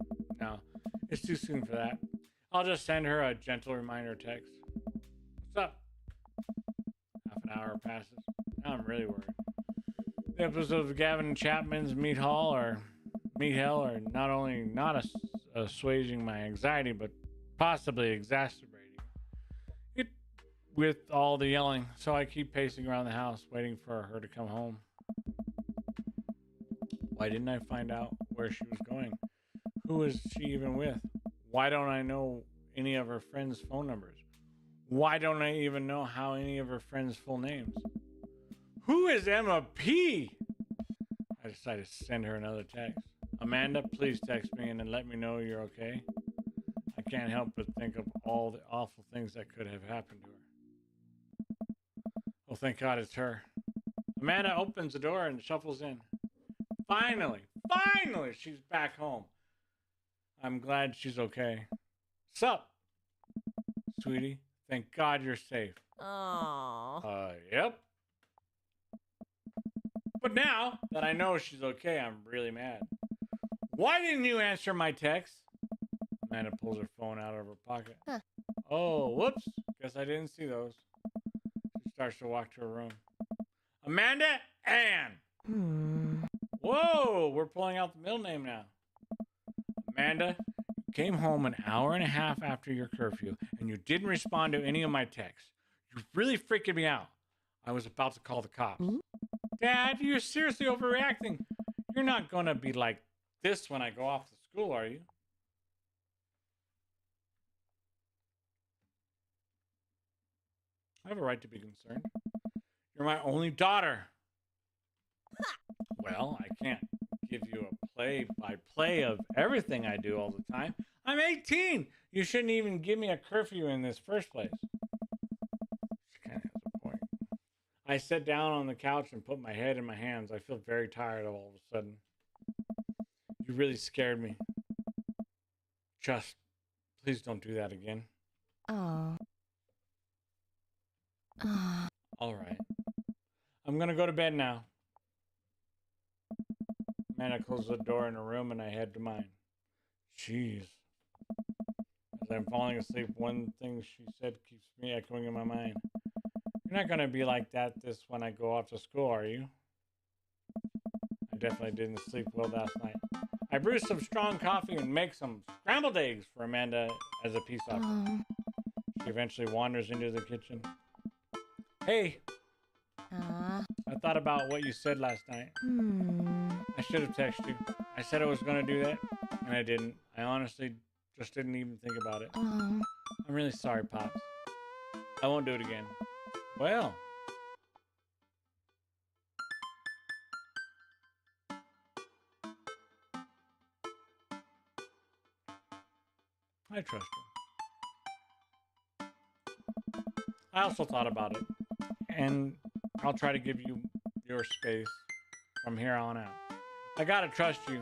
[SPEAKER 1] It's too soon for that. I'll just send her a gentle reminder text. What's up? Half an hour passes. Now I'm really worried. The episodes of Gavin Chapman's Meat Hell are not only not assuaging my anxiety, but possibly exacerbating it with all the yelling. So I keep pacing around the house, waiting for her to come home. Why didn't I find out where she was going? Who is she even with? Why don't I know any of her friends' phone numbers? Why don't I even know how any of her friends' full names? Who is Emma P? I decided to send her another text. Amanda, please text me and then let me know you're okay. I can't help but think of all the awful things that could have happened to her. Oh, thank God it's her. Amanda opens the door and shuffles in. Finally, she's back home. I'm glad she's okay. Sup, sweetie? Thank God you're safe.
[SPEAKER 4] Oh.
[SPEAKER 1] Yep. But now that I know she's okay, I'm really mad. Why didn't you answer my text? Amanda pulls her phone out of her pocket.
[SPEAKER 4] Huh.
[SPEAKER 1] Oh, whoops. Guess I didn't see those. She starts to walk to her room. Amanda Ann. Whoa, we're pulling out the middle name now. Amanda, you came home an hour and a half after your curfew, and you didn't respond to any of my texts. You're really freaking me out. I was about to call the cops. Dad, you're seriously overreacting. You're not going to be like this when I go off to school, are you? I have a right to be concerned. You're my only daughter. Well, I can't give you a play-by-play of everything I do all the time. I'm 18. You shouldn't even give me a curfew in this first place. She kind of has a point. I sit down on the couch and put my head in my hands. I feel very tired all of a sudden. You really scared me. Just, please don't do that again.
[SPEAKER 4] Oh.
[SPEAKER 1] All right. I'm going to go to bed now. Amanda closes the door in her room and I head to mine. Jeez. As I'm falling asleep, one thing she said keeps me echoing in my mind. You're not going to be like this when I go off to school, are you? I definitely didn't sleep well last night. I brew some strong coffee and make some scrambled eggs for Amanda as a peace offering. She eventually wanders into the kitchen. Hey, I thought about what you said last night. I should have texted you. I said I was going to do that, and I didn't. I honestly just didn't even think about it. I'm really sorry, Pops. I won't do it again. Well. I trust her. I also thought about it, and I'll try to give you your space from here on out. I gotta trust you.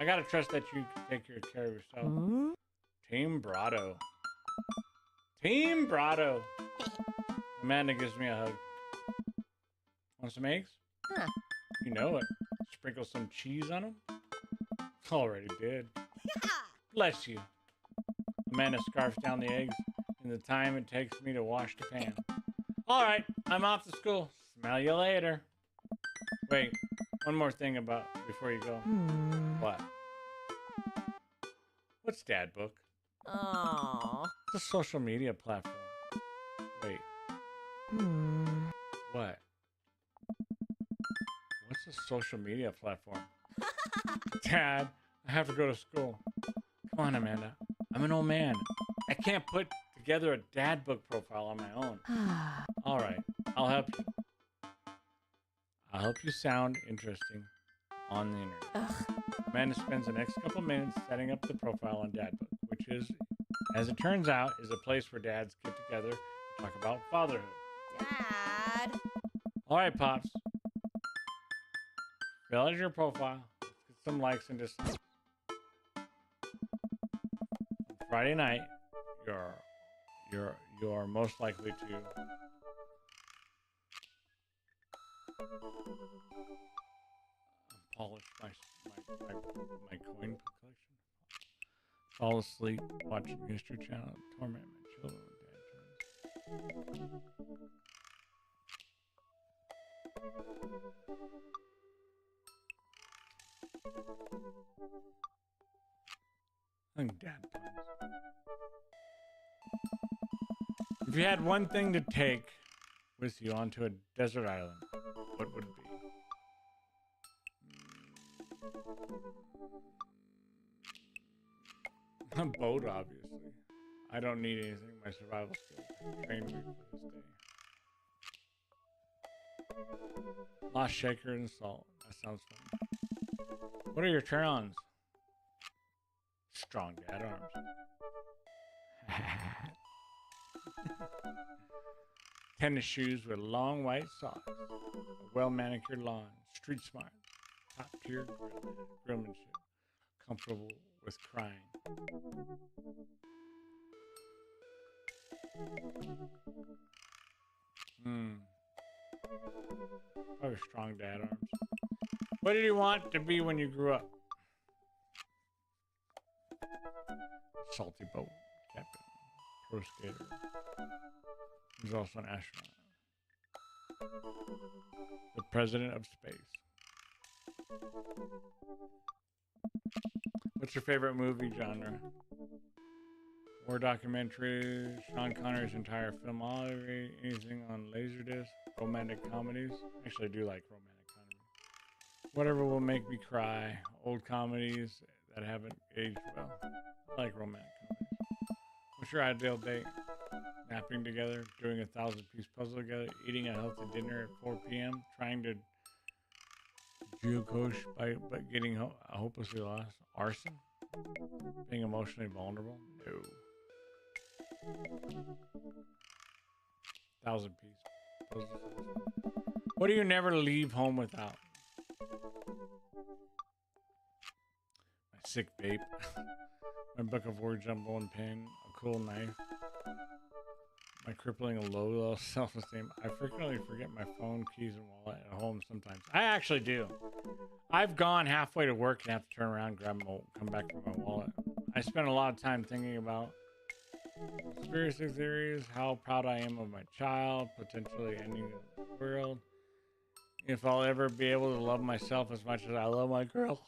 [SPEAKER 1] I gotta trust that you can take care of yourself. Team Brado. Team Brado. Amanda gives me a hug. Want some eggs?
[SPEAKER 4] Huh.
[SPEAKER 1] You know it. Sprinkle some cheese on them? Already did. Bless you. Amanda scarfs down the eggs in the time it takes me to wash the pan. All right, I'm off to school. Smell you later. Wait, one more thing before you go. What? What's Dad Book?
[SPEAKER 4] Oh.
[SPEAKER 1] It's a social media platform. Wait. What? What's a social media platform? Dad, I have to go to school. Come on, Amanda. I'm an old man. I can't put together a Dad Book profile on my own. All right, I'll help you. I'll help you sound interesting on the internet. Amanda spends the next couple minutes setting up the profile on Dad Book, which is, as it turns out, is a place where dads get together to talk about fatherhood.
[SPEAKER 4] Dad.
[SPEAKER 1] All right, Pops. Fill out your profile. Let's get some likes and dislikes. Friday night, you are most likely to polish my coin collection. Fall asleep watching History Channel. Torment my children with dad turns. Dad puns. If you had one thing to take with you onto a desert island, what would it be? A boat, obviously. I don't need anything. My survival skills trained me for this day. Lost shaker and salt. That sounds fun. What are your turn-ons? Strong dad arms. Tennis shoes with long white socks. A well-manicured lawn. Street smart. Top-tier grillmanship. Comfortable with crying. Probably strong dad arms. What did you want to be when you grew up? Salty boat captain. Pro skater. He's also an astronaut. The president of space. What's your favorite movie genre? War documentary, Sean Connery's entire filmography, anything on Laserdisc, romantic comedies. Actually, I do like romantic comedies. Whatever will make me cry. Old comedies that haven't aged well. I like romantic comedies. What's your ideal date? Napping together, doing a 1,000-piece puzzle together, eating a healthy dinner at 4 p.m., trying to geocoche but getting hopelessly lost. Arson? Being emotionally vulnerable? No. 1,000-piece puzzle. What do you never leave home without? My sick vape. My book of word jumble and pen. A cool knife. My crippling low self-esteem. I frequently forget my phone, keys, and wallet at home sometimes. I actually do. I've gone halfway to work and have to turn around, come back for my wallet. I spend a lot of time thinking about conspiracy theories, how proud I am of my child, potentially ending the world, if I'll ever be able to love myself as much as I love my girl.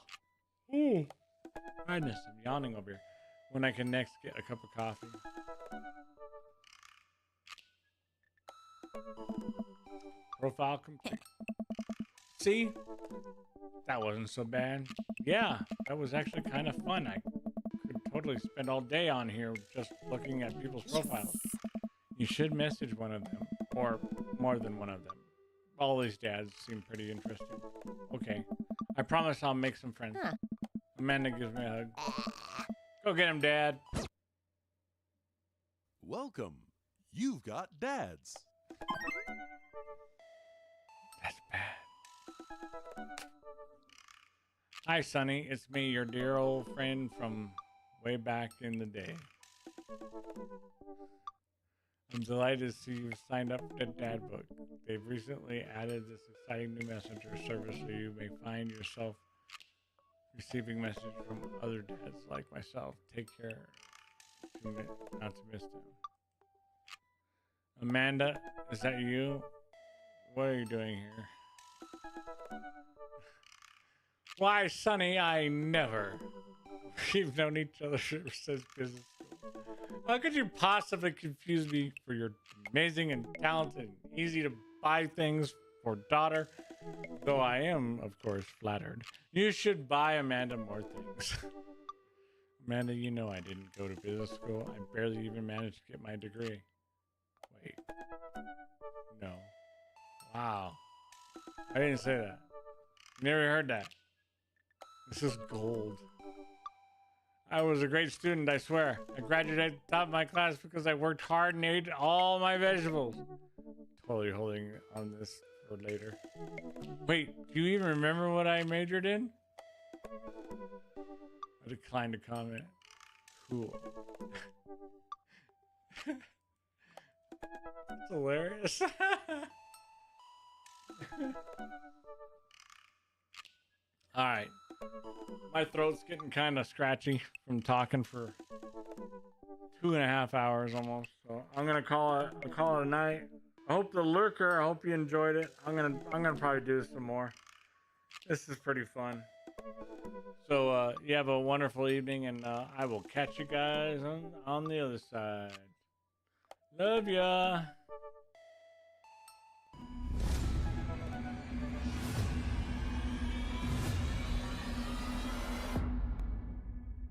[SPEAKER 1] Ooh. Goodness, I'm yawning over here. When I can next get a cup of coffee. Profile complete. See? That wasn't so bad. Yeah, that was actually kind of fun. I could totally spend all day on here just looking at people's profiles. You should message one of them, or more than one of them. All these dads seem pretty interesting. Okay, I promise I'll make some friends.
[SPEAKER 4] Huh.
[SPEAKER 1] Amanda gives me a hug. Go get him, Dad.
[SPEAKER 3] Welcome. You've got dads.
[SPEAKER 1] That's bad. Hi, Sonny. It's me, your dear old friend from way back in the day. I'm delighted to see you've signed up to Dadbook. They've recently added this exciting new messenger service so you may find yourself receiving messages from other dads like myself. Take care not to miss them. Amanda, is that you? What are you doing here? Why, Sonny, I never. We've known each other since business school. How could you possibly confuse me for your amazing and talented and easy to buy things for daughter? Though I am, of course, flattered. You should buy Amanda more things. Amanda, you know I didn't go to business school. I barely even managed to get my degree. Wait. No. Wow. I didn't say that. Never heard that. This is gold. I was a great student, I swear. I graduated top of my class because I worked hard and ate all my vegetables. Totally holding on this for later. Wait, do you even remember what I majored in? I declined to comment. Cool. That's hilarious. All right. My throat's getting kind of scratchy from talking for 2.5 hours almost. So I'm gonna call it a night. I hope the lurker. I hope you enjoyed it. I'm gonna probably do some more. This is pretty fun. So you have a wonderful evening, and I will catch you guys on the other side. Love ya.